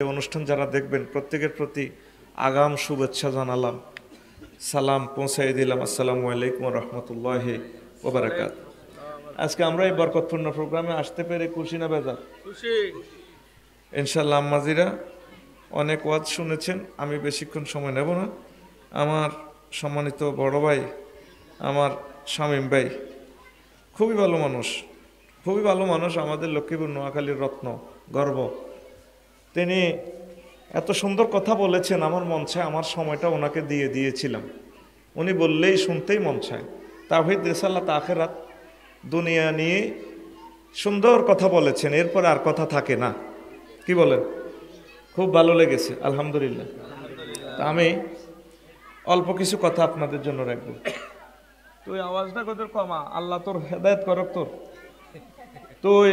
এই অনুষ্ঠান যারা দেখবেন প্রত্যেকের প্রতি আগাম শুভেচ্ছা জানালাম, সালাম পৌঁছাই দিলাম। আসসালামু আলাইকুম রহমতুল্লাহি ওয়া বারাকাতুহু। আজকে আমরা এই বরকতপূর্ণ প্রোগ্রামে আসতে পেরে খুশি না বেজার? খুশি ইনশাআল্লাহ। আম্মাজিরা অনেক ওয়াজ শুনেছেন, আমি বেশিক্ষণ সময় নেব না। আমার সম্মানিত বড় ভাই, আমার শামীম ভাই খুবই ভালো মানুষ, খুবই ভালো মানুষ, আমাদের লক্ষ্মীপুর নোয়াখালীর রত্ন, গর্ব। তিনি এত সুন্দর কথা বলেছেন, আমার মন চায় আমার সময়টা ওনাকে দিয়ে দিয়েছিলাম। উনি বললেই শুনতেই মন চায়। তাওহীদ রিসালাত আখিরাত দুনিয়া নিয়ে সুন্দর কথা বলেছেন, এরপর আর কথা থাকে না। কি বলেন? খুব ভালো লেগেছে, আলহামদুলিল্লাহ। তা আমি অল্প কিছু কথা আপনাদের জন্য রাখবো। তুই আওয়াজটা কত কমা, আল্লাহ তোর হেদায়েত করক। তুই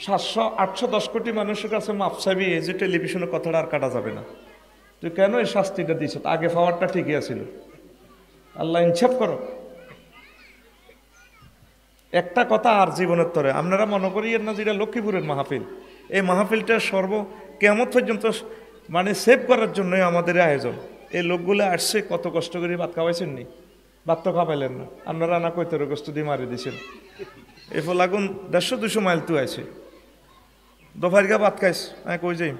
700-810 কোটি মানুষের কাছে মাপ চাইবি, এই যে টেলিভিশনে কথাটা আর কাটা যাবে না। তুই কেন এই শাস্তিটা দিছ? আগে পাওয়ারটা ঠিকই আছিল। আল্লাহ ইনসাফ করো। একটা কথা আর জীবনের তরে আপনারা মনে করিয়েন না যেটা লক্ষ্মীপুরের মাহফিল, এই মাহফিলটা কিয়ামত পর্যন্ত মানে সেভ করার জন্যই আমাদের আয়োজন। এই লোকগুলো আসছে, কত কষ্ট করে ভাত খাওয়াইছেন নি? ভাত তো খাওয়াইলেন না, আপনারা না কইতে কষ্ট দিয়ে মারি দিয়েছেন। এই ফলাগুন 150-200 মাইল তো আছে, দোফার গা ভাত খাইস, হ্যাঁ কই যাই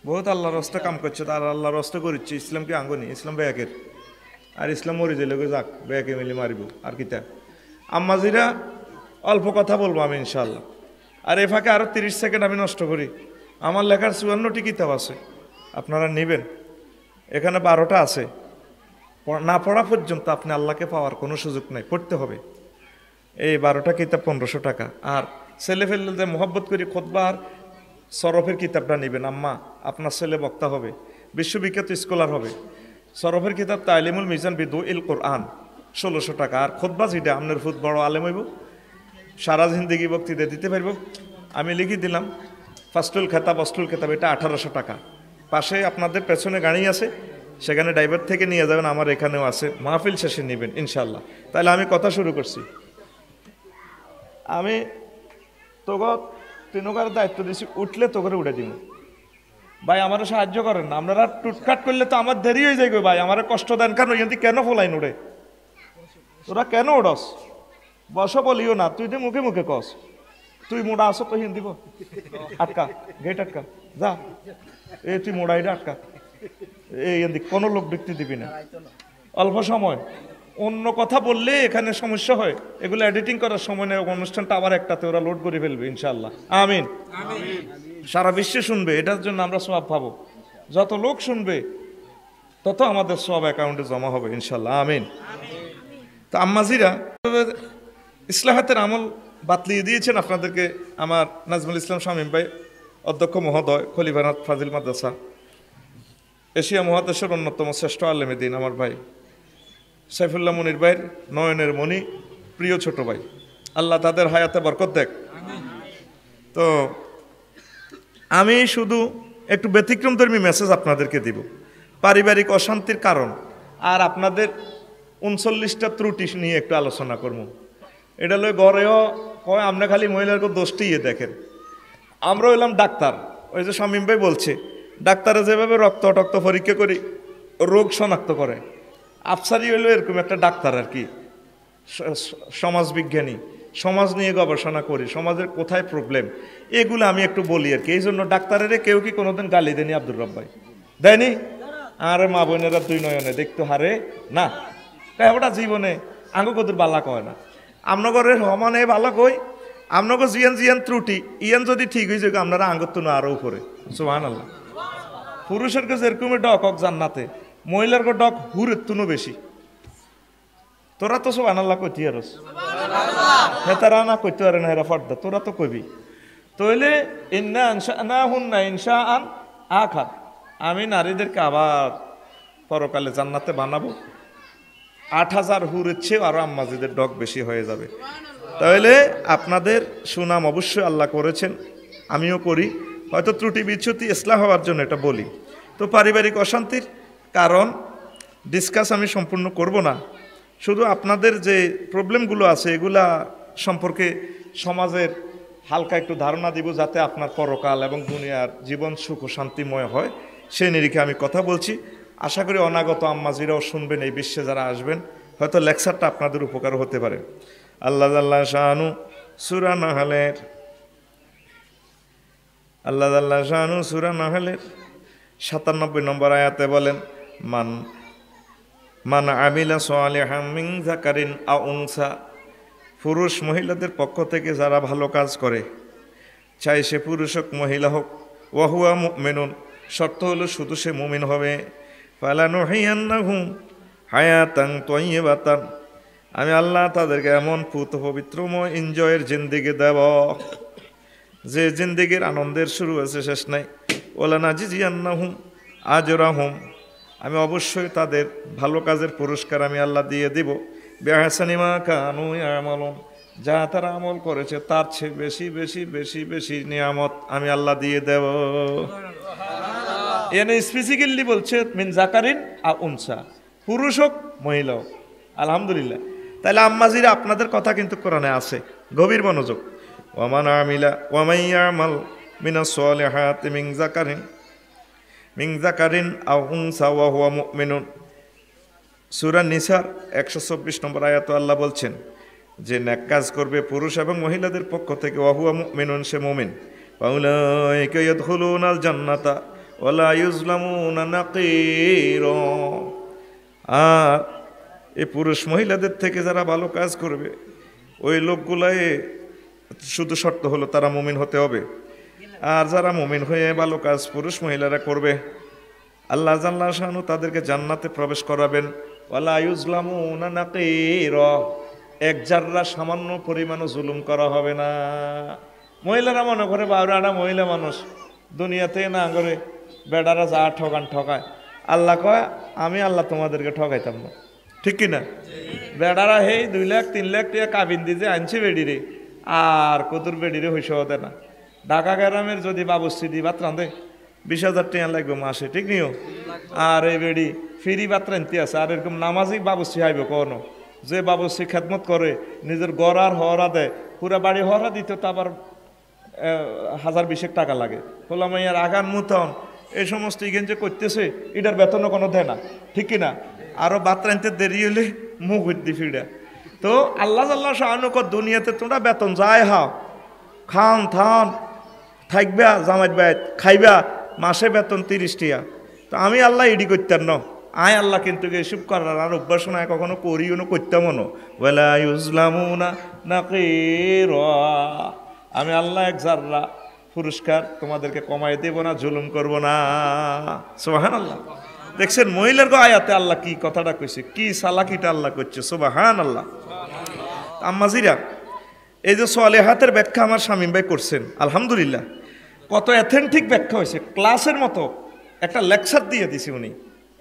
বহুত আল্লাহর রাস্তা কাম করছে, তার আল্লাহর রাস্তা করিচ্ছে। ইসলামকে আঙ্গনি, ইসলাম বেয়াকের, আর ইসলাম মরি যাইলে যাক, বেয়াকে মিলে মারিব আর কিতা। আম্মাজিরা অল্প কথা বলবো আমি ইনশাআল্লাহ। আর এ ফাঁকে আরও 30 সেকেন্ড আমি নষ্ট করি। আমার লেখার 54টি কিতাব আছে, আপনারা নেবেন। এখানে 12টা আছে। না পড়া পর্যন্ত আপনি আল্লাহকে পাওয়ার কোনো সুযোগ নেই, পড়তে হবে। এই 12টা কিতাব 1500 টাকা। আর ছেলে ফেললে মোহব্বত করি খুতবার সরফের কিতাবটা নেবেন। আম্মা আপনার ছেলে বক্তা হবে, বিশ্ববিখ্যাত স্কলার হবে। সরফের কিতাব তাইলিমুল মিজান বিদুইল কোরআন 1600 টাকা। আর খুতবা যেটা আপনার ফুট বড় আলেম হইব, সারা জিন্দেগি বক্তৃতা দিতে পারব। আমি লিখে দিলাম ফাস্টুল খেতাব অস্টুল খেতাব, এটা 1800 টাকা। পাশে আপনাদের পেছনে গাড়ি আছে, সেখানে ড্রাইভার থেকে নিয়ে যাবেন। আমার এখানেও আছে, মাহফিল শেষে নেবেন ইনশাল্লাহ। তাহলে আমি কথা শুরু করছি। আমি তোর দায়িত্ব দিয়েছি, উঠলে তোকে উঠে দিব। ভাই আমারও সাহায্য করেন না, আপনারা টুটকাট করলে তো আমার দেরি হয়ে যায় গো ভাই। আমার কষ্ট দেন কেন? এখান কেন ফোলাইন উড়ে? তোরা কেন উড়স? বস বলিও না, তুই তো মুখে মুখে কস। তুই মোড়া আসো তো হিন্দি দিব আটকা, গেট আটকা, যা। এই তুই মোড়া এটা আটকা, এই কোনো লোক ঢুকতে দিবি না। অল্প সময় অন্য কথা বললে এখানে সমস্যা হয়, এগুলো এডিটিং করার সময় নেই। অনুষ্ঠানটা আবার একটাতে ওরা লোড করে ফেলবে ইনশাআল্লাহ। আমিন। সারা বিশ্বে শুনবে, এটার জন্য আমরা সওয়াব পাবো। যত লোক শুনবে তত আমাদের সওয়াব অ্যাকাউন্টে জমা হবে ইনশাআল্লাহ। আমিন। তো আম্মাজিরা ইসলাহাতের আমল বাতলিয়ে দিয়েছেন আপনাদেরকে আমার নাজমুল ইসলাম শামীম ভাই, অধ্যক্ষ মহোদয়, খলিফানাথ ফাজিল মাদ্রাসা, এশিয়া মহাদেশের অন্যতম শ্রেষ্ঠ আলেমে দিন আমার ভাই সাইফুল্লাহ মুনির ভাইয়ের নয়নের মণি, প্রিয় ছোট ভাই। আল্লাহ তাদের হায়াতে বরকত দেখ। তো আমি শুধু একটু ব্যতিক্রমধর্মী মেসেজ আপনাদেরকে দিব। পারিবারিক অশান্তির কারণ আর আপনাদের 39টা ত্রুটি নিয়ে একটু আলোচনা করবো। এটা লই গড়েও কয় আমরা খালি মহিলার দোষটি দেখেন। আমরা হইলাম ডাক্তার, ওই যে শামীম ভাই বলছে, ডাক্তারে যেভাবে রক্ত টক্ত পরীক্ষা করি রোগ শনাক্ত করে, আফসারি হইলো এরকম একটা ডাক্তার আর কি, সমাজবিজ্ঞানী। সমাজ নিয়ে গবেষণা করি, সমাজের কোথায় প্রবলেম, এগুলো আমি একটু বলি আর কি। এই জন্য ডাক্তারের কেউ কি কোনোদিন গালি দেয়নি আব্দুর রব ভাই? দেয়নি? আর মা বোনেরা দুই নয়নে দেখতে হারে না, ওটা জীবনে আঙ্গুকদুর বালা কয় না। আমনগরের সমানে বালা কই, আমনগর জিয়ান জিয়ান ত্রুটি ইয়ান যদি ঠিক হয়ে যায় আপনারা আঙ্গুর তুনো আরো উপরে। সুবহানাল্লাহ। পুরুষের কাছে এরকম ডক হক জান্নাতে, মহিলার ডক হুরের তুনো বেশি। তোরা তো সুবহানাল্লাহ কইতে আরস, হেতারা না কইতে পারে না, হেরা ফর্দা, তোরা তো কইবি। তাইলে ইন্না আনশানা হুন্না ইনশাআন আখার, আমি নারীদেরকে আবার পরকালে জান্নাতে বানাবো। 8000 হুরের চেয়ে আরো আম্মাজিদের ডক বেশি হয়ে যাবে। তাহলে আপনাদের সুনাম অবশ্যই আল্লাহ করেছেন, আমিও করি। হয়তো ত্রুটি বিচ্যুতি ইসলাহ হওয়ার জন্য এটা বলি। তো পারিবারিক অশান্তির কারণ ডিসকাস আমি সম্পূর্ণ করব না, শুধু আপনাদের যে প্রবলেমগুলো আছে এগুলা সম্পর্কে সমাজের হালকা একটু ধারণা দিব যাতে আপনার পরকাল এবং দুনিয়ার জীবন সুখ ও শান্তিময় হয়, সেই নিরিখে আমি কথা বলছি। আশা করি অনাগত আম্মাজিরাও শুনবেন, এই বিশ্বে যারা আসবেন হয়তো লেকচারটা আপনাদের উপকার হতে পারে। আল্লাহ জাল্লা শানু সূরা নাহলের সূরা নাহলের 97 নম্বর আয়াতে বলেন, মান আমিলা সালিহাম মিন যাকারিন আও উনসা, পুরুষ মহিলাদের পক্ষ থেকে যারা ভালো কাজ করে, চাই সে পুরুষ হোক মহিলা হোক, ওয়াহুয়া মুমিনুন, শর্ত হলো শুধু সে মুমিন হবে। ফালানুহিয়ান্নাহুম হায়াতান তাইয়্যিবাতান, আমি আল্লাহ তাদেরকে এমন পুত পবিত্রময় এনজয়ের জিন্দেগি দেব যে জিন্দেগির আনন্দের শুরু আছে শেষ নাই। ওয়ালানাজিজিয়ান্নাহুম আজরাহুম, আমি অবশ্যই তাদের ভালো কাজের পুরস্কার আমি আল্লাহ দিয়ে দিব। বিআহসানি মা কানু ইয়ামালুন, যা তারা আমল করেছে তার চেয়ে বেশি বেশি বেশি বেশি নিয়ামত আমি আল্লাহ দিয়ে দেব। এনে স্পেসিক্যালি বলছে মিন যাকারিন আও উনসা, পুরুষ হোক মহিলা হোক। আলহামদুলিল্লাহ, তাহলে আম্মাজিরা আপনাদের কথা কিন্তু কোরআনে আছে, গভীর মনোযোগ। ওয়ামান ইয়ামাল মিনাস সালিহাতি মিন যাকারিন আও উনসা ওয়া হুয়া মুমিনুন, সূরা নিসার 124 নম্বর আয়াতে আল্লাহ বলছেন যে নেক কাজ করবে পুরুষ এবং মহিলাদের পক্ষ থেকে, ওয়া হুয়া মুমিনুন, সে মুমিন। ফাউলাইকা ইয়াদখুলুনাল জান্নাতা ওয়া লা ইউজলামুনা নাকিরা, আর এই পুরুষ মহিলাদের থেকে যারা ভালো কাজ করবে ওই লোকগুলাই শুধু শর্ত হলো তারা মুমিন হতে হবে। আর যারা মুমিন হয়ে ভালো কাজ পুরুষ মহিলারা করবে, আল্লাহ জাল্লা শানু তাদেরকে জান্নাতে প্রবেশ করাবেন। ওয়ালা ইউজলামুনা নাকিরা, এক জাররা সামান্য পরিমাণও জুলুম করা হবে না। মহিলারা মনে করে বাউরাটা মহিলা মানুষ দুনিয়াতে না করে বেডারা যা ঠকায়, আল্লাহ কয় আমি আল্লাহ তোমাদেরকে ঠকাইতাম না, ঠিক কিনা? বেডারা হেই 2 লাখ 3 লাখ টাকা কাবিন দিয়ে আনছে বেডিরে, আর কদুর বেডিরে হইসা হতে না। ঢাকা গ্রামের যদি বাবুশ্রী দি ভাত রাঁধে 20,000 টাকা লাগবে মাসে, ঠিক নিও? আর এই বেডি ফ্রি ভাত রাঁধতে আছে, আর এরকম নামাজি বাবুশ্রী আইব কোনো, যে বাবুশ্রী খেদমত করে নিজের গড় আর হরা দেয়, পুরা বাড়ি হরা দিতে তো আবার 1020 টাকা লাগে। বললাম ইয়ার আগান মুতন এই সমস্ত ইগেন যে করতেছে এটার বেতনও কোনো দেয় না, ঠিক কিনা? আরো ভাত রাঁধতে দেরি হলে মুখ হইতে ফিরা। তো আল্লাহ জাল্লা শানু দুনিয়াতে তোমরা বেতন যাই হাও, খান থান থাকবা, জামাইত বাইত খাইবা, মাসে বেতন 30 টাকা। তো আমি আল্লাহ ইডি করতাম না, আয় আল্লাহ কিন্তু এসব করার আর অভ্যাস নাই, কখনো করিও না, করতাম না। ওয়ালা ইউজলামুনা নাকিরা, আমি আল্লাহ এক জাররা পুরস্কার তোমাদেরকে কমাই দেব না, জুলুম করব না। সুবহানাল্লাহ। দেখছেন মহিলার আয়াতে আল্লাহ কি কথাটা কইছে, কি সালাকিটা আল্লাহ করছে। সুবহানাল্লাহ। আম্মাজিরা, এই যে সালেহাতের ব্যাখ্যা আমার শামীম ভাই করছেন, আলহামদুলিল্লাহ কত অ্যাথেন্টিক ব্যাখ্যা হয়েছে, ক্লাসের মতো একটা লেকচার দিয়ে দিছে উনি।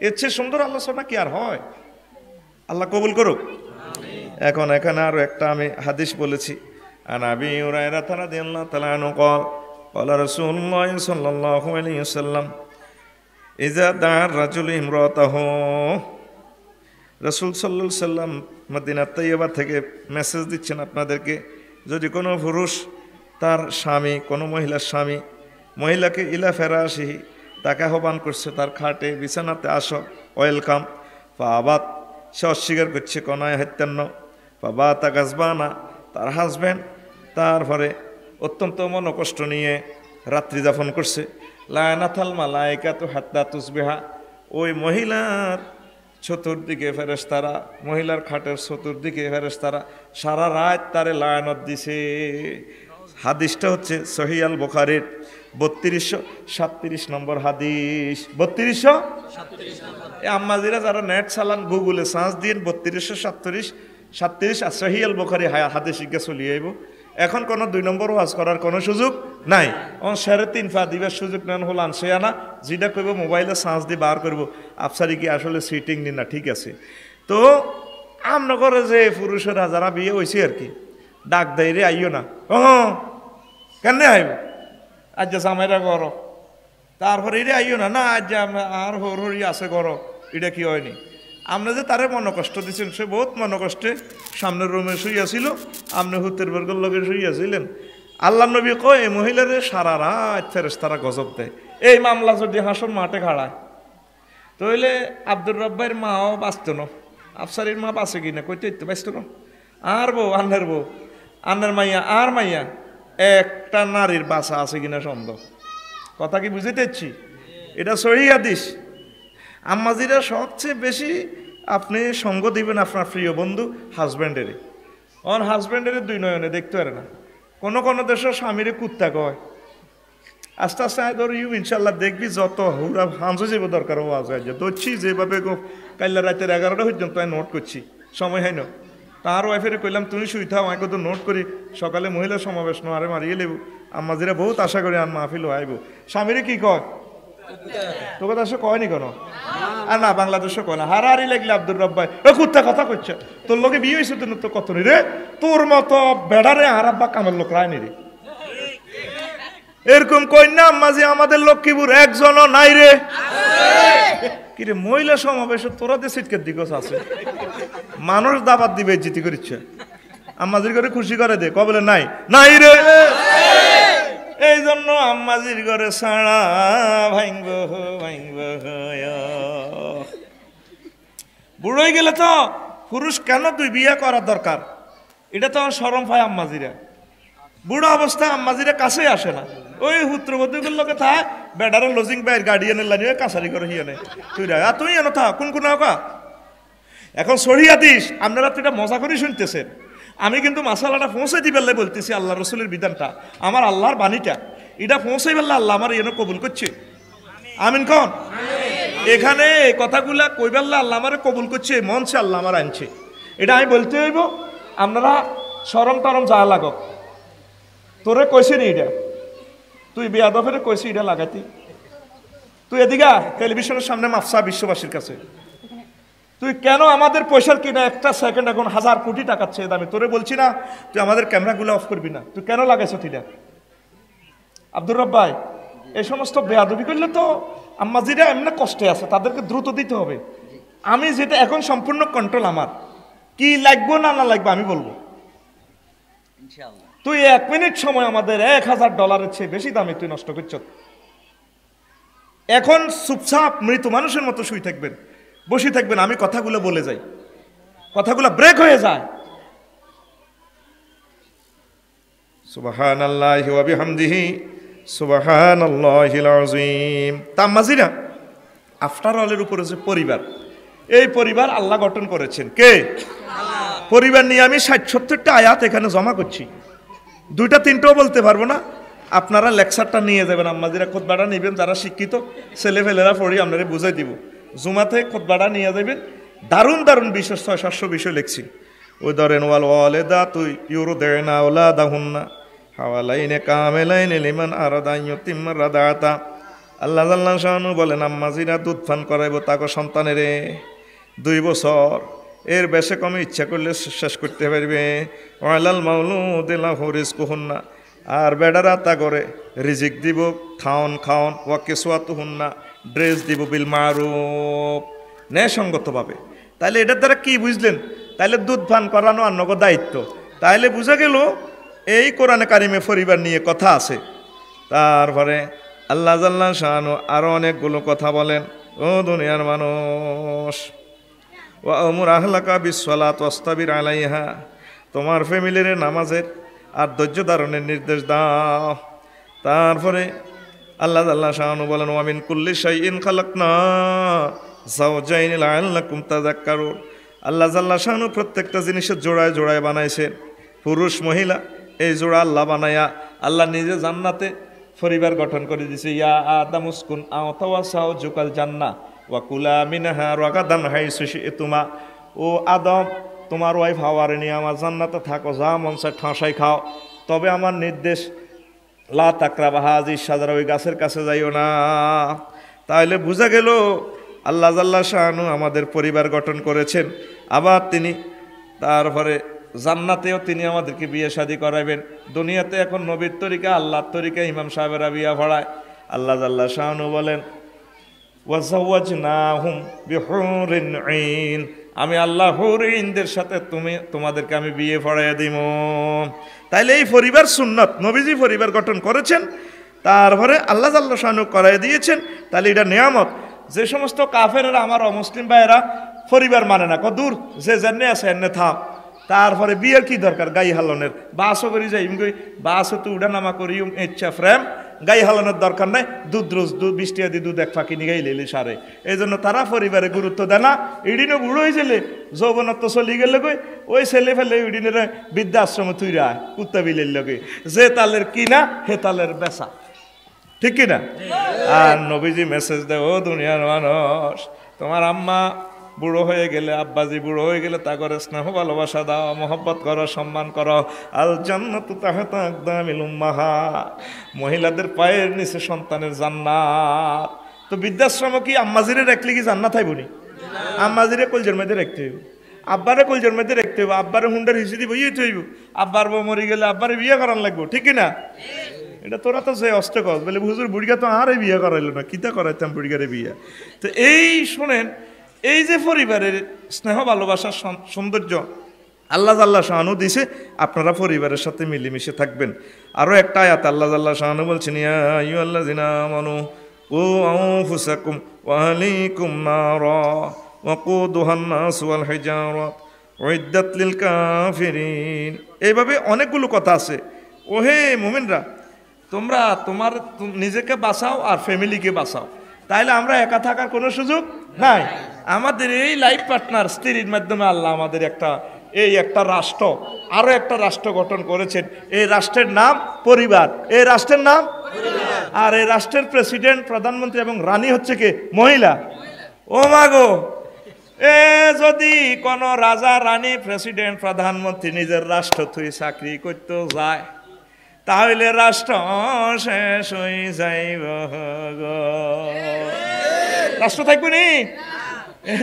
এর চেয়ে সুন্দর আলোচনা কি আর হয়? আল্লাহ কবুল করুক। এখন এখানে আরো একটা আমি হাদিস বলেছি, আন আবি হুরায়রা রাদিয়াল্লাহু তাআলা আনহু قال قال رسول الله صلى الله عليه وسلم إذا دعا الرجل امرأته, রাসূল সাল্লাল্লাহু আলাইহি সাল্লাম মদিনা তাইয়্যিবা থেকে মেসেজ দিচ্ছেন আপনাদেরকে, যদি কোনো পুরুষ তার স্বামী, কোনো মহিলার স্বামী মহিলাকে ইলা ফেরাশিহি, তাকে আহ্বান করছে তার খাটে বিছানাতে আসো, ওয়েলকাম, ফাবাত, সে অস্বীকার করছে, কনায় হাত্যান্ন, ফাবাতা গাজবানা, তার হাজব্যান্ড তারপরে অত্যন্ত মনোকষ্ট নিয়ে রাত্রি যাপন করছে। লায়নাথাল মালাইকাতু হাত্তা তুসবিহা, ওই মহিলার চতুর্দিকে ফেরেশতারা, মহিলার খাটের চতুর্দিকে ফেরেশতারা সারা রাত তারে লায়নত দিছে। হাদিসটা হচ্ছে সহিহ আল বুখারীর 3237 নম্বর হাদিস। 3237 আম্মাজিরা যারা নেট চালান, গুগলে সার্চ দিন 3237 সহিহ আল বুখারী হাদিস শিখে চলি আইব। এখন কোনো 2 নম্বর ওয়াজ করার কোনো সুযোগ নাই। 3.5 পা দিবার সুযোগ নেন হল আনছে না, যেটা করবো মোবাইলে সার্চ দিয়ে বার করবো আফসারি কি আসলে সিটিং নি না, ঠিক আছে। তো আমরা করে যে পুরুষেরা যারা বিয়ে হয়েছে আর কি, ডাক দেয় রে আইও না, কেন আইব আজ জামাইরা করো, তারপরে এটা আইও না, না আজ আর হরি আছে করো, এটা কি হয়নি? আপনি যে তারে মনে কষ্ট দিচ্ছেন, সে বহুত মনে কষ্টে সামনের রুমে শুইয়াছিল, আপনি হুতের বর্গের লগে শুইয়াছিলেন, আল্লাহ নবী কয় এই মহিলারে সারা রাত ফেরেশতারা গজব দেয়। এই মামলা যদি হাসন মাঠে খাড়ায় তাহলে আব্দুর রব্বাইয়ের মাও বাঁচত না, আফসারির মা বাঁচে কিনা কইতে বাঁচত না। আর বউ আন্নার মাইয়া আর মাইয়া একটা নারীর বাসা আছে কিনা সন্দেহ। কথা কি বুঝিতেছি? এটা সহিহ হাদিস। আম্মাজিরা সবচেয়ে বেশি আপনি সঙ্গ দিবেন আপনার প্রিয় বন্ধু হাজব্যান্ডের। অন হাজব্যান্ডের দুই নয়নে দেখতে পারে না। কোনো দেশের স্বামীরে কুত্তা কয়। আস্তে আস্তে আয় ধর ইনশাল্লাহ দেখবি যত হুরা হামসে যাব দরকার ও আজ ধরছি যেভাবে কাল্লা রাতের 11টা পর্যন্ত আমি নোট করছি, সময় হয় না। তার ওয়াইফের কইলাম তুমি শুই থাও, আমি কত নোট করি, সকালে মহিলা সমাবেশ নোয়ারে মারিয়ে লেবু। আম্মাজিরা বহুত আশা করি আর মাহফিল আইব। স্বামীরে কি কয়? তোকে দেশে কয়নি কেন? আর না বাংলাদেশে কয় না। হারাহারি লাগলে আব্দুর রব্বাই ও কুত্তা কথা কইছে, তোর লোকে বিয়ে হয়েছে তো কত নি রে, তোর মতো বেড়ারে আর আব্বা কামের লোক রায়নি রে। এরকম কই না আম্মাজি আমাদের লক্ষ্মীপুর একজনও নাই রে। কিরে মহিলা সমাবেশে তোরা যে সিটকের দিকস আছে, মানুষ দাবাত দিবে জিতি করিচ্ছে, আম্মাজির করে খুশি করে দে কবলে নাই নাই রে। এই জন্য আম্মাজির ঘরে সাড়া ভাঙব ভাঙব। বুড়ো হয়ে গেলে তো পুরুষ কেন তুই বিয়ে করার দরকার, এটা তো শরম পায় আম্মাজিরা। বুড়ো অবস্থায় আম্মাজিরা কাছে আসে না, ওই পুত্রবধূগুলোর লোকে থাক বেডারে লজিং বাইর গার্ডিয়ানের লাইনে কাছারি করে হিয়ানে তুই রা তুই এনে থাক কোন হোকা। এখন সরিয়া দিস আপনারা তো এটা মজা করে শুনতেছেন, আমি কিন্তু মাসালাটা পৌঁছে দিবেলে বলতেছি। আল্লাহ রসুলের বিধানটা আমার আল্লাহর বাণীটা এটা পৌঁছে বেললে আল্লাহ আমার এনে কবুল করছে। আমিন কন। এখানে এই কথাগুলা কই বেললে আল্লাহ আমার কবুল করছে, মনছে আল্লাহ আমার আনছে, এটা আমি বলতে হইব। আপনারা সরম তরম যা লাগক, তোরে কইছে নি এটা, তুই বেয়াদফের কইছি এটা লাগাইতি, তুই এদিকে টেলিভিশনের সামনে মাফসা বিশ্ববাসীর কাছে তুই কেন আমাদের পয়সার কিনা একটা সেকেন্ড এখন 1000 কোটি টাকার চেয়ে দামি, তোরে বলছি না তুই আমাদের ক্যামেরাগুলো অফ করবি না, তুই কেন লাগাইছ তুইটা? আব্দুর রব্বাই এই সমস্ত বেয়াদবি করলে তো আম্মাজিরা এমনি কষ্টে আছে, তাদেরকে দ্রুত দিতে হবে। আমি যেটা এখন সম্পূর্ণ কন্ট্রোল আমার, কি লাগবো না না লাগবে আমি বলবো। তুই 1 মিনিট সময় আমাদের $1000 চেয়ে বেশি দামে তুই নষ্ট করছ। এখন চুপচাপ মৃত মানুষের মতো শুই থাকবেন, বসে থাকবেন, আমি কথাগুলো বলে যাই, কথাগুলো ব্রেক হয়ে যায়। সুবহানাল্লাহি ওয়া বিহামদিহি সুবহানাল্লাহিল আযীম। তাম্মাজিরা আফটার অলের উপরে যে পরিবার, এই পরিবার আল্লাহ গঠন করেছেন কে? পরিবার নিয়ে আমি 60-70টা আয়াত এখানে জমা করছি, 2-3টাও বলতে পারবো না। আপনারা লেকচারটা নিয়ে যাবেন, আম্মাজিরা খুতবাটা নেবেন, যারা শিক্ষিত ছেলেফেলেরা পড়ি আপনারা বুঝাই দিব। জুমাতে খুতবাটা নিয়ে যাবেন, দারুণ দারুণ বিষয় 600-700 বিষয় লিখছি। ওই ধরেন ওয়াল ওয়ালিদা তুই ইউরদিনা আওলাদাহুন্না হাওয়ালাইনে কামিলাইনে লিমান আরাদা ইউতিম্মা রাদাতা। আল্লাহ জাল্লা শানু বলেন আম্মাজিরা দুধ পান করাইব তাকে সন্তানেরে 2 বছর, এর বেশি কমে ইচ্ছা করলে শেষ করতে পারবে। ওয়ালাল মাউলুদি লাহু রিজকুহুন্না, আর বেডারা তা করে রিজিক দিব, খাওন ওয়া কিসওয়াতুহুন্না, ড্রেস দিব বিল মারুফ, ন্যায়সঙ্গতভাবে। তাইলে এটার দ্বারা কি বুঝলেন? তাইলে দুধ পান করানো আর নগদ দায়িত্ব। তাইলে বুঝা গেল এই কোরআনে কারিমে পরিবার নিয়ে কথা আছে। তারপরে আল্লাহ জাল্লা শানু আরো অনেকগুলো কথা বলেন, ও দুনিয়ার মানুষ ওয়া আমুর আহলাকা বিসসালাত ওয়াস্তাবির আলাইহা, তোমার ফ্যামিলির নামাজের আর ধৈর্য ধারণের নির্দেশ দাও। তারপরে আল্লাহ জাল্লা শানু বলেন ওয়া মিন কুল্লি শাইইন খালাকনা যাওজাইন লাআল্লাকুম তাযাক্কারুন। আল্লাহ জাল্লা শানু প্রত্যেকটা জিনিসের জোড়ায় জোড়ায় বানাইছেন, পুরুষ মহিলা এই জোড়া আল্লাহ বানায়া আল্লাহ নিজে জান্নাতে পরিবার গঠন করে দিছে। ইয়া আদম উসকুন আওতাওয়াসাও জুকাল জান্নাহ ওয়া কুলা মিনহা রাগাদান হাইসু শি'তুমা। ও আদম তোমার ওয়াইফ হাওয়ারে নিয়ে আমার জান্নাতে থাকো, যা মন চায় ঠাঁসাই খাও, তবে আমার নির্দেশ লা তাকরাবা হাযিহিশ শাজারা, ওই গাছের কাছে যাইও না। তাহলে বোঝা গেল আল্লাহ জাল্লা শানু আমাদের পরিবার গঠন করেছেন, আবার তিনি তারপরে জান্নাতেও তিনি আমাদেরকে বিয়ে শাদী করাবেন। দুনিয়াতে এখন নবীর তরিকা আল্লাহর তরিকা ইমাম সাহেবেরা বিয়া পড়ায়। আল্লাহ জাল্লা শানু বলেন ওয়াজাওয়াজনাহুম বিহুরিন আইন, আমি আল্লাহ হুরিনদের সাথে তোমাদেরকে আমি বিয়ে পড়াইয়া দিব। তাইলে এই পরিবার সুন্নত, নবীজি পরিবার গঠন করেছেন, তারপরে আল্লাহ জাল্লা শানু করাই দিয়েছেন। তাহলে এটা নিয়ামত। যে সমস্ত কাফেরেরা আমার অমুসলিম ভাইয়েরা পরিবার মানে না, দূর যে জেনে আছে এনে থাক, তারপরে বিয়ের কি দরকার, গাই হালনের বাসও করি যাই বাসও তো উঠা নামা করি ইচ্ছা ফ্রেম, গাই হালনের দরকার নাই, দুধ রোজ দুধ 20 টাকা দিয়ে দুধ এক ফাঁকি নিয়ে গাইলে সারে। এই জন্য তারা পরিবারে গুরুত্ব দেয় না। ইডিনও বুড়ো হয়েছিলে, যৌবনত্ব চলি গেলে কই ওই ছেলে ফেলে ইডিনের বৃদ্ধাশ্রমে তুই রায় কুত্তা বিলের লগে, যে তালের কিনা হে তালের বেচা, ঠিক কিনা? আর নবীজি মেসেজ দেয়, ও দুনিয়ার মানুষ, তোমার আম্মা বুড়ো হয়ে গেলে, আব্বাজি বুড়ো হয়ে গেলে তা করে স্নেহ ভালোবাসা দাও, মহব্বত করো, সম্মান করো। আল জান্নাতু তাহতা আকদামিল উম্মাহাত, মহিলাদের পায়ের নিচে সন্তানের জান্নাত। তো বৃদ্ধাশ্রম কি আম্মাজিরে রাখলে কি জান্নাত হইবনি? আম্মাজিরে কলজের মধ্যে রাখতে হইব, আব্বারে কলজের মধ্যে রাখতে হইব, আব্বারে হুন্ডার হিসেবে বইয়ে হইব, আব্বার বউ মরে গেলে আব্বারে বিয়ে করান লাগবো, ঠিক কিনা? এটা তোরা তো যে অস্ত কস বলে হুজুর বুড়িগা তো আরে বিয়ে করাইলো না, কিতা করাইতাম বুড়িগারে বিয়ে। তো এই শোনেন, এই যে পরিবারের স্নেহ ভালোবাসার সৌন্দর্য আল্লাহ জাল্লা শাহানু দিছে, আপনারা পরিবারের সাথে মিলেমিশে থাকবেন। আরও একটা আয়াত আল্লাহ জাল্লা শাহানু বলছেন, ইয়া আইয়ুহাল্লাযিনা আমানু কু আনফুসাকুম ওয়া আহলিকুম নারা ওয়াকুদুহান নাস ওয়াল হিজারাত উইদ্দাত লিল কাফিরিন। এইভাবে অনেকগুলো কথা আছে। ওহে মুমিনরা, তোমরা তোমার নিজেকে বাঁচাও আর ফ্যামিলিকে বাঁচাও। তাইলে আমরা একা থাকার কোনো সুযোগ নাই। আমাদের এই লাইফ পার্টনার স্ত্রীর মাধ্যমে আল্লাহ আমাদের একটা রাষ্ট্র, আরো একটা রাষ্ট্র গঠন করেছেন। এই রাষ্ট্রের নাম পরিবার, এই রাষ্ট্রের নাম। আর এই রাষ্ট্রের প্রেসিডেন্ট, প্রধানমন্ত্রী এবং রানী হচ্ছে কে? মহিলা। ও মাগো, যদি কোন রাজা, রানী, প্রেসিডেন্ট, প্রধানমন্ত্রী নিজের রাষ্ট্র তুই চাকরি করতে যায়, তাহলে রাষ্ট্র শেষ হয়ে যাইব গো। রাষ্ট্র থাকবে নি?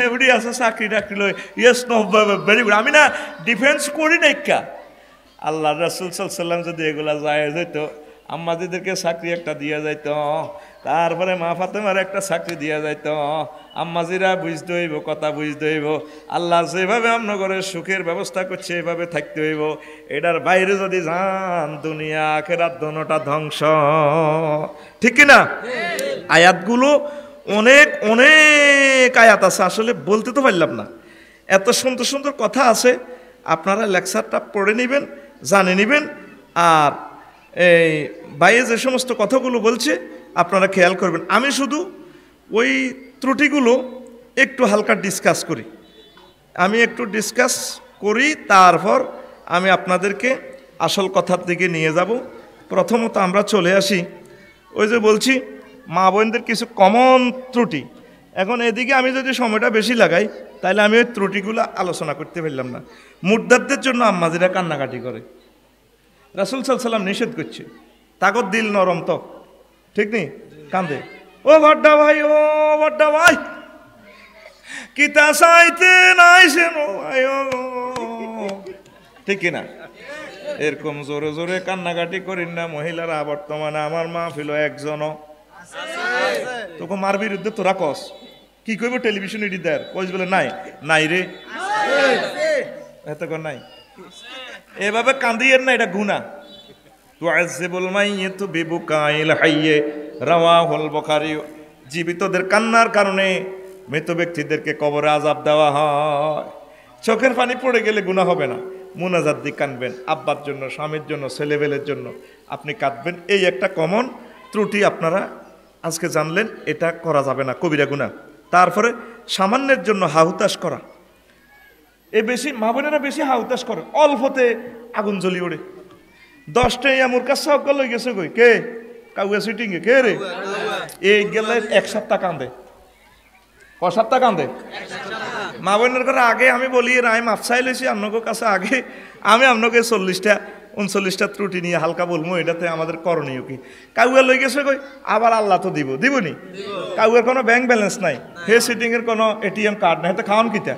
এভরি আছে চাকরি টাকরি লই, ইয়েস নো ভেরি গুড। আমি না ডিফেন্স করি না একা। আল্লাহ রাসূল সাল্লাল্লাহু আলাইহি ওয়াসাল্লাম যদি এগুলা যায় যাইতো, আম্মাজিদেরকে চাকরি একটা দিয়া যাইতো, তারপরে মা ফাতেমার একটা চাকরি দিয়া যাইতো, আম্মাজিরা বুঝতে হইব, কথা বুঝতে হইব। আল্লাহ যেভাবে আপনার সুখের ব্যবস্থা করছে এভাবে থাকতে হইব। এটার বাইরে যদি যান, দুনিয়া আখিরাত দোনোটা ধ্বংস, ঠিক কিনা? আয়াতগুলো অনেক অনেক আয়াত আছে, আসলে বলতে তো পারলাম না। এত সুন্দর সুন্দর কথা আছে, আপনারা লেকচারটা পড়ে নেবেন, জানে নেবেন। আর এই বাইরে যে সমস্ত কথাগুলো বলছে আপনারা খেয়াল করবেন। আমি শুধু ওই ত্রুটিগুলো একটু হালকা ডিসকাস করি, তারপর আমি আপনাদেরকে আসল কথার দিকে নিয়ে যাব। প্রথমত আমরা চলে আসি, ওই যে বলছি মা বোনদের কিছু কমন ত্রুটি। এখন এদিকে আমি যদি সময়টা বেশি লাগাই, তাহলে আমি ওই ত্রুটিগুলো আলোচনা করতে পারলাম না। মুর্দারদের জন্য আম্মাজিরা কান্নাকাটি করে, রাসূল সাল্লাল্লাহু আলাইহি ওয়াসাল্লাম নিষেধ করছে। তাগর দিল নরম তো, ঠিক নেই, কান্দে। ও বড়্ডা ভাই, ও বড়্ডা ভাই, কিতা চাইতে নাই সে, ঠিক কিনা? এরকম জোরে জোরে কান্নাকাটি করেন না মহিলারা। বর্তমানে আমার মাহফিল একজনও তোকে মার বিরুদ্ধে তোরা কস কি কইব? টেলিভিশন এডিটার কইস বলে নাই, নাই রে, এত নাই। এভাবে কান্দিয়েন না, এটা গুনাহ। তুআযিবুল মাইয়িতু বিবুকাইল হাইয়্যি, রাওয়াহুল বুখারী। জীবিতদের কান্নার কারণে মৃত ব্যক্তিদেরকে কবরে আযাব দেওয়া হয়। চোখের পানি পড়ে গেলে গুনাহ হবে না, মুনাজাত দিয়ে কাঁদবেন। আব্বার জন্য, স্বামীর জন্য, ছেলেবেলের জন্য আপনি কাঁদবেন। এই একটা কমন ত্রুটি আপনারা আজকে জানলেন, এটা করা যাবে না, কবিরা গুনাহ। তারপরে সামান্যের জন্য হাহুতাশ করা, বেশি মা বোনেরা বেশি হাহুতাশ করে, অল্পতে আগুন জ্বলি ওঠে। 10টা আমার কাছে লই গেছে কই কে কাউয়া সিটিং কে রে, এই গেলে 1 সপ্তাহ কান্দে, ক সপ্তাহ কান্দে মা বোনের করে। আগে আমি বলি রায় মাফ চাইলেছি আপনাদের কাছে, আগে আমি আপনাকে 40টা 39টা ত্রুটি নিয়ে হালকা বলবো, এটাতে আমাদের করণীয় কি। কাউয়া লই গেছে কই, আবার আল্লাহ তো দিবনি। কাউয়ার কোনো ব্যাংক ব্যালেন্স নাই, হে সিটিং এর কোনো এটিএম কার্ড নাই, হাতে খাওয়ান কিতা?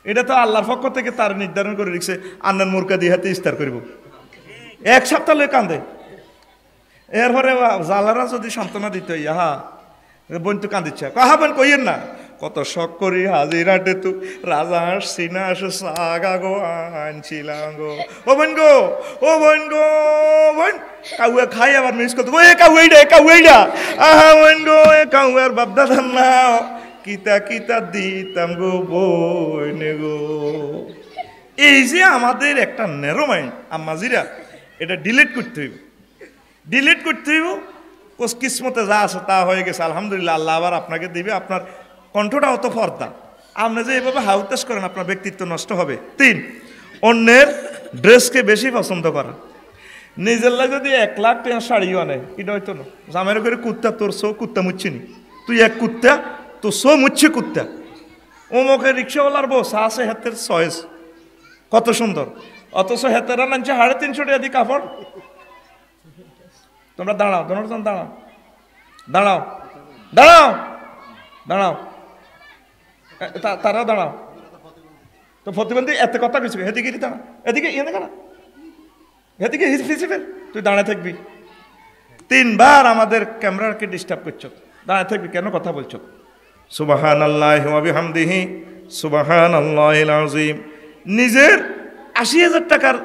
এটা তো আল্লাহর পক্ষ থেকে তার নির্ধারণ করে রেখেছে, আন্নান মুরকা দিয়ে হাতে ইস্তার করব। 1 সপ্তাহ লই কান্দে। এরপরে জালারা যদি সান্ত্বনা দিত, ইহা বোন তো কান্দিচ্ছে, কাহা বোন কইয়েন না, কত শখ করি হাজিরাটে তু রাজা আসছি না আসে সাগা গো আনছিলাম গো ও বোন গো ও বোন গো বোন কাউয়া খাই আবার মিস করতো এ কাউয়া আহা বোন গো এ কাউয়ার বাপদা ধান নাও কিতা কিতা দিতাম গো বোন গো। এই যে আমাদের একটা ন্যারো মাইন্ড আম্মাজিরা, এটা ডিলিট করতে হইব। কিসমতে যা আছে তা হয়ে গেছে, আলহামদুলিল্লাহ, আল্লাহ আবার আপনাকে দিবে। আপনার কণ্ঠটা অত ফর্দা, আপনি যে এভাবে হাউতাস করেন আপনার ব্যক্তিত্ব নষ্ট হবে। 3, অন্যের ড্রেসকে বেশি পছন্দ করা। নিজের লাগে যদি 1 লাখ টাকা শাড়িও আনে, এটা হয়তো না। জামের করে কুত্তা, তোর সো কুত্তা মুচ্ছিনি, তুই এক কুত্তা, তোর সো মুচ্ছে কুত্তা। অমুকে রিক্সাওয়ালার বউ আছে হাতের চয়েস কত সুন্দর, অথচ হেতেরা নানছে 350 টাকা দিয়ে কাপড়। তোমরা দাঁড়াও, দাঁড়াও দাঁড়াও দাঁড়াও দাঁড়াও, তারা দাঁড়াও। তো প্রতিবন্ধী এত কথা কিছু এদিকে দাঁড়া, এদিকে দাঁড়া, এদিকে ফিসিফেল, তুই দাঁড়ায় থাকবি। 3 বার আমাদের ক্যামেরাকে ডিস্টার্ব করছো, দাঁড়ায় থাকবি কেন, কথা বলছো। সুবহানাল্লাহি ওয়া বিহামদিহি সুবহানাল্লাহিল আযীম। নিজের 80,000 টাকার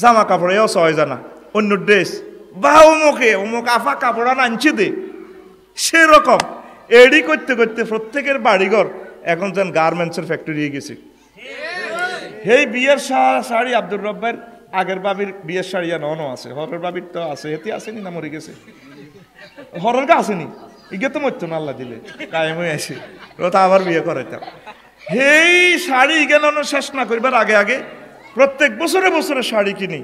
জামা কাপড় এও 6 জানা, অন্য ড্রেস বা অমুক আফা কাপড় আনছে দে, সেরকম এডি করতে করতে প্রত্যেকের বাড়িঘর এখন যেন গার্মেন্টসের ফ্যাক্টরি গেছে। এই বিয়ের শাড়ি আব্দুর রব্বের আগের বাবির বিয়ের শাড়ি নও আছে, হরের বাবির তো আছে, হেতে আসেনি না মরে গেছে, হরের গা আসেনি, ইগে তো মরতো না আল্লাহ দিলে কায়েম হয়ে আসে, ওটা আবার বিয়ে করাইতাম। এই শাড়ি ইগে শেষ না করবার আগে আগে প্রত্যেক বছরে বছরে শাড়ি কিনি।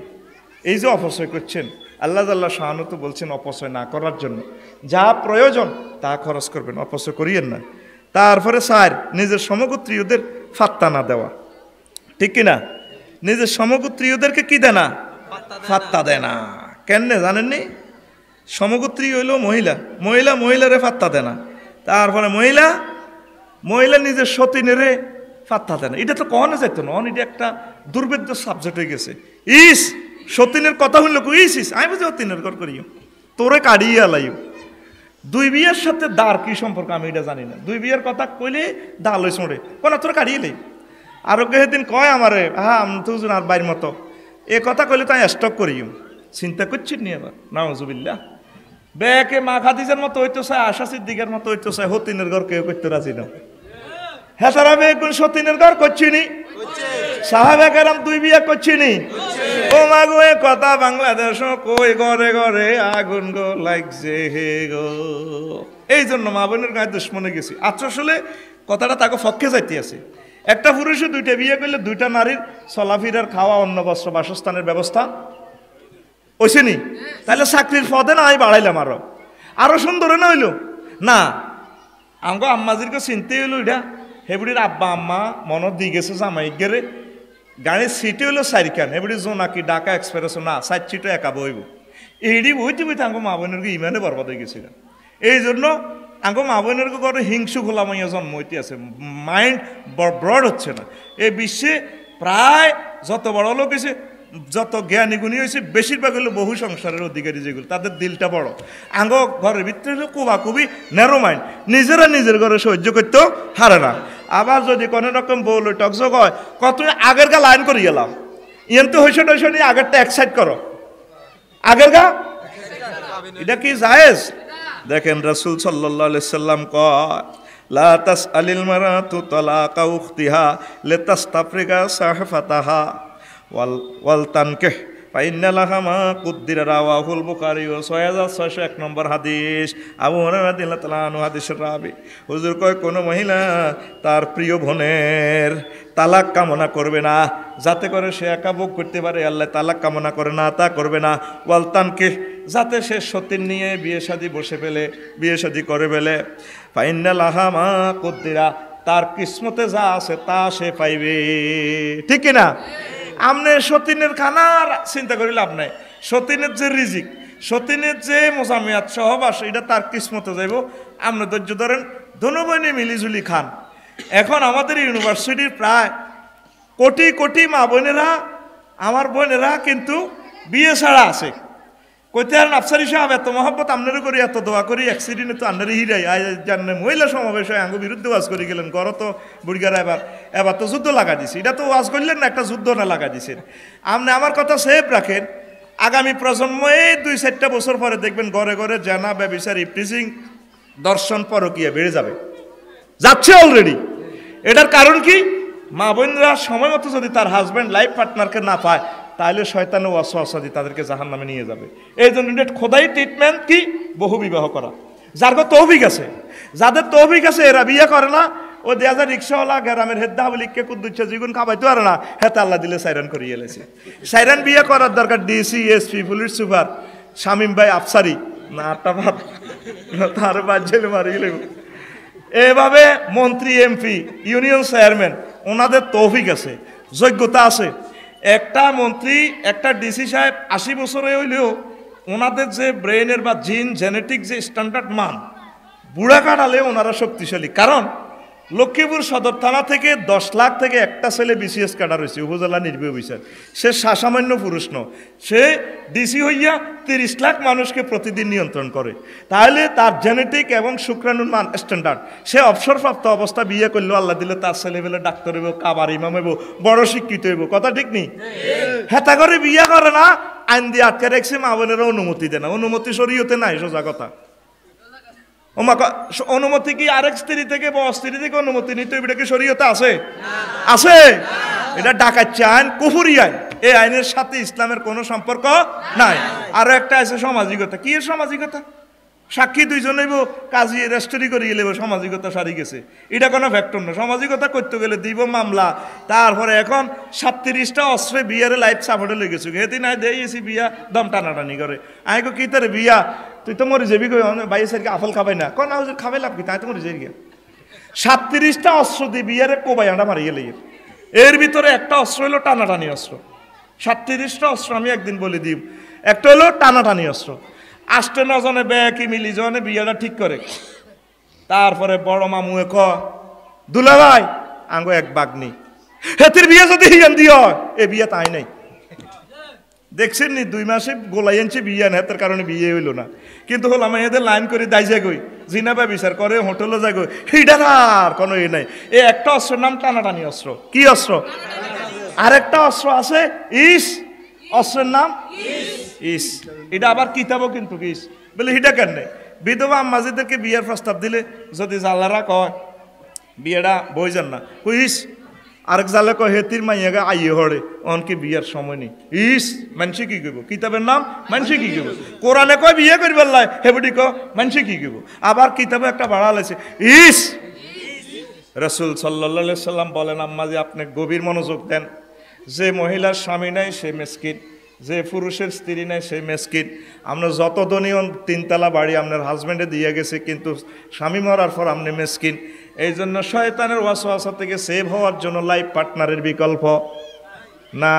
এই যে অপচয় করছেন, আল্লাহ শাহানু তো বলছেন অপচয় না করার জন্য, যা প্রয়োজন তা খরচ করবেন, অপচয় করিয়েন না। তারপরে 4, নিজের সমগোত্রীয়দের ফাত্তা না দেওয়া, ঠিক কিনা? নিজের সমগোত্রীয়দেরকে কি দেয় না? ফাত্তা দেয় না। কেন জানেননি? সমগোত্রী হইল মহিলারে ফাত্তা দেয় না। তারপরে মহিলা নিজের সতীনেরে ফাত্তা দেয় না। এটা তো কখনো যাইতো না, এটা একটা দুর্ভেদ্য সাবজেক্ট হয়ে গেছে। সতীনের কথা হইল আমি বুঝি সতীনের ঘর করিও, তোরে কাড়িয়ে আলাইও। 2 বিয়ের সাথে দাঁড় কি সম্পর্ক আমি এটা জানি না। 2 বিয়ের কথা কইলে দা লই ছোঁড়ে, কোন তোরে কাড়িয়ে লাই। আরো সেদিন কয় আমারে, তুজন আর বাইর মতো এ কথা কইলে তাই স্টক করিও। চিন্তা করছি নি আবার, নাউজুবিল্লাহ। বেকে মা খাদিজার মতো হইতো চায়, আশা সিদ্দিকের মতো হইতো চায়, সতীনের ঘর কেউ করতে রাজি না। হ্যাঁ তারা বেগুন সতীনের ঘর করছিনি, সাহাবে কেরাম 2 বিয়ে করছিনি। ও মাগো এ কথা বাংলাদেশ কই ঘরে ঘরে আগুন গো লাগছে হে গো। এই জন্য মা বোনের গায়ে দুশ্মনে গেছি। আসলে কথাটা তাকে পক্ষে যাইতে আছে। একটা পুরুষে 2টা বিয়ে করলে 2টা নারীর চলাফেরার, খাওয়া, অন্ন, বস্ত্র, বাসস্থানের ব্যবস্থা ওইসেনি। তাহলে চাকরির পদে না আমি বাড়াইলাম, আরো সুন্দর না হইল না। আমগো আম্মাজিরকে চিনতে হইলো, এটা হেবুড়ির আব্বা আম্মা মনত দিয়ে গেছে জামাই গেরে, গাড়ির সিটে হইলো 4 খান, হেবুড়ি জোনাকি ঢাকা এক্সপ্রেস না 4 সিটে একা বইব। এইডি বইতে বইতে আঙ্গো মা বোনের ইমানে বরবাদ হয়ে গেছিল। এই জন্য আঙ্গো মা বোনের ঘরে হিংসু খোলা মাইয়া জন্ম হইতে আছে, মাইন্ড ব্রড হচ্ছে না। এই বিশ্বে প্রায় যত বড় লোক হয়েছে, যত জ্ঞানী গুণী হয়েছে, বেশিরভাগ হলো বহু সংসারের অধিকারী, যেগুলো তাদের দিলটা বড়। আঙ্গো ঘরের ভিতরে হলো কুবাকুবি, ন্যারো মাইন্ড, নিজেরা নিজের ঘরে সহ্য করতেও হারে না। আবার যদি কোনো রকম বল টকজক হয়, কত আগের গা লাইন করে গেলাম, ইয়েন তো হইস নিয়ে আগেরটা এক্সাইট করো, আগের গা এটা কি জায়েজ? দেখেন রাসূল সাল্লাল্লাহু আলাইহি সাল্লাম কয়, লা তাসআলিল মারাতু তালাকা উখতিহা লিতাস্তাফরিগা সাহফাতাহা ওয়াল তানকিহ ফাইন্না লাহা মা কুদ্দিরা। রাওয়াহুল বুখারী। 6601 নম্বর হাদিস, আবু হুরায়রা রাদিয়াল্লাহু তাআলা আনহু হাদিসের রাবী। হুজুর কয়, কোন মহিলা তার প্রিয় বোনের তালাক কামনা করবে না, যাতে করে সে একা ভোগ করতে পারে। আল্লাহ তালাক কামনা করে না, তা করবে না। ওয়াল তানকিহ, যাতে সে সতীন নিয়ে বিয়ে শাদী বিয়ে শাদী করে ফেলে। ফাইন্না লাহা মা কুদ্দিরা, তার কিসমতে যা আছে তা সে পাইবে, ঠিক না? আমনে সতীনের খানার চিন্তা করি লাভ নাই। সতীনের যে রিজিক, সতীনের যে মোজামিয়াত সহবাস, এটা তার কিসমতে যাইব। আপনি ধৈর্য ধরেন, ধনবইনে মিলিজুলি খান। এখন আমাদের ইউনিভার্সিটির প্রায় কোটি কোটি মা বোনেরা, আমার বোনেরা কিন্তু বিয়ে ছাড়া আছে। কইতে আর আফসারি সাহেব এত মহব্বত আপনারও করি এত দোয়া করি অ্যাক্সিডেন্টে তো আপনারই হিরাই জানে মহিলা সমাবেশ হয় আঙ্গু বিরুদ্ধে ওয়াজ করে গেলেন গর তো বুড়িগারা এবার তো যুদ্ধ লাগা দিছি এটা তো ওয়াজ করলেন না একটা যুদ্ধ না লাগা দিছেন আপনি আমার কথা সেভ রাখেন আগামী প্রজন্ম এই 2-4টা বছর পরে দেখবেন ঘরে ঘরে জানা ব্যবসার ইফটিজিং দর্শন পরকীয়া বেড়ে যাবে যাচ্ছে অলরেডি এটার কারণ কি মা বোনরা সময় মতো যদি তার হাজব্যান্ড লাইফ পার্টনারকে না পায় তাহলে শয়তানে ওয়াসওয়াসা দিয়ে তাদেরকে জাহান্নামে নিয়ে যাবে এই জন্য খোদাই ট্রিটমেন্ট কি বহু বিবাহ করা যার তৌফিক আছে যাদের তৌফিক আছে এরা বিয়ে করে না ও দেয়া যায় রিক্সাওয়ালা গ্রামের হেদ্দা বলিকে কুদ্দুচ্ছে জীবন খাবাইতে পারে না হেতে আল্লাহ দিলে সাইরান করিয়ে এলেছে সাইরান বিয়ে করার দরকার DC SP police super Shamim ভাই আফসারি না তার বাজেলে মারি গেলে এভাবে মন্ত্রী এমপি ইউনিয়ন চেয়ারম্যান ওনাদের তৌফিক আছে যোগ্যতা আছে একটা মন্ত্রী একটা ডিসি সাহেব 80 বছরে হইলেও ওনাদের যে ব্রেনের বা জিন জেনেটিক যে স্ট্যান্ডার্ড মান বুড়া কাটালে ওনারা শক্তিশালী কারণ লক্ষ্মীপুর সদর থানা থেকে 10 লাখ থেকে একটা ছেলে বিসিএস কাটা রয়েছে উপজেলা নির্বাহী অফিসার সে সামান্য পুরুষ ন সে ডিসি হইয়া 30 লাখ মানুষকে প্রতিদিন নিয়ন্ত্রণ করে তাহলে তার জেনেটিক এবং শুক্রাণুর মান স্ট্যান্ডার্ড সে অবসরপ্রাপ্ত অবস্থা বিয়ে করলেও আল্লাহ দিলে তার ছেলেবেলে ডাক্তার হইব কাবার ইমাম হইব বড় শিক্ষিত হইব কথা ঠিক নেই হেতা করে বিয়ে করে না আইন দিয়ে আটকে রেখেছে মা বোনেরা অনুমতি দেয় না অনুমতি শরীয়তে নাই সোজা কথা অনুমতি কি আরেক স্ত্রী থেকে বা স্ত্রী থেকে অনুমতি নিতে এটা কি শরীয়তে আছে আছে এটা ডাকাচ্ছি আইন কুফুরি আইন এই আইনের সাথে ইসলামের কোনো সম্পর্ক নাই আরো একটা আছে সামাজিকতা কি এর সামাজিকতা সাক্ষী দুইজন হইব কাজী রেস্টরি করিয়ে লেব সামাজিকতা সারি গেছে এটা কোনো ফ্যাক্টর না সামাজিকতা করতে গেলে দিব মামলা তারপরে এখন 37টা অস্ত্রে বিয়ারে লাইফ সাপোর্টে লেগেছে সেদিন আয় দিয়েছি বিয়া দম টানাটানি করে আয় কি তার বিয়া তুই তো মরে যাবি বাইরে সাইডকে আফল খাবাই না কোন খাবে লাভ কি তাই তো মরে যাই গিয়া 37টা অস্ত্র দিয়ে বিয়ারে কোবাই আন্ডা মারি গেলে এর ভিতরে একটা অস্ত্র হলো টানাটানি অস্ত্র 37টা অস্ত্র আমি একদিন বলে দিব একটা হলো টানাটানি অস্ত্র 8-9 জনে ব্যাকি মিলি জনে বিয়াটা ঠিক করে তারপরে বড় মামুয়ে ক দুলা ভাই আঙ্গো এক বাগনি হেতির বিয়ে যদি হিয়ান দিও এ বিয়ে তাই নাই দেখছেন নি 2 মাসে গোলাই আনছে বিয়ে না হেতের কারণে বিয়ে হইল না কিন্তু হল আমি এদের লাইন করে দাই যায় গই জিনাবা বিচার করে হোটেলে যায় গই হিডার আর কোনো এ নাই এ একটা অস্ত্রের নাম টানাটানি অস্ত্র কি অস্ত্র আরেকটা অস্ত্র আছে ইস অস্ত্রের নাম ইস এটা আবার কিতাবও কিন্তু ইস বলে হিটা কেন বিধবা আম্মাজিদেরকে বিয়ের প্রস্তাব দিলে যদি জালারা কয় বিয়েটা বই যান না ইস আরেক জালে কয় হেতির মাইয়াকে আইয়ে হড়ে অনকে বিয়ের সময় নেই ইস মানসি কি কইব কিতাবের নাম মানসি কি কইব কোরআনে কয় বিয়ে করবার লাই হেবুটি ক মানসি কি কইব আবার কিতাবে একটা বাড়া লাইছে ইস রাসূল সাল্লাল্লাহু আলাইহি সাল্লাম বলেন আম্মাজি আপনি গভীর মনোযোগ দেন যে মহিলার স্বামী নাই সে মিসকিন যে পুরুষের স্ত্রী নাই সেই মেসকিন আমরা যত ধনী 3 বাড়ি আপনার হাজব্যান্ডে দিয়ে গেছে কিন্তু স্বামী মরার পর আপনি মেসকিন এই জন্য শয়তানের ওয়াসওয়াসা থেকে সেভ হওয়ার জন্য লাইফ পার্টনারের বিকল্প না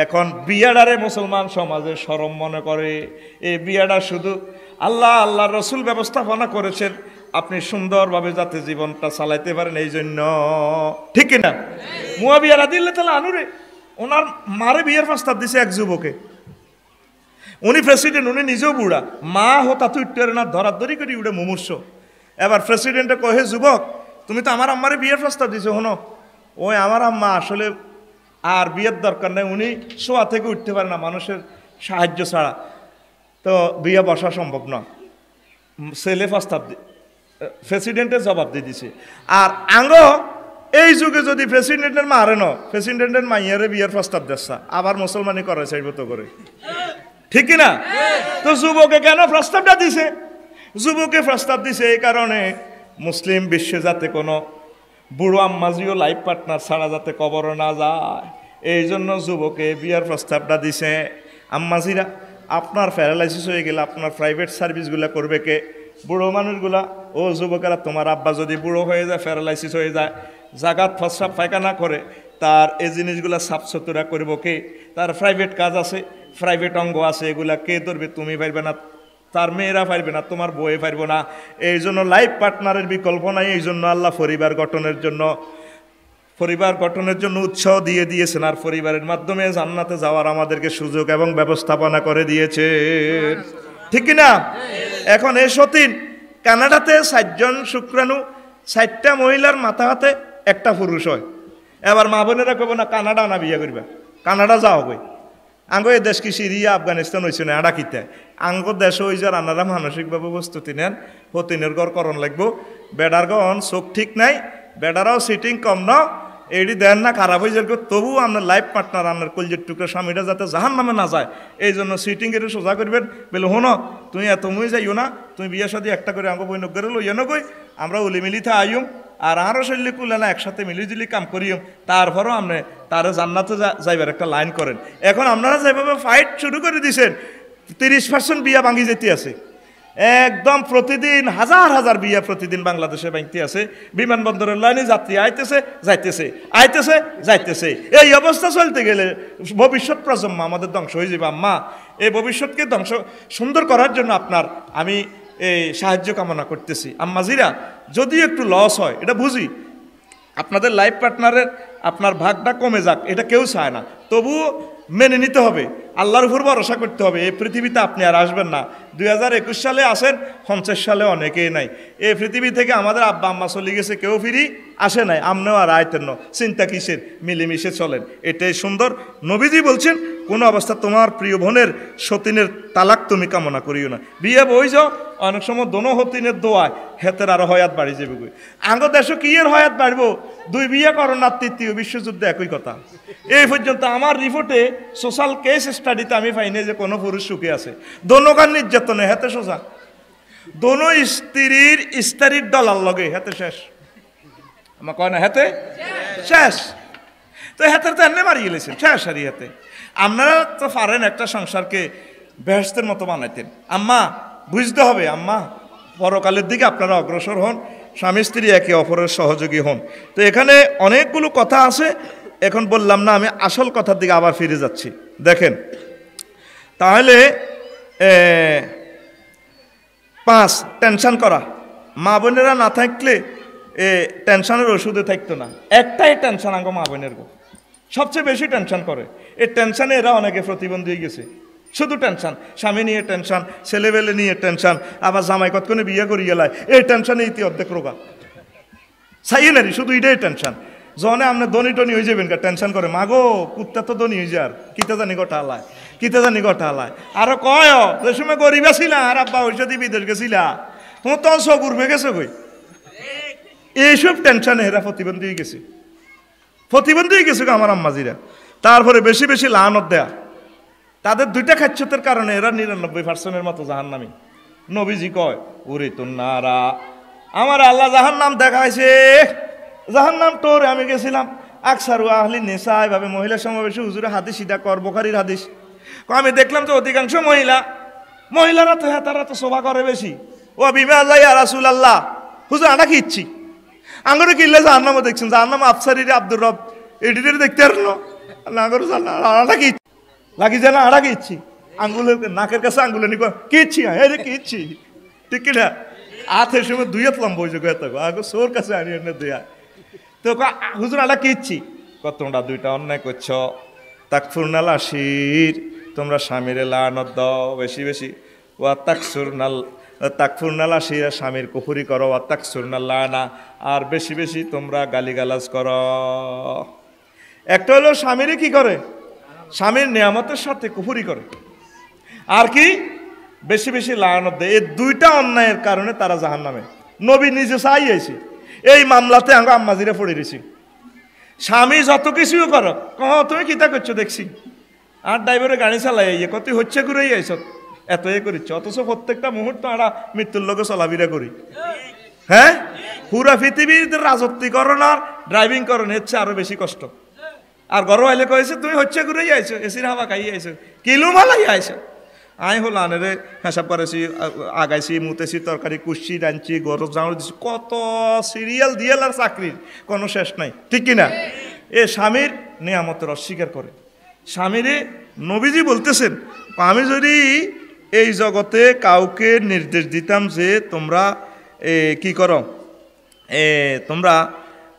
এখন বিয়াডারে মুসলমান সমাজে শরম মনে করে এই বিয়াডা শুধু আল্লাহ রসুল ব্যবস্থাপনা করেছেন আপনি সুন্দরভাবে যাতে জীবনটা চালাইতে পারেন এই জন্য ঠিক কিনা মুয়াবিয়া রাদিয়াল্লাহু তাআলা আনহু ওনার মারে বিয়ের প্রস্তাব দিছে এক যুবকে উনি প্রেসিডেন্ট উনি নিজেও বুড়া মা হতা তুই উঠতে না ধরাধরি করে উঠে মুমূর্ষ এবার প্রেসিডেন্টে কহে যুবক তুমি তো আমার আম্মারে বিয়ের প্রস্তাব দিছো হনো ওই আমার আম্মা আসলে আর বিয়ের দরকার নেই উনি শোয়া থেকে উঠতে পারে না মানুষের সাহায্য ছাড়া তো বিয়ে বসা সম্ভব না ছেলে প্রস্তাব প্রেসিডেন্টের জবাব দিয়ে দিছে আর আঙ্গো এই যুগে যদি প্রেসিডেন্টের মারে ন প্রেসিডেন্টের মাইয়ারে বিয়ের প্রস্তাব দেশা আবার মুসলমানি করে চাইব তো করে ঠিক না তো যুবকে কেন প্রস্তাবটা দিছে যুবকে প্রস্তাব দিছে এই কারণে মুসলিম বিশ্বে যাতে কোনো বুড়ো আম্মাজিও লাইফ পার্টনার ছাড়া যাতে কবর না যায় এই জন্য যুবকে বিয়ের প্রস্তাবটা দিছে আম্মাজিরা আপনার প্যারালাইসিস হয়ে গেলে আপনার প্রাইভেট সার্ভিসগুলো করবে কে বুড়ো মানুষগুলা ও যুবকেরা তোমার আব্বা যদি বুড়ো হয়ে যায় প্যারালাইসিস হয়ে যায় জাগাত প্রস্রাব পায়খানা করে তার এই জিনিসগুলা সাফ সুতরা করব কে তার প্রাইভেট কাজ আছে প্রাইভেট অঙ্গ আছে এগুলা কে ধরবে তুমি পারবে না তার মেয়েরা পারবে না তোমার বউয়ে পারবে না এই জন্য লাইফ পার্টনারের বিকল্প নাই এই জন্য আল্লাহ পরিবার গঠনের জন্য পরিবার গঠনের জন্য উৎসাহ দিয়ে দিয়েছেন, আর পরিবারের মাধ্যমে জান্নাতে যাওয়ার আমাদেরকে সুযোগ এবং ব্যবস্থাপনা করে দিয়েছেন, ঠিক কিনা? এখন এই সতীন কানাডাতে 60 জন শুক্রাণু, 60টা মহিলার মাথা হাতে একটা পুরুষ হয়। এবার মা বোনেরা কব না কানাডা না বিয়ে করবা, কানাডা যাও গই। আঙ্গ এই দেশ কি সিরিয়া আফগানিস্তান হয়েছে না আড়া কিতে আঙ্গ দেশ হয়ে যার আনারা মানসিকভাবে প্রস্তুতি নেন, হতিনের ঘর করণ লাগবো। বেডার গন চোখ ঠিক নাই, বেডারাও সিটিং কম ন, এটি দেন না খারাপ হয়ে যাবে, তবু আপনার লাইফ পার্টনার আপনার কলজের টুকরা স্বামীরা যাতে জাহান নামে না যায়, এই জন্য সিটিং এর সোজা করবেন। বলে হনো তুমি এত মুই যাইও না, তুমি বিয়ে সাথে একটা করে আঙ্গ বই নগরে লইয়া নগই, আমরা উলিমিলিতে আইম আর আরও শৈলী কুলে না একসাথে মিলিজুলি কাম করিম, তারপরও আপনি তারা জান্নাতে যাইবার একটা লাইন করেন। এখন আপনারা যেভাবে ফাইট শুরু করে দিয়েছেন, 30% বিয়া ভাঙি যেতে আছে, একদম প্রতিদিন হাজার হাজার বিয়া প্রতিদিন বাংলাদেশে ভাঙতে আছে। বিমানবন্দরের লাইনে যাত্রী আইতেছে যাইতেছে, আইতেছে যাইতেছে। এই অবস্থা চলতে গেলে ভবিষ্যৎ প্রজন্ম আমাদের ধ্বংস হয়ে যাবে। আম্মা, এই ভবিষ্যৎকে ধ্বংস সুন্দর করার জন্য আপনার আমি এই সাহায্য কামনা করতেছি। আম্মাজিরা, যদি একটু লস হয় এটা বুঝি, আপনাদের লাইফ পার্টনারের আপনার ভাগটা কমে যাক, এটা কেউ চায় না, তবুও মেনে নিতে হবে, আল্লাহর উপর ভরসা করতে হবে। এই পৃথিবীতে আপনি আর আসবেন না। 2021 সালে আসেন, 50 সালে অনেকেই নাই। এই পৃথিবী থেকে আমাদের আব্বা আম্মা চলে গেছে, কেউ ফিরি আসে নাই, আমনেও আর আয়তেন ন, চিন্তা কিসের, মিলেমিশে চলেন, এটাই সুন্দর। নবীজি বলছেন কোনো অবস্থা তোমার প্রিয় বোনের সতীনের তালাক তুমি কামনা করিও না। বিয়ে বই যাও, অনেক সময় দোনো হতিনের দোয়ায় হেতের আরো হয়াত বাড়ি যাবে। আঙ্গ দেশ কি এর হয়াত বাড়বো, 2 বিয়ে করো না, 3য় বিশ্বযুদ্ধে একই কথা। এই পর্যন্ত আমার রিপোর্টে সোশ্যাল কেস স্টাডিতে আমি পাইনি যে কোনো পুরুষ সুখে আছে। দোনোকার নির্যাতনে হেতে সোজা, দোনো স্ত্রীর ডলার লগে হেতে শেষ, আমার কয় না হেতে শেষ। তো হেতের তো এমনি মারি গেলেছেন শেষ হারি হেতে। আপনারা তো পারেন একটা সংসারকে বেহেশতের মতো বানাইতেন। আম্মা বুঝতে হবে, আম্মা পরকালের দিকে আপনারা অগ্রসর হন, স্বামী স্ত্রী একে অপরের সহযোগী হন। তো এখানে অনেকগুলো কথা আছে, এখন বললাম না, আমি আসল কথার দিকে আবার ফিরে যাচ্ছি। দেখেন তাহলে 5 টেনশন করা, মা বোনেরা না থাকলে টেনশনের ওষুধে থাকতো না। একটাই টেনশন আঙ্গ মা বোনের গো, সবচেয়ে বেশি টেনশন করে। এই টেনশনে এরা অনেকে প্রতিবন্ধী হয়ে গেছে, শুধু টেনশন, স্বামী নিয়ে টেনশন, ছেলেবেলে নিয়ে টেনশন, আবার জামাই কতক্ষণে বিয়ে করি গেলায়, এই টেনশনে ইতি অর্ধেক রোগা চাইয়ে নারি, শুধু এটাই টেনশন। যখন আপনি ধনী টনি হয়ে যাবেন টেনশন করে, মাগো কুত্তা তো ধনী হয়ে যার, কিতা জানি গোটা হালায়, কিতা জানি গোটা হালায়। আরো কয় যে সময় গরিব ছিলা আর আব্বা ওইসা দিয়ে বিদেশ গেছিলা, তোমার তো চোখ উঠবে গেছে কই। এইসব টেনশনে এরা প্রতিবন্ধী হয়ে গেছে, প্রতিবন্ধী হয়ে গেছে আমার আম্মাজিরা। তারপরে বেশি বেশি লানত দেয়া, তাদের 2টা খাচ্ছতের কারণে এরা 99% মতো জাহান্নামী। নবীজি কয় ওরে তো নারা, আমার আল্লাহ জাহান্নাম দেখাইছে, জাহান্নাম টোরে আমি গেছিলাম। আকসারু আহলি নেশা, এভাবে মহিলা সমাবেশে হুজুরে হাদিস, ইদা কর বুখারীর হাদিস। আমি দেখলাম যে অধিকাংশ মহিলারা তো তারা তো শোভা করে বেশি। ও বিমা আল্লাহ ইয়া রাসূলুল্লাহ, হুজুর আনা কি ইচ্ছি আঙ্গরে কিনলে জাহান্নামও দেখছেন, জাহান্নাম আফসারিরে আব্দুর রব এডিটের দেখতে আর নাগরে আনা কি লাগি জানা আড়া কি ইচ্ছি, আঙ্গুলের নাকের কাছে আঙ্গুলে নিব কি ইচ্ছি, হ্যাঁ রে কি ইচ্ছি, ঠিক কিনা? আথের সময় 2 হাত লম্বা হয়েছে আগে সোর কাছে আনি এনে দেয়া। তো হুজুর আলা কি ইচ্ছি, তোমরা 2টা অন্যায় করছ, তাকফুরনাল আশির, তোমরা স্বামীর লানত দাও বেশি বেশি, ওয়া তাকফুরনাল আশির, স্বামীর কুফরি করো, ওয়া তাকসুরনাল লানা, আর বেশি বেশি তোমরা গালিগালাজ করো। একটা হলো স্বামীরে কি করে, স্বামীর নিয়ামতের সাথে কুফরি করে, আর কি বেশি বেশি লানত দেয়। এই 2টা অন্যায়ের কারণে তারা জাহান্নামে। নবী নিজে চাই আইছে, এই মামলাতে আঙ্গ আম্মাজিরে পড়ে রয়েছি। স্বামী যত কিছুও করো, তুমি কিতা করছো দেখছি, আর ড্রাইভারে গাড়ি চালাই আইয়ে কত হচ্ছে ঘুরেই আইস, এত করিচ্ছ, অথচ প্রত্যেকটা মুহূর্ত আমরা মৃত্যুর লোকে চলাফেরা করি। হ্যাঁ, পুরা পৃথিবীর রাজত্বীকরণ আর ড্রাইভিং করণ হচ্ছে আরো বেশি কষ্ট। আর গরম আইলে কয়েছে তুমি হচ্ছে ঘুরেই আইছো, এসির হাওয়া খাইয়ে আইছো, কিলো মালাই আইছো। আই হল আনেরে হিসাব করেছি, আগাইছি, মুতেছি, তরকারি কুষছি, রাঁধছি, গরম জামড় দিচ্ছি, কত সিরিয়াল দিয়াল আর চাকরির কোনো শেষ নাই, ঠিক কিনা? এ স্বামীর নিয়ামতের অস্বীকার করে। স্বামীরে নবীজি বলতেছেন, আমি যদি এই জগতে কাউকে নির্দেশ দিতাম যে তোমরা কি করো, তোমরা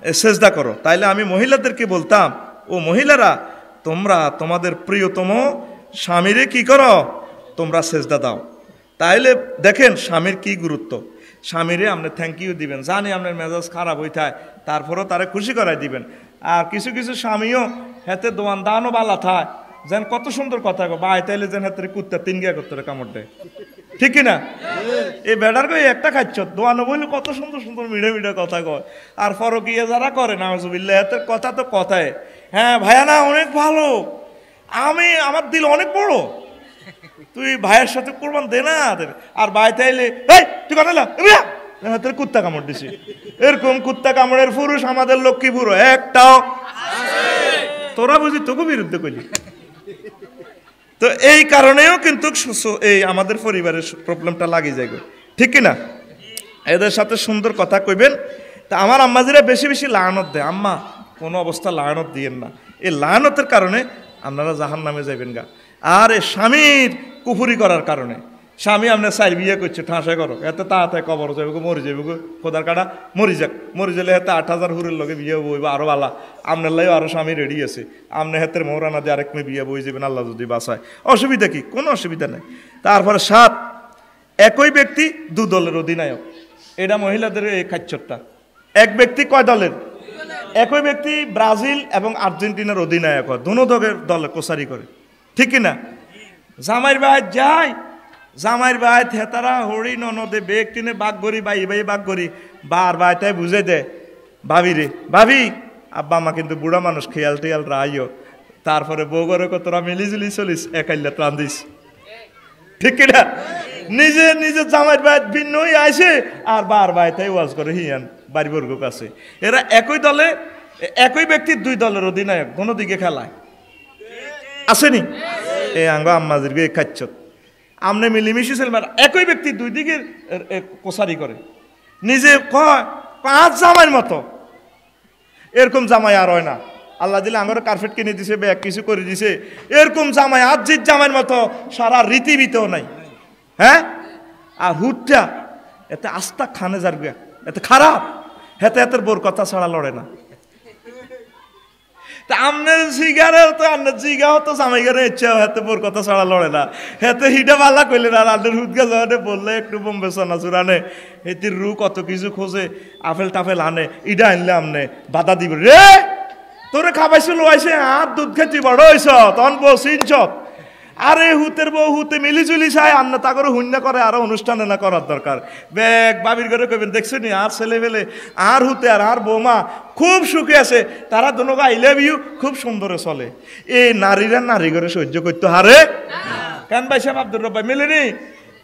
সেজদা করো। তাইলে আমি মহিলাদেরকে বলতাম, ও মহিলারা, তোমরা তোমাদের প্রিয়তম স্বামীরে কি করো, তোমরা সেজদা দাও। তাইলে দেখেন স্বামীর কি গুরুত্ব। স্বামীরে আপনি থ্যাংক ইউ দিবেন, জানি আপনার মেজাজ খারাপ হয়ে থাকে, তারপরেও তারা খুশি করাই দিবেন। আর কিছু কিছু স্বামীও হাতে দোয়ান দানও বালা থায়, যেন কত সুন্দর কথা কো ভাই, তাইলে যেন হাতের কুত্তা তিন গিয়া করতে কামড় দেয়, ঠিক কিনা? এই বেড়ার কই একটা খাচ্ছ দোয়ানো বলে কত সুন্দর সুন্দর মিঠে মিঠে কথা কয়। আর ফরকিয়ে যারা করে নাউজুবিল্লাহ, হাতের কথা তো কথায়, হ্যাঁ ভাইয়া না অনেক ভালো, আমার দিল অনেক বড়, তুই ভাইয়ের সাথে কোরবান দে না। আর ভাই তাইলে এই তুই কথা হাতের কুত্তা কামড় দিছি। এরকম কুত্তা কামড়ের পুরুষ আমাদের লক্ষ্মীপুর একটাও, তোরা বুঝি তোকে বিরুদ্ধে কইলি। তো এই কারণেও কিন্তু এই আমাদের পরিবারের প্রবলেমটা লাগে যায়, ঠিক কিনা? এদের সাথে সুন্দর কথা কইবেন। তা আমার আম্মাজিরা বেশি বেশি লানত দেয়, আম্মা কোনো অবস্থা লানত দিয়েন না, এই লানতের কারণে আপনারা জাহান্নামে যাবেন গা। আর এই স্বামীর কুফুরি করার কারণে, স্বামী আপনার চাই বিয়ে করছে ঠাঁসে করো, এত তাড়াতাড়ি কবর যাবে গো, মরি যাবে গো, খোদার কাটা মরি যাক, মরি যালে হাতে 8,000 হুরের লগে বিয়ে বইব আরো বালা, আপনার লাই আরো স্বামী রেডি আছে, আপনার হাতের মৌরানা দিয়ে আরেক মেয়ে বিয়ে বই যাবেন, আল্লাহ যদি বাঁচায়। অসুবিধা কি? কোনো অসুবিধা নেই। তারপরে 7, একই ব্যক্তি 2 দলের অধিনায়ক। এটা মহিলাদের এই খাচ্চরটা। এক ব্যক্তি কয় দলের? একই ব্যক্তি ব্রাজিল এবং আর্জেন্টিনার অধিনায়ক হয়, দুনো দলের কোসারি করে, ঠিক কিনা? জামাইর ভাই যায়, জামাইর ভাই থেতারা হরি ননদে বেগ টিনে বাঘ গড়ি বাই বাই বাঘ গড়ি বার ভাই তাই বুঝে দেয় ভাবি রে, ভাবি আব্বা মা কিন্তু বুড়া মানুষ, খেয়াল টেয়াল রাইও। তারপরে বউ করে তোরা মিলিজুলি চলিস, একাইল্লা ত্রাণ দিস, ঠিক কিনা? নিজে নিজে জামাইর ভাই ভিন্ন হয়ে আসে আর বার ভাই তাই ওয়াজ করে হিয়ান বাড়িবর্গ কাছে। এরা একই দলে, একই ব্যক্তি 2 দলের অধিনায়ক, কোনো দিকে খেলায় আসেনি। এই আঙ্গ আম্মাজির গে খাচ্ছ আমনে মিলিমিশি সেলমার, একই ব্যক্তি 2 দিকের কোসারি করে, নিজে কয় 5 জামাইয়ের মতো। এরকম জামাই আর হয় না, আল্লাহ দিলে আঙ্গরে কার্পেট কিনে দিছে, ব্যাগ কিছু করে দিছে, এরকম জামাই আজিত জামাইয়ের মতো সারা রীতিবিতেও নাই। হ্যাঁ, আর হুটটা এতে আস্তা খানে যার গে, এতে খারাপ, হেতে হেতের বোর কথা ছাড়া লড়ে না। তা আমনের জিগারেও তো আন্নের জিগাও তো জামাইগারে ইচ্ছা, হেতে বোর কথা ছাড়া লড়ে না, হেতে হিডা বালা কইলে না। আন্নের হুদগা যাওয়ানে বললে একটু বোম্বে সোনাচুর আনে, হেতির রু কত কিছু খোঁজে, আপেল টাফেল আনে, ইডা আনলে আমনে বাধা দিব, রে তোরে খাবাইছে লোয়াইছে, আর দুধ খেতে বড় হইছ তখন বসিনছ। আরে হুতের বউ হুতে মিলিজুলি চাই, আন্না তা করে হুন্না করে, আরো অনুষ্ঠানে না করার দরকার। ব্যাগ বাবির ঘরে কইবেন, দেখছো নি আর ছেলে ফেলে আর হুতে আর বৌমা খুব সুখে আছে, তারা দুনোগা আই লাভ ইউ খুব সুন্দরে চলে। এই নারীরা নারী ঘরে সহ্য করতে হারে কেন? ভাই সাহেব আব্দুর রব্বাই মিলেনি,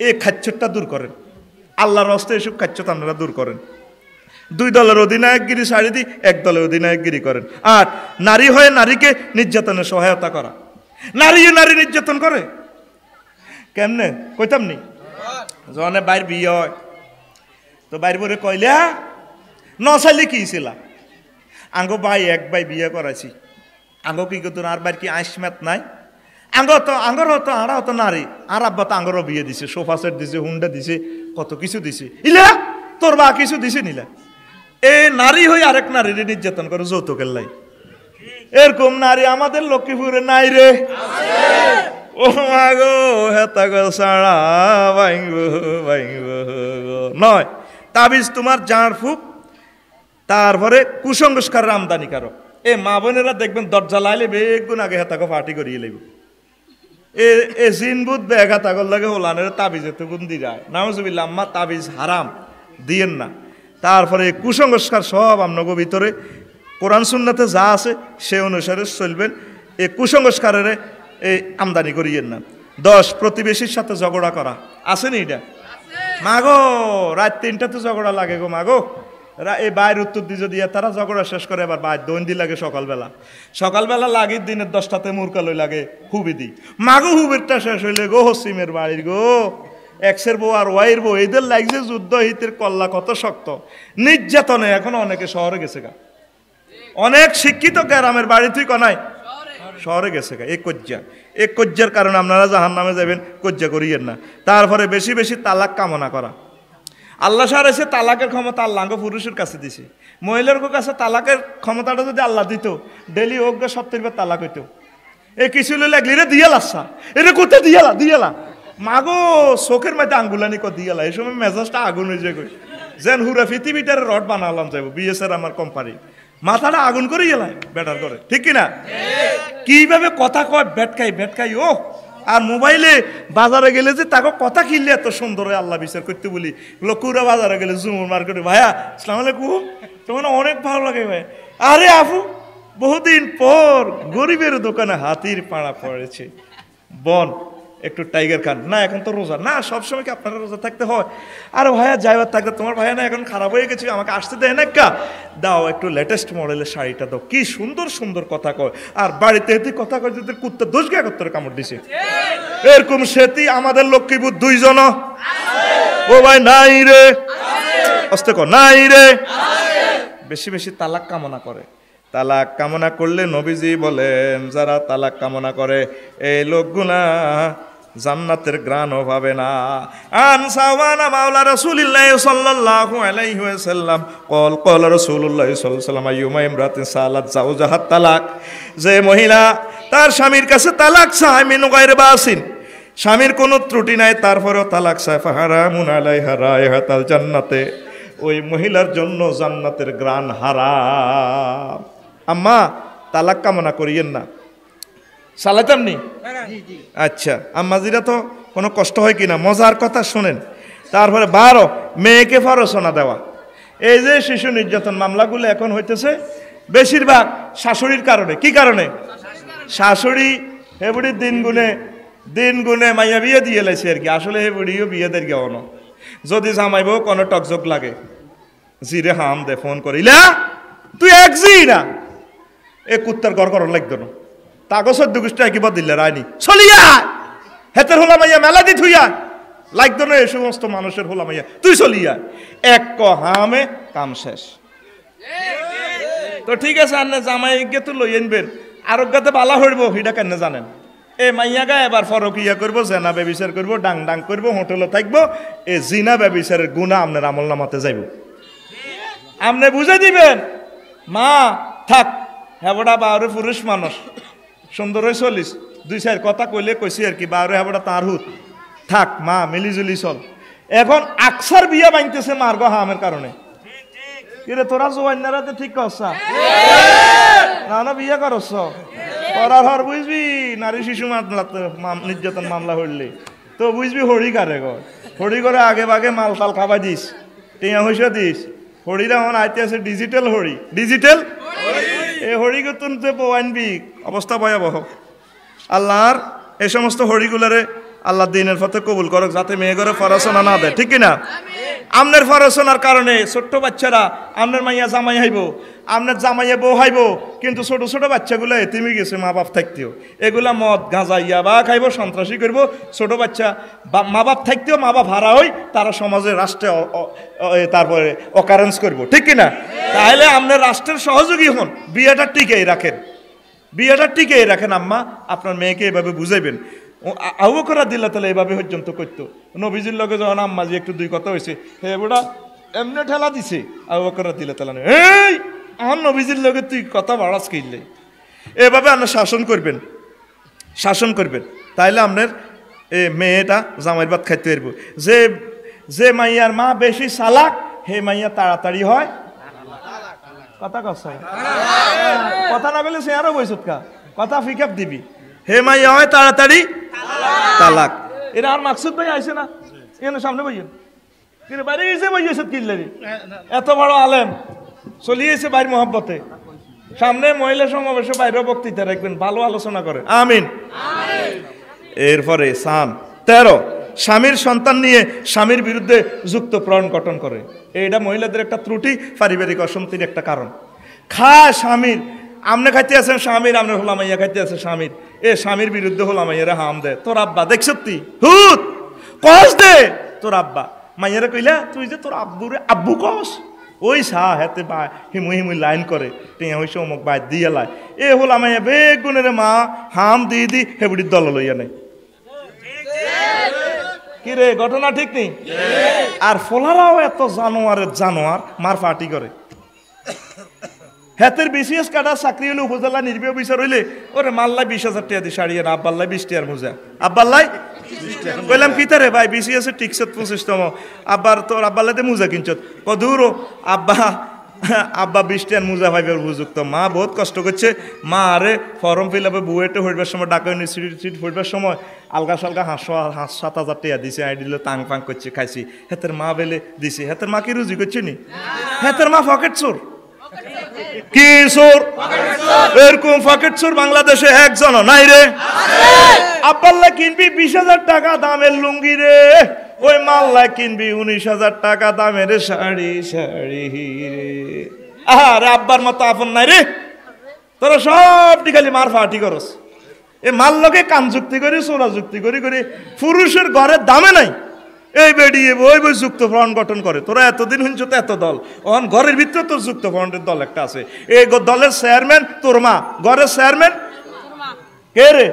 এই খাচ্ছরটা দূর করেন, আল্লাহর হস্তে এসব খাচ্ছত আপনারা দূর করেন। 2 দলের অধিনায়কগিরি সারি দি 1 দলের অধিনায়কগিরি করেন। 8, নারী হয়ে নারীকে নির্যাতনে সহায়তা করা। নারী নির্যাতন করে কেমনে কইতাম নি, যখন বাইর বিয়ে হয় তো বাইর বলে কইলা নসাইলে কি ছিল, আঙ্গো ভাই 1 ভাই বিয়ে করাইছি, আঙ্গো কি করতো আর বাইর কি আইসমাত নাই, আঙ্গর হতো আড়া হতো নারী, আর আব্বা তো আঙ্গরও বিয়ে দিছে, সোফা সেট দিছে, হুন্ডা দিছে, কত কিছু দিছে, ইলা তোর বা কিছু দিছে নিলা। এই নারী হয়ে আরেক নারীর নির্যাতন করে যৌতুকের লাই। এরকম নারী আমাদের লক্ষ্মীপুরে নাই রে, ও মাগো হেতা গো সারা ভাইঙ্গ ভাইঙ্গ নয়। তাবিজ তোমার জাঁড় ফুক, তারপরে কুসংস্কারের আমদানি কারো। এ মা বোনেরা দেখবেন দরজা লাইলে বেগুন আগে হেতাকে পার্টি করিয়ে লাগবে, এ জিনবুত বেগা তাগর লাগে হোলানের তাবিজ এত গুণ দি যায়। নাউজুবিল্লাহ, আম্মা তাবিজ হারাম দিয়েন না। তারপরে কুসংস্কার সব আপনাকে ভিতরে কোরআন সুন্নাতে যা আছে সে অনুসারে চলবেন, এই কুসংস্কারের এই আমদানি করিয়েন না। 10, প্রতিবেশীর সাথে ঝগড়া করা, আসেনি এটা? মাগো রাত 3টাতে ঝগড়া লাগে গো, মাগো এই বাইর উত্তর দিয়ে যদি তারা ঝগড়া শেষ করে আবার বাইর দৈন্দি লাগে সকালবেলা লাগে, দিনের 10টাতে মুরকালই লাগে হুবি দি, মাগো হুবিরটা শেষ হইলে গো হসিমের বাড়ির গো এক্সের বউ আর ওয়াইয়ের বউ এদের লাগছে যুদ্ধ হিতের কল্লা কত শক্ত নির্যাতনে। এখন অনেকে শহরে গেছে গা, অনেক শিক্ষিত গ্রামের বাড়ি তুই কনাই শহরে গেছে গা। এক কজ্জার কারণে আপনারা জাহান্নামে যাবেন, কজ্জা করিয়েন না। তারপরে বেশি বেশি তালাক কামনা করা। আল্লাহ সারাইছে তালাকের ক্ষমতা আল্লাহ পুরুষের কাছে দিছে। মহিলার কাছে তালাকের ক্ষমতাটা যদি আল্লাহ দিত, ডেলি হোক 70 তালাক হইতো। এ কিছু লাগলি রে দিয়াল আসা, এটা কোথায় দিয়ালা মাগো চোখের মধ্যে আঙ্গুলানি দিয়ালা। এই সময় মেজাজটা আগুন হয়ে যায়, যেন হুরা পৃথিবীটার রড বানালাম যাবো বিএসআর আমার কোম্পানি, মাথাটা আগুন করে গেলাম বেটার করে, ঠিক কিনা? কিভাবে কথা কয় বেটকাই ও। আর মোবাইলে বাজারে গেলে যে তাকে কথা কিনলে এত সুন্দর হয় আল্লাহ বিচার করতে বলি। লক্ষ্মীরা বাজারে গেলে জুমুর মার্কেটে, ভাইয়া আসসালামু আলাইকুম, তোমার অনেক ভালো লাগে ভাই। আরে আপু বহুদিন পর গরিবের দোকানে হাতির পাড়া পড়েছে, বন একটু টাইগার খান না, এখন তো রোজা না, সবসময় কি আপনারা রোজা থাকতে হয়? আরে ভাইয়া যাইবার থাকতে তোমার ভাইয়া না এখন খারাপ হয়ে গেছে, আমাকে আসতে দেয় না, দাও একটু লেটেস্ট মডেলের শাড়িটা দাও, কি সুন্দর সুন্দর কথা কয়। আর বাড়িতে এতে কথা কয় যদি কুত্তা দোষ গিয়ে করতে কামড় দিছে। এরকম সেটি আমাদের লক্ষ্মীপুর 2 জন ও ভাই নাই রে, অস্তে কর নাই রে, বেশি বেশি তালাক কামনা করে। তালাক কামনা করলে নবীজি বলেন যারা তালাক কামনা করে এই লোকগুলা জান্নাতের গ্রাণও পাবে না। আন সাওয়ানা মাওলা রাসূলুল্লাহ সাল্লাল্লাহু আলাইহি ওয়াসাল্লাম ক্বাল রাসূলুল্লাহ সাল্লাল্লাহু আলাইহি ওয়াসাল্লাম আইয়ুমা ইমরাতিন সালাত যাওজাহাত তালাক, যে মহিলা তার স্বামীর কাছে তালাক চায় মিন গায়রি বাসিন, স্বামীর কোনো ত্রুটি নাই তারপরেও তালাক চায়, ফাহারামুন আলাইহা রায়হাতাল জান্নাতে, ওই মহিলার জন্য জান্নাতের গ্রাণ হারাম। আম্মা তালাক কামনা করিয়েন না, সালাতাম নি? আচ্ছা আম্মাজিরা তো কোনো কষ্ট হয় কিনা মজার কথা শোনেন। তারপরে 12 মেয়েকে ফরসনা দেওয়া। এই যে শিশু নির্যাতন মামলাগুলো এখন হইতেছে বেশিরভাগ শাশুড়ির কারণে। কি কারণে? শাশুড়ি হেবুড়ির দিন গুনে মাইয়া বিয়ে দিয়ে লাইছে আর কি, আসলে হেবুড়িও বিয়ে দের গেও না। যদি জামাইবো কোনো টকজক লাগে জিরে হাম দে ফোন করিলা তুই এক জি না এ কুত্তার ঘর করন লাগতো না, তাগো 14 গোষ্ঠী কিবা দিলে রায়নি চলিয়া হেতের হোলা মাইয়া মেলা দি থুইয়া লাগতো না। এই সমস্ত মানুষের হোলা মাইয়া তুই চলিয়া এক হামে কাম শেষ। তো ঠিক আছে আন্নে জামাই গে তো লই আনবেন, আরোগ্যতে বালা হইব হিডা কেন জানেন? এ মাইয়া গা এবার ফরকিয়া করবো, জেনা ব্যবিচার করবো, ডাং ডাং করবো, হোটেলে থাকবো, এ জিনা ব্যবিচারের গুণা আপনার আমল নামাতে যাইব। আপনি বুঝে দিবেন মা থাক হেবড়া বাউরে পুরুষ মানুষ সুন্দর হয়ে চলিস, 2-4 কথা কইলে কইছি আর কি, বাউরে হেবড়া তার হুত থাক মা মিলিজুলি চল। এখন আকসার বিয়া বানতেছে মার্গ হামের কারণে। কিরে তোরা জোয়ান্নারাতে ঠিক করছা না বিয়ে করছ করার হর বুঝবি নারী শিশু নির্যাতন মামলা হইলে তো বুঝবি হরি কারে গর হরি করে আগে বাগে মাল টাল খাবা দিস, টিয়া হইসা দিস। হরিরা এখন আইতে আছে ডিজিটাল হরি, ডিজিটাল এই হরিকে তুলতে আনবি অবস্থা ভয়াবহ। আল্লাহর এই সমস্ত হরিগুলারে আল্লাহ দিনের পথে কবুল করক, যাতে মেয়ে ঘরে ফরাসনা না দেয়, ঠিক কিনা? আমনের ফরাসনার কারণে ছোট্ট বাচ্চারা আমনের মাইয়া জামাই হাইব, আমনের জামাইয়া বউ হাইব, কিন্তু ছোট ছোট বাচ্চাগুলো এতিমি গেছে মা বাপ থাকতেও, এগুলা মদ গাঁজা ইয়াবা খাইব, সন্ত্রাসী করব। ছোট বাচ্চা মা বাপ থাকতেও মা বাপ হারা হই, তারা সমাজে রাষ্ট্রে তারপরে অকারেন্স করব, ঠিক কিনা? তাহলে আমনের রাষ্ট্রের সহযোগী হন, বিয়েটা টিকেই রাখেন, বিয়েটা টিকেই রাখেন। আম্মা আপনার মেয়েকে এভাবে বুঝাইবেন। আবু বকর রাদিয়াল্লাহু তাআলা এভাবে পর্যন্ত করতো। নবীজির লগে যখন আম্মাজি একটু 2 কথা হয়েছে, হে বুড়া এমনি ঠেলা দিছে, আবু বকর রাদিয়াল্লাহু তাআলা এই আমার নবীজির লগে তুই কথা বাড়াস কিনলে, এভাবে আপনার শাসন করবেন। তাইলে আপনার মেয়েটা জামাইয়ের ভাত খাইতে পারবো। যে মাইয়ার মা বেশি চালাক হে মাইয়া তাড়াতাড়ি হয় কথা কথা না বলে সে আরো বইসুত কথা ফিকাপ দিবি, হে মাইয়া হয় তাড়াতাড়ি তালাক। এরা আর মাকসুদ ভাই আইছে না এখানে সামনে বইয়েন, কিন্তু বাইরে গেছে বইয়েছে কিনলেরি এত বড় আলেম চলিয়েছে বাইর মোহাব্বতে, সামনে মহিলা সমাবেশে বাইরে বক্তৃতা রাখবেন, ভালো আলোচনা করে আমিন। এরপরে 13 স্বামীর সন্তান নিয়ে স্বামীর বিরুদ্ধে যুক্ত প্রণ গঠন করে। এইটা মহিলাদের একটা ত্রুটি, পারিবারিক অশান্তির একটা কারণ। স্বামীর আমনে খাইতে আছেন স্বামীর, আমনে হোলা মাইয়া খাইতে আছে স্বামীর, স্বামীর বিরুদ্ধে হোলা মাইয়ারে হাম দে, তোর আব্বা দেখ সত্যি হুত কস দে, তোর আব্বা মাইয়ারে কইলা তুই যে তোর আব্বুরে আব্বু কস, ওই হাতে বা হিমু লাইন করে টিয়া হইছে অমুক বাই দিয়ে লাই, হোলা মাইয়া বেগুনের মা হাম দি হেবুড়ির দল লইয়া নেই। কি রে ঘটনা ঠিক নেই? আর ফোলারাও এত জানোয়ার মার পার্টি করে। হাতের বিসিএস কাটা চাকরি হলে উপজেলা নির্বাহী অফিসার হইলে ওরে মাল্লাই 20,000 টাকা দিয়ে শাড়ি আর আব্বাল্লাই 20 টাকার মোজা। আব্বাল্লাই কইলাম কি তারে ভাই বিসিএস এর টিকসত 25তম আব্বার তোর আব্বাল্লাতে মোজা কিনছত কদূরও আব্বা 20 টাকার মোজা ভাইবার উপযুক্ত। মা বহুত কষ্ট করছে। মা আরে ফর্ম ফিল আপে বুয়েটে হইবার সময় ঢাকা ইউনিভার্সিটি হইবার সময় আলগা সালগা 5,000-7,000 টাকা দিছে। আই দিল টাং ফাং করছে খাইছি। হেতের মা বেলে দিছে। হেতের মা কি রুজি করছে নি? হেতের মা পকেট চোর। কি চোর? এরকম পকেট চোর বাংলাদেশে একজন নাই রে। আব্বাল্লা কিনবি 20,000 টাকা দামের লুঙ্গি রে, ওই মাল্লা কিনবি 19,000 টাকা দামের শাড়ি রে। আরে আব্বার মতো আপন নাই রে। তোরা সব খালি মার ফাটি করস। এ মাল লোকে কান যুক্তি করি চোরা যুক্তি করি পুরুষের ঘরের দামে নাই। এই বেড়িয়ে ওই বই যুক্ত ফ্রন্ট গঠন করে। তোরা এতদিন হইছ তো এত দল, অন ঘরের ভিতরে তোর যুক্ত ফ্রন্টের দল একটা আছে। এই দলের চেয়ারম্যান তোর মা, ঘরের চেয়ারম্যান কে রে?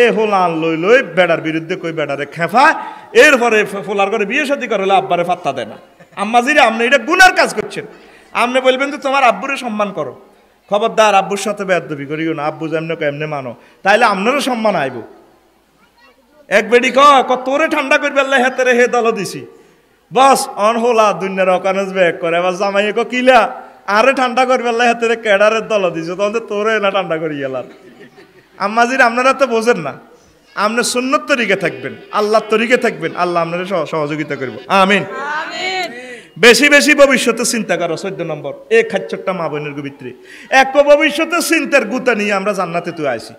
এ হোলান লই বেড়ার বিরুদ্ধে কই বেড়ারে খেফা। এরপরে ফোলার করে বিয়ে শাদী করলে আব্বারে পাত্তা দেয় না। আম্মাজিরে আপনি এটা গুনার কাজ করছেন। আপনি বলবেন তো তোমার আব্বুরে সম্মান করো, খবরদার আব্বুর সাথে বেয়াদবি করিও না। আব্বু যেমন কেমনে মানো, তাইলে আপনারও সম্মান আইব। এক বেডি তোরে ঠান্ডা করবে আল্লাহ হেতেরে হে দল দিছি বস অন হোলা দুনিয়ার অকানেজ ব্যাগ করে। এবার জামাই কিলা আরে ঠান্ডা করবে আল্লাহ হেতেরে ক্যাডারের দল দিছে, তখন তোরে না ঠান্ডা করি গেলার। আম্মাজির আপনারা তো বোঝেন না। আপনি সুন্নত তরিকে থাকবেন, আল্লাহর তরিকে থাকবেন, আল্লাহ আপনারা সহযোগিতা করব। আমিন। বেশি বেশি ভবিষ্যতে চিন্তা করো। 14 নম্বর এই খাচ্চরটা মা বোনের ভিতরে এক ভবিষ্যতে চিন্তার গুতা নিয়ে আমরা জান্নাতে তুই আইছি।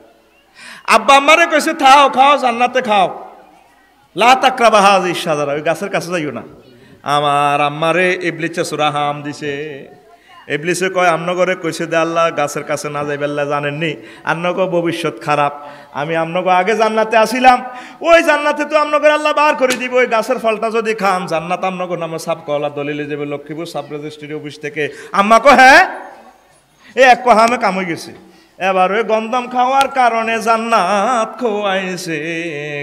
আব্বা আমারে কইছে খাও খাও জান্নাতে খাও, লা তাকরাবা হাযিহি শাজারা, ওই গাছের কাছে যাইও না। আমার আম্মারে ইবলিসে সূরা হাম দিছে। ইবলিসে কয় আমনগরে কইছে দে আল্লাহ গাছের কাছে না যাইবে। আল্লাহ জানেননি আমনগো ভবিষ্যৎ খারাপ। আমি আমনগো আগে জান্নাতে আসিলাম, ওই জান্নাতে তো আমনগর আল্লাহ বার করে দিব। ওই গাছের ফলটা যদি খান জান্নাত আমনগো নামে সাব কলা দলিলে যাবে লক্ষ্মীপুর সাব রেজিস্ট্রি অফিস থেকে। আম্মা কো হ্যাঁ এ এক হামে কাম হয়ে গেছে। এবার ওই গন্ধম খাওয়ার কারণে জান্নাত খোয়াইছে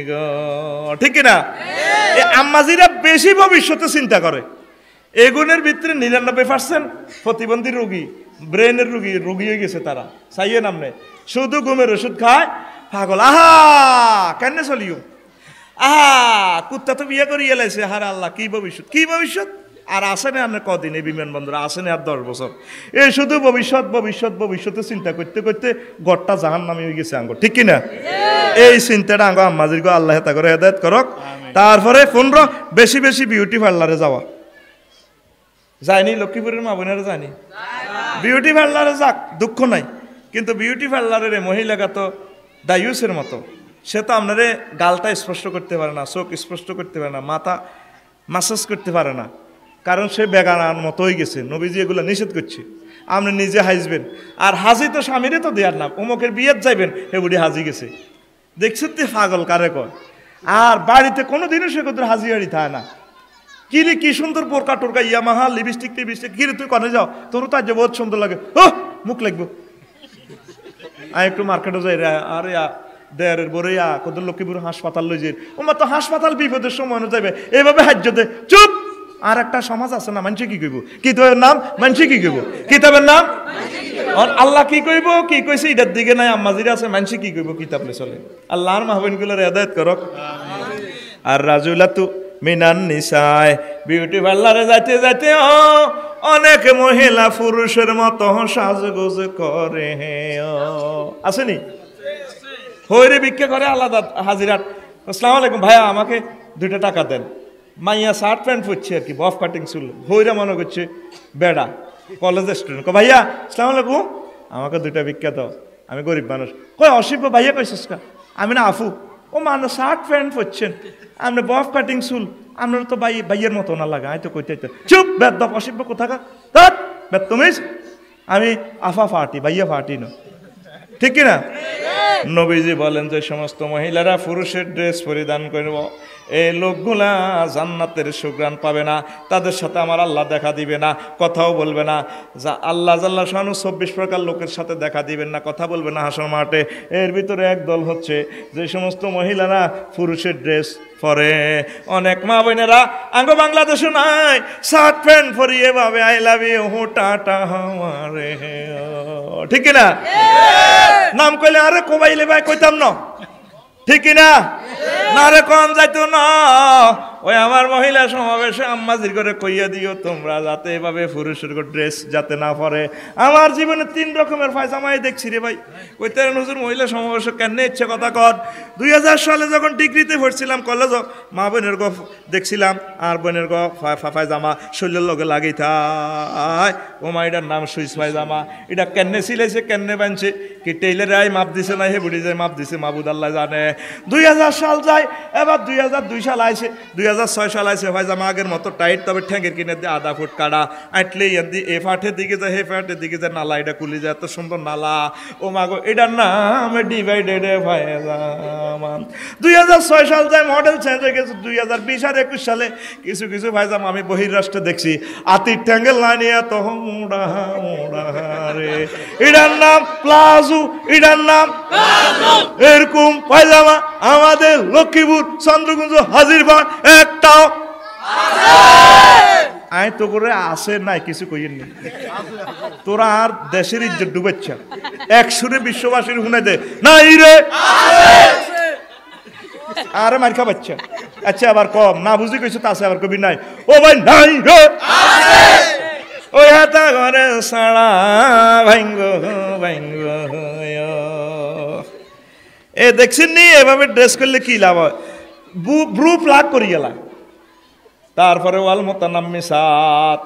গো, ঠিক না? আম্মাজিরা বেশি ভবিষ্যতে চিন্তা করে। এগুনের ভিতরে 99% প্রতিবন্ধী রোগী, ব্রেনের রোগী হয়ে গেছে তারা। চাইয়ে নামনে শুধু ঘুমের ওষুধ খায় পাগল। আহা কেন চলিও আহা কুত্তা তো বিয়ে করে এলাইছে। হার আল্লাহ কি ভবিষ্যৎ, কি ভবিষ্যৎ। আর আসে না আপনার কদিন এই বিমানবন্দর আসে না আর 10 বছর। এই শুধু ভবিষ্যতে চিন্তা করতে করতে গড়টা জাহান নামে হয়ে গেছে আঙ্গ, ঠিক কিনা? এই চিন্তাটা আঙ্গ আম্মাজির গো আল্লাহ হেতা করে হেদায়েত করক। তারপরে 15 বেশি বেশি বিউটি পার্লারে যাওয়া। যায়নি লক্ষ্মীপুরের মা বোনেরা যায়নি বিউটি পার্লারে? যাক দুঃখ নাই, কিন্তু বিউটি পার্লারের মহিলাগা তো দায়ুসের মতো। সে তো আপনারে গালটা স্পষ্ট করতে পারে না, চোখ স্পষ্ট করতে পারে না, মাথা মাসাজ করতে পারে না, কারণ সে বেগানার মতো হয়ে গেছে। নবীজি এগুলো নিষেধ করছে। আপনি নিজে হাসবেন। আর হাজি তো স্বামীরে তো দেওয়ার না, অমুকের বিয়ের যাইবেন হে বুড়ি হাজি গেছে। দেখছেন তো পাগল কারে কয়। আর বাড়িতে কোনোদিনও সে কোথাও হাজি হাড়ি থাকে না। কিরে কি সুন্দর বোরকা টোরকা ইয়ামাহা লিপস্টিক কিরে তুই কনে যাও, তোরও তো আজ বহুত সুন্দর লাগে। ও মুখ লাগবো। আমি একটু মার্কেটে যাই আরে দেয়ারের বরে কত লক্ষ্মীপুর হাসপাতাল লই যে ওমা তো হাসপাতাল বিপদের সময় যাবে এইভাবে হাজ্য দে চুপ। আর একটা সমাজ আছে না, মানুষে কি কইব, কিতাবের নাম মানুষে কি কইব, কিতাবের নাম আল্লাহ কি কইব, কি কইছে এটার দিকে নাই। আম্মাজিরা আছে মানুষে কি কইব, কিতাব লে চলে। আল্লাহর মাহবিনগুলোর হেদায়েত করক। আর রাজুলাতু মিনান নিসায়, বিউটি পার্লারে যাইতে যাইতে অনেক মহিলা পুরুষের মতো সাজগোজ করে। আসেনি হইরে ভিক্ষা করে আলাদা হাজিরাট। আসসালামু আলাইকুম ভাইয়া আমাকে 2টা টাকা দেন। মাইয়া শার্ট প্যান্ট পরছে আর কি, বফ কাটিং চুল, হইরা মনে করছে বেড়া কলেজের স্টুডেন্ট। ভাইয়া আসসালামু আলাইকুম আমাকে 2টা ভিক্ষা দাও, আমি গরিব মানুষ। কয় অসিফ ভাইয়া কইছিস কা? আমি না আফু। ও মানুষ শার্ট প্যান্ট পরছেন, আপনি বফ কাটিং চুল, আপনার তো ভাইয়ের মতো না লাগা। আমি তো কইতে চুপ বেদ অসিফ কোথাকা বেদ তুমি। আমি আফা ফাটি ভাইয়া ফাটি না, ঠিক কিনা? নবীজি বলেন যে সমস্ত মহিলারা পুরুষের ড্রেস পরিধান করব, এই লোকগুলা জান্নাতের সুঘ্রাণ পাবে না, তাদের সাথে আমার আল্লাহ দেখা দিবে না, কথাও বলবে না। যা আল্লাহ জাল্লা শানু 24 প্রকার লোকের সাথে দেখা দিবেন না, কথা বলবে না হাসর মাঠে। এর ভিতরে এক দল হচ্ছে যে সমস্ত মহিলারা পুরুষের ড্রেস পরে। অনেক মা বোনেরা আঙ্গ বাংলাদেশও নাই শার্ট প্যান্ট পরিয়ে ভাবে আই লাভ ইউ হো টাটা হামারে, ঠিক কিনা? নাম কইলে আরে কোবাইলে ভাই কইতাম না, ঠিক কিনা? না রে কোন যাইতো না। ওই আমার মহিলা সমাবেশে আম্মাজির করে কইয়া দিও তোমরা যাতে এভাবে পুরুষের ড্রেস যাতে না পরে। আমার জীবনে 3 রকমের পায়জামাই দেখছি রে ভাই। কইতে হুজুর মহিলা সমাবেশে কেন ইচ্ছে কথা কর। 2000 সালে যখন ডিগ্রিতে পড়ছিলাম কলেজ, মা বোনের গো দেখছিলাম আর বোনের গো পায়জামা শরীরের লগে লাগি থাই। ও মা এটার নাম সুইস পায়জামা, এটা কেনে সিলাইছে কেনে বানছে, কি টেইলার আই মাপ দিছে না হে বুড়ি যায় মাপ দিছে, মাহবুদ আল্লাহ জানে। 2000 সাল যায়, এবার 2002 সাল আইছে, 2006 সাল আইছে পায়জামা আগের মতো টাইট, তবে ঠ্যাঙ্গের কিনে দিয়ে আধা ফুট কাটা। আটলে ইয়াদি এ ফাটের দিকে যায় হে ফাটের দিকে যায়, নালা এটা কুলি যায়, এত সুন্দর নালা। ও মাগো এটার নাম ডিভাইডেড পায়জামা। 2006 সাল যায়, মডেল চেঞ্জ হয়ে গেছে। 2020 আর 21 সালে কিছু কিছু পায়জামা আমি বহির্রাষ্ট্রে দেখছি, আতির ট্যাঙ্গের লাইনে এত মোড়া মোড়া রে। এটার নাম প্লাজো, এটার নাম এরকম পায়জামা আমাদের লক্ষ্মীপুর চন্দ্রকুঞ্জ হাজিরবাগ একটাও আয় তো করে আসে নাই, কিছু কইয়েন নি। তোরা আর দেশের ইজ্জত ডুবেছ, এক সুরে বিশ্ববাসীর শুনে দে নাই রে আরে মার খাবাচ্ছা। আচ্ছা আবার কম না বুঝি কইছো তা আছে, আবার কবি নাই ও ভাই নাই রে ওই হাতা ঘরে সাড়া ভাঙ্গ ভাঙ্গ। এ দেখছেন নি এভাবে ড্রেস করলে কি লাভ হয়? ব্রু প্লাগ করি গেলা, তারপরে ওয়াল মোতানাম্মিসাত,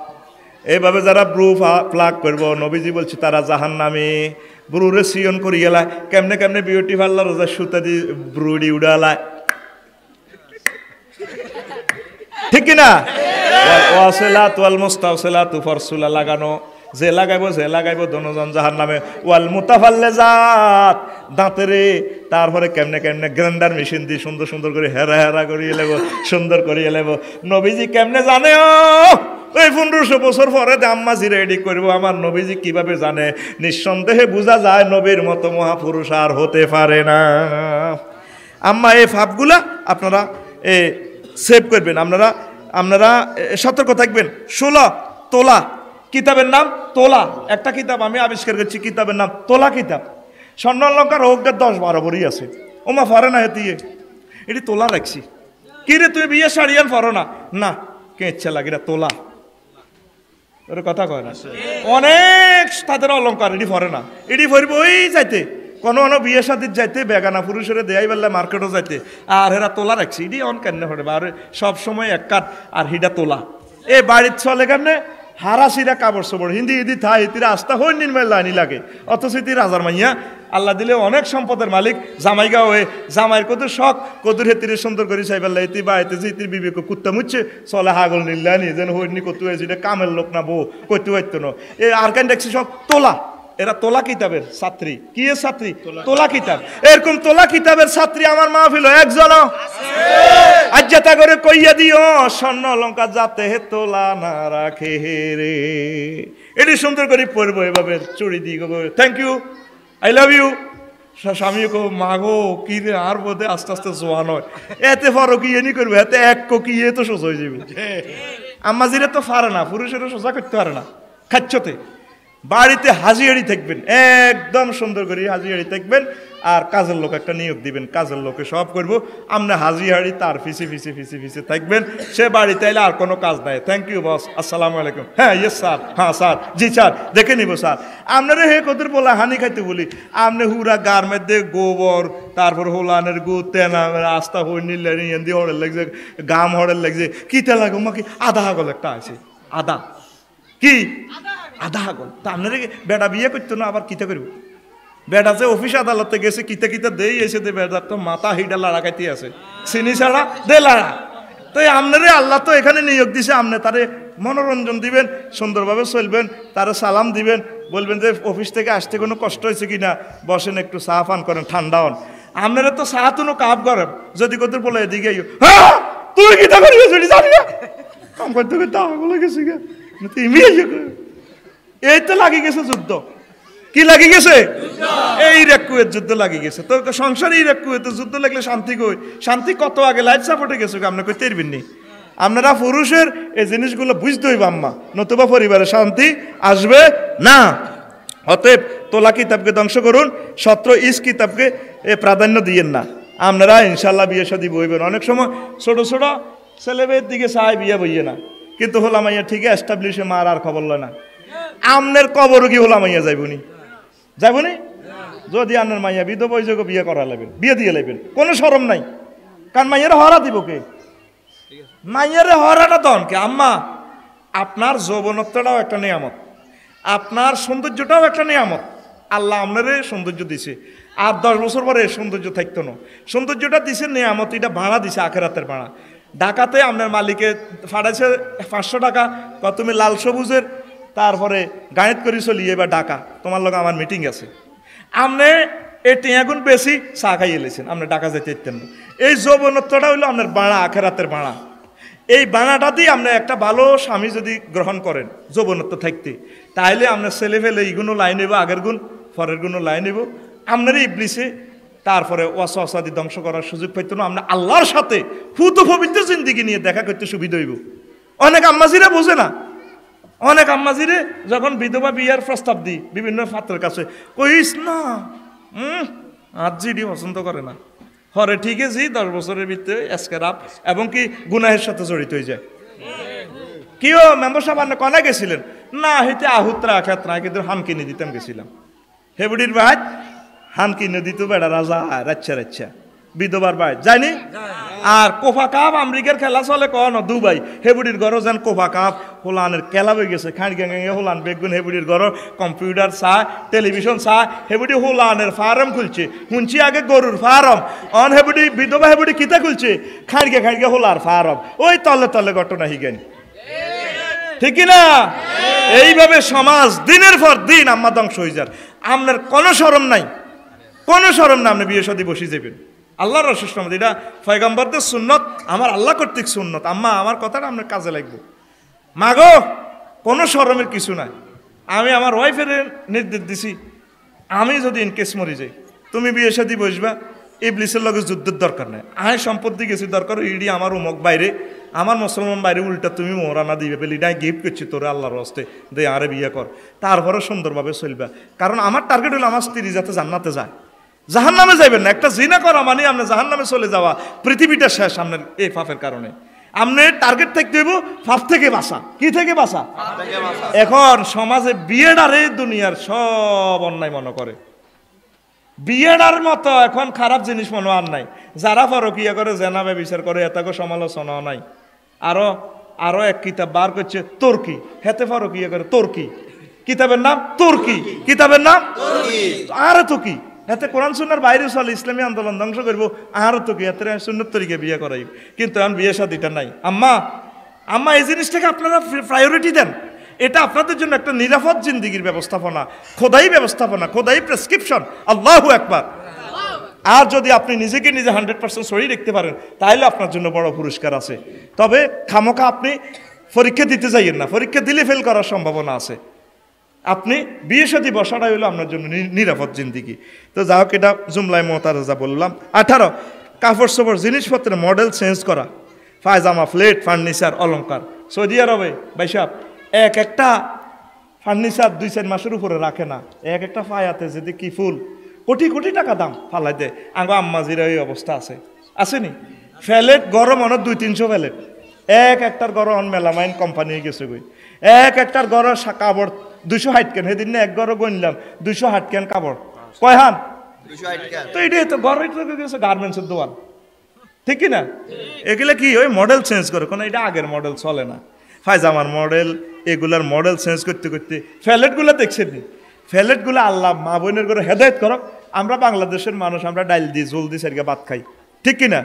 এইভাবে যারা ব্রু প্লাগ করবো নবীজি বলছে তারা জাহান্নামী। ব্রুরে সিয়ন করি গেলা, কেমনে কেমনে বিউটি পার্লার যা সুতা দি ব্রুডি উড়ালায়, ঠিক কিনা? ওয়াসিলাত ওয়াল মুস্তাওসিলাতু ফরসুলা লাগানো, যে লাগাইবো দনজন জাহান্নামে। ওয়াল মুতাফাল্লিজাত দাঁতেরে, তারপরে কেমনে কেমনে গ্রাইন্ডার মেশিন দিয়ে সুন্দর সুন্দর করে হেরা হেরা করিয়ে লেবো, সুন্দর করিয়ে লেবো। নবীজি কেমনে জানে? ওই 1500 বছর পরে আম্মাজি রেডি করবো। আমার নবীজি কিভাবে জানে? নিঃসন্দেহে বোঝা যায় নবীর মতো মহাপুরুষ আর হতে পারে না। আম্মা এই ফাপগুলা আপনারা সেভ করবেন, আপনারা সতর্ক থাকবেন। 16 তোলা কিতাবের নাম তোলা, একটা কিতাব আমি আবিষ্কার করছি, কিতাবের নাম তোলা কিতাব। স্বর্ণ অলঙ্কার অজ্ঞাত 10-12 বড়ি আছে। ওমা ফরে না হেতিয়ে এটি তোলা রাখছি। কি রে তুই বিয়ে শাড়িয়ান ফরো না? না কে ইচ্ছা লাগে না তোলা, ওর কথা কয় না। অনেক তাদের অলঙ্কার এটি ফরে না, এটি ফরবে ওই যাইতে কোনো বিয়ে শাদির যাইতে, বেগানা পুরুষের দেয়াই বেলা মার্কেটও যাইতে, আর হেরা তোলা রাখছি। এটি অন কেন ফরে আর সব সময় এক কাঠ আর হিডা তোলা। এ বাড়ির চলে কেমনে হারাসিরা কাপড় চোপড় হিন্দি ইদি থাই তিরা আস্তা হই নির্মাল লাইনি লাগে, অথচ ইতি রাজার মাইয়া আল্লাহ দিলে অনেক সম্পদের মালিক। জামাইগা হয়ে জামাইয়ের কত শখ, কদুর হেতিরে সুন্দর করে চাইবার ইতি বাড়িতে যে ইতির বিবেক কুত্তা মুচ্ছে চলে হাগল নিল্লানি যেন হইনি কত হয়েছে, এটা কামের লোক না বউ করতে হইতো না। এ আর কেন দেখছি সব তোলা, এরা তোলা কিতাবের ছাত্রী। কি এর ছাত্রী? তোলা কিতাব। এরকম তোলা কিতাবের ছাত্রী আমার মাহফিল একজন আজ্জাতা করে কইয়া দিও, স্বর্ণ অলঙ্কার যাতে হে তোলা না রাখে রে। এটি সুন্দর করে পড়বো এভাবে চুড়ি দিয়ে thank you, I love you. স্বামী কো মাগো কি রে আর বোধে আস্তে আস্তে জোয়ান হয়, এতে ফরো কি এনি করবে, এতে এক কি এ তো সোজা হয়ে যাবে। আম্মাজিরে তো পারে না, পুরুষেরও সোজা করতে পারে না। খাচ্ছতে বাড়িতে হাজিয়ারি থাকবেন, একদম সুন্দর করে হাজিয়ারি থাকবেন, আর কাজের লোক একটা নিয়োগ দিবেন, কাজের লোকে সব করবো, আপনি হাজিয়ারি তার ফিসে থাকবেন। সে বাড়িতে এলে আর কোনো কাজ নাই, থ্যাংক ইউ বস, আসসালামু আলাইকুম, হ্যাঁ ইয়েস স্যার, হ্যাঁ স্যার, জি স্যার, দেখে নিব স্যার। আপনারা হে কদর বলা হানি খাইতে বলি, আপনি হুরা গার মধ্যে গোবর, তারপর হোলানের গু তেনা আস্তা হই নিলেন এন্দি হড়ের লাগছে, গাম হড়ের লাগছে, কি তে লাগে কি আধা হাগল একটা আছে, আধা কি আধা হাগল। তা আপনারা বেটা বিয়ে করতো না, আবার কিতে করবো? বেটা যে অফিস আদালতে গেছে কিতে দেই এসে দে, বেটার তো মাথা হিডা লাড়া খাইতে আছে, চিনি ছাড়া দে লাড়া। তো আপনারে আল্লাহ তো এখানে নিয়োগ দিছে, আপনি তারে মনোরঞ্জন দিবেন, সুন্দরভাবে চলবেন, তারে সালাম দিবেন, বলবেন যে অফিস থেকে আসতে কোনো কষ্ট হয়েছে কিনা, বসেন একটু চা পান করেন, ঠান্ডা হন। আপনারা তো চা তুনো কাপ করেন, যদি কত বলে এদিকে তুই কি তা করি গেছিস জানি না কাম করতে করতে বলে গেছি গা তুমি এই তো লাগি গেছে যুদ্ধ কি লাগি গেছে এই রেকুয়ের যুদ্ধ লাগি গেছে তো সংসারে এই রেকুয়েতে যুদ্ধ লাগলে শান্তি কই শান্তি কত আগে লাইট সাপোর্টে গেছে আপনি কই তেরবেন নি আপনারা পুরুষের এই জিনিসগুলো বুঝতে হইব আম্মা নতুবা পরিবারে শান্তি আসবে না অতএব তোলা কিতাবকে ধ্বংস করুন সত্র ইস কিতাবকে প্রাধান্য দিয়েন না আপনারা ইনশাল্লাহ বিয়ে শাদী বইবেন অনেক সময় ছোট ছোট ছেলেমেয়ের দিকে চাই বিয়ে বইয়ে না কিন্তু হলাম মাইয়া ঠিক এস্টাবলিশে মার আর খবর লয় না আমনের কবর কি হলাম মাইয়া যাইবনি যাইবনি যদি আপনার মাইয়া বিধবা বৈযোগ বিয়ে করা লাগবেন বিয়ে দিয়ে লাগবেন কোনো শরম নাই কারণ মাইয়ারে হরা দিব কে মাইয়ারে হরাটা দন কে আম্মা আপনার যৌবনত্বটাও একটা নিয়ামত আপনার সৌন্দর্যটাও একটা নিয়ামত আল্লাহ আপনারে সৌন্দর্য দিছে আর 10 বছর পরে সৌন্দর্য থাকতো না সৌন্দর্যটা দিছে নিয়ামত এটা ভাড়া দিছে আখেরাতের ভাড়া ঢাকাতে আপনার মালিকে ফাড়াইছে 500 টাকা তুমি লাল সবুজের তারপরে গাড়িত করে চলি এবার ঢাকা তোমার লগে আমার মিটিং আছে আপনি এই টিয়াগুন বেশি চা খাইয়ে এলেছেন আপনি ঢাকা যেতে ইতেন না এই যৌবনত্বটা হইলো আপনার বাড়া আখেরাতের ভাড়া এই বানাটা দিয়ে আপনি একটা ভালো স্বামী যদি গ্রহণ করেন যৌবনত্ব থাকতে তাইলে আপনার ছেলে ফেলে এইগুলো লাইন নেব আগের গুণ পরের গুণ লাইন নেব আপনারই ইবলিসে তারপরে ওয়াসওয়াসাদি ধ্বংস করার সুযোগ পাইতো না আমরা আল্লাহর সাথে ফুত পবিত্র জিন্দিগি নিয়ে দেখা করতে সুবিধা হইব অনেক আম্মাজিরা বোঝে না অনেক আম্মাজিরে যখন বিধবা বিয়ার প্রস্তাব দিই বিভিন্ন পাত্রের কাছে কইস না আজিডি পছন্দ করে না হরে ঠিক আছে 10 বছরের ভিতরে এসকেরাপ এবং কি গুনাহের সাথে জড়িত হয়ে যায় কিও মেম্বার সাহেব আপনি কনে গেছিলেন না হইতে আহুত্রা ক্ষেত্রা কিন্তু হাম কিনে দিতাম গেছিলাম হেবুডির ভাই হাম কিনে দিত বেড়া রাজা রাচ্ছা রাচ্ছা বিধবার ভাই যায়নি আর কোফা কাপ আমেরিকার খেলা চলে কন দুবাই হেবুডির ঘর যেন কোফা কাপ হোলানের খেলা হয়ে গেছে খাঁড় গ্যাঙ্গে হোলান বেগুন হেবুডির ঘর কম্পিউটার চায় টেলিভিশন চায় হেবুডি হোলানের ফার্ম খুলছে শুনছি আগে গরুর ফার্ম অন হেবুডি বিধবা হেবুডি কিতা খুলছে খাঁড়গে হোলার ফার্ম ওই তলে তলে ঘটনা হিগেন ঠিক না এইভাবে সমাজ দিনের পর দিন আম্মা ধ্বংস হয়ে যান আপনার কোনো শরম নাই আপনি বিয়ে শাদী বসে যাবেন আল্লাহর রসুল এটা পয়গম্বরদের সুন্নত আমার আল্লাহ কর্তৃক সুন্নত আম্মা আমার কথাটা আপনার কাজে লাগবে মাগো কোনো শরমের কিছু নাই আমি আমার ওয়াইফের নির্দেশ দিছি আমি যদি ইনকেস মরি যাই তুমি বিয়ে শাদী বসবা ইবলিসের লগে যুদ্ধের দরকার নাই আয় সম্পত্তি গেছি দরকার ইডি আমার উমক বাইরে আমার মুসলমান বাইরে উল্টা তুমি মোহরানা দিবে বলে এটাই গিফট করছি তোরে আল্লাহর হস্তে দে আরে বিয়ে কর তারপরে সুন্দরভাবে চলবা কারণ আমার টার্গেট হলো আমার স্ত্রী যাতে জান্নাতে যায় জাহান্নামে যাবেন না একটা জিনা করা মানে আপনি জাহান্নামে চলে যাওয়া পৃথিবীটা শেষ আপনার এই পাপের কারণে আপনি টার্গেট থাকতে হইব পাপ থেকে বাঁচা কি থেকে বাঁচা এখন সমাজে বিয়েডারে দুনিয়ার সব অন্যায় মনে করে বিয়েডার মতো এখন খারাপ জিনিস মনে আর নাই যারা পরকিয়া করে জেনাবে বিচার করে এটাকে সমালোচনাও নাই আরো এক কিতাব বার করছে তুর্কি হেতে পরকিয়া করে তুর্কি কিতাবের নাম তুর্কি কিতাবের নাম আরে তো কি এতে কোরআন সুন্নাহর বাইরে চলে ইসলামী আন্দোলন ধ্বংস করবো আর তো কি এতে সুন্নত তরিকে বিয়ে করাই কিন্তু এখন বিয়ে শাদীটা নাই আম্মা এই জিনিসটাকে আপনারা প্রায়োরিটি দেন এটা আপনাদের জন্য একটা নিরাপদ জিন্দিগির ব্যবস্থাপনা খোদাই প্রেসক্রিপশন আল্লাহু আকবার আর যদি আপনি নিজেকে নিজে 100% সহি রাখতে পারেন তাহলে আপনার জন্য বড় পুরস্কার আছে তবে খামোখা আপনি পরীক্ষা দিতে যাইয়েন না পরীক্ষা দিলে ফেল করার সম্ভাবনা আছে আপনি বিয়ে শাদী বসাটাই হলো আপনার জন্য নিরাপদ জিন্দিগি তো যা হোক এটা জুমলায় মোতারাজা বললাম 18 কাপড় চোপড় জিনিসপত্রের মডেল চেঞ্জ করা পায়জামা প্লেট ফার্নিচার অলংকার সৌদি আরবে ভাইসাব এক একটা ফার্নিচার 2-4 মাসের উপরে রাখে না এক একটা ফায়াতে যদি কি ফুল কোটি টাকা দাম ফালাই দেয় আঙ্গো আম্মাজিরা এই অবস্থা আসেনি ফ্যালেট গরম অনেক 200-300 ফ্যালেট একটার গড় অন মেলামাইন কোম্পানি গেছে গই একটার গড় কাপড় 260 কেন সেদিন এক গড় গণলাম 260 কেন কাপড় কয় হান 260 কেন তো এটাই তো গড় গেছে গার্মেন্টসের দোকান ঠিক কি না এগুলা কি ওই মডেল চেঞ্জ করে কোনো এটা আগের মডেল চলে না পায়জামার মডেল এগুলার মডেল চেঞ্জ করতে ফ্যালেটগুলো দেখছেন নি ফ্যালেটগুলো আল্লাহ মা বোনের করে হেদায়েত করক আমরা বাংলাদেশের মানুষ আমরা ডাইল দিই জল দিই সেরকে ভাত খাই ঠিক কিনা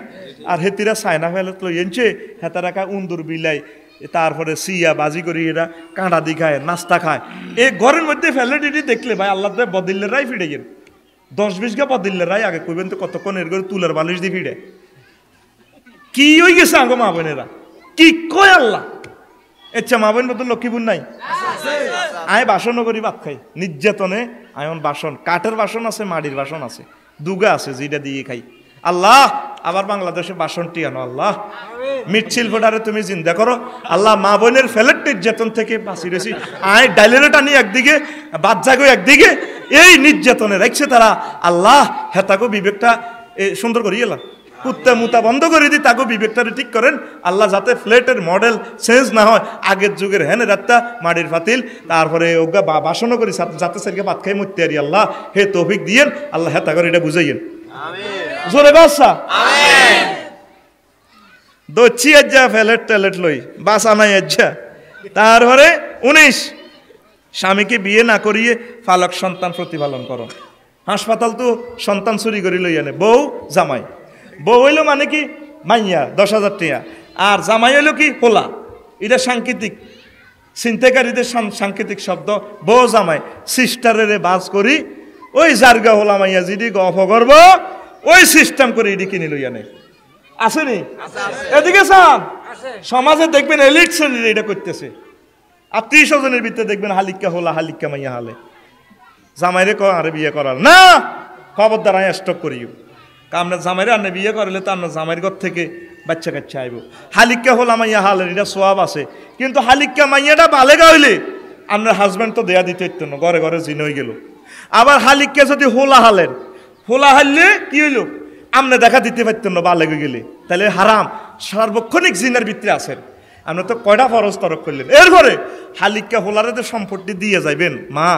আর হেতিরা চায়না ফ্যালেট লই এনছে হেতারা খায় উন্দুর বিলাই তারপরে সিয়া বাজি করি এরা কাঁটা দি খায় নাস্তা খায় এই ঘরের মধ্যে ফ্যালেট দেখলে ভাই আল্লাহ বদিল্লের রায় ফিরে গেল 10-20 গা বদিল্লের রায় আগে কইবেন তো কতক্ষণ এর করে তুলার বালিশ দিয়ে ফিরে কি হয়ে গেছে আঙ্গ মা বোনেরা, কি কয় আল্লাহ। আচ্ছা মা বোন মতো লক্ষ্মীপুর নাই? আয় বাসনও করি ভাত খাই নির্যাতনে। আয়ন বাসন, কাঠের বাসন আছে, মাটির বাসন আছে, দুগা আছে যেটা দিয়ে খাই। আল্লাহ আবার বাংলাদেশে বাসনটি আনো আল্লাহ। মিট শিল্পটারে তুমি জিন্দা করো আল্লাহ। মা বোনের ফেলেট নির্যাতন থেকে বাঁচি রেছি। আয় ডাইলের টানি একদিকে, বাদ জাগো একদিকে, এই নির্যাতনে রাখছে তারা। আল্লাহ হ্যাঁ তাকে বিবেকটা সুন্দর করি এলাম, কুত্তা মুতা বন্ধ করে দিই, তাকে বিবেকটারে ঠিক করেন আল্লাহ, যাতে ফ্লেটের মডেল চেঞ্জ না হয়। আগের যুগের হেনে রাত্তা মাটির ফাতিল, তারপরে ওগা বাসনও করি যাতে সেরকে ভাত খাই মরতে আরি। আল্লাহ হে তৌফিক দিয়েন আল্লাহ, হ্যাঁ তাকে এটা বুঝাইয়েন জোরে বাসা। দচ্ছি আজ্জা ফ্লেট ট্যালেট লই বাসা নাই আজ্জা। তারপরে 19 স্বামীকে বিয়ে না করিয়ে ফালক সন্তান প্রতিপালন করো। হাসপাতাল তো সন্তান চুরি করি লই আনে বউ জামাই। বউ হইল মানে কি মাইয়া 10,000 টাকা, আর জামাই হইল কি হোলা। এটা সাংকেতিক, চিন্তাকারীদের সাংকেতিক শব্দ। বউ জামাই সিস্টারের বাজ করি ওই জারগা হোলা মাইয়া যদি গফ করব ওই সিস্টেম করে এটি কিনে লই আনে। আসেনি? এদিকে চান সমাজে দেখবেন এলিট শ্রেণীর এটা করতেছে। 30 জনের ভিতরে দেখবেন হালিকা হোলা হালিকা মাইয়া হালে। জামাইরে ক আরে বিয়ে করার না, খবরদার আয় স্টক করিও। আপনার জামাইরে আনে বিয়ে করলে তো আপনার জামাইয়ের ঘর থেকে বাচ্চা কাচ্চা আইব। হালিকা হোলা মাইয়া হালের এটা সোয়াব আছে, কিন্তু হালিকা মাইয়াটা বালেগা হইলে আপনার হাজব্যান্ড তো দেয়া দিতে হইতো না, ঘরে ঘরে জিন হয়ে গেল। আবার হালিকা যদি হোলা হালেন, হোলা হারলে কি হইল আপনি দেখা দিতে পারতেন না বালেগে গেলে, তাহলে হারাম সার্বক্ষণিক জিনের ভিতরে আছেন। আপনি তো কয়টা ফরজ তরক করলেন। এরপরে হালিকা হোলারে যে সম্পত্তি দিয়ে যাইবেন মা,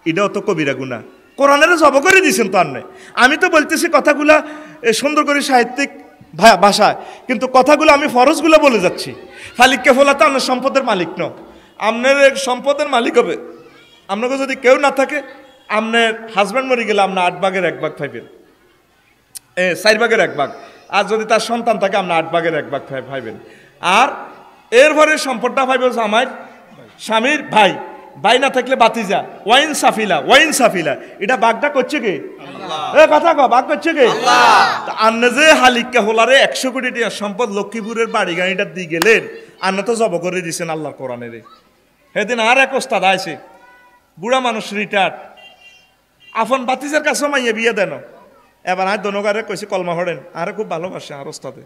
এটাও তো কবিরা গুনাহ। কোরআনের জব করে দিয়েছেন তো আপনি। আমি তো বলতেছি কথাগুলা সুন্দর করে সাহিত্যিক ভাষায়, কিন্তু কথাগুলো আমি ফরজগুলো বলে যাচ্ছি। হালিকা হোলা তো আপনার সম্পদের মালিক ন, আপনার সম্পদের মালিক হবে। আপনাকে যদি কেউ না থাকে, আপনার হাজব্যান্ড মরে গেলে আপনার 8 ভাগের 1 ভাগ পাইবেন, 4 ভাগের 1 ভাগ। আর যদি তার সন্তান থাকে আপনার 8 ভাগের 1 ভাগ পাইবেন। আর এরপরে সম্পদটা পাইবে জামাই স্বামীর ভাই, ভাই না থাকলে বাতিজা, ওয়াইন সাফিলা। এটা বাঘটা করছে কে? কথা কো, বাঘ করছে কে? আন্নে যে হালিকা হোলারে 100 কোটি টাকা সম্পদ লক্ষ্মীপুরের বাড়ি গাড়িটা দিয়ে গেলেন, আন্নে তো জব করে দিয়েছেন আল্লাহর কোরআনের। সেদিন আর এক ওস্তাদ আইছে, বুড়া মানুষ রিটায়ার্ড, আপন বাতিজার কাছে মাইয়ে বিয়ে দেন। এবার আর দনগারে কইছে কলমা হরেন, আরে খুব ভালোবাসে আর ওস্তাদে।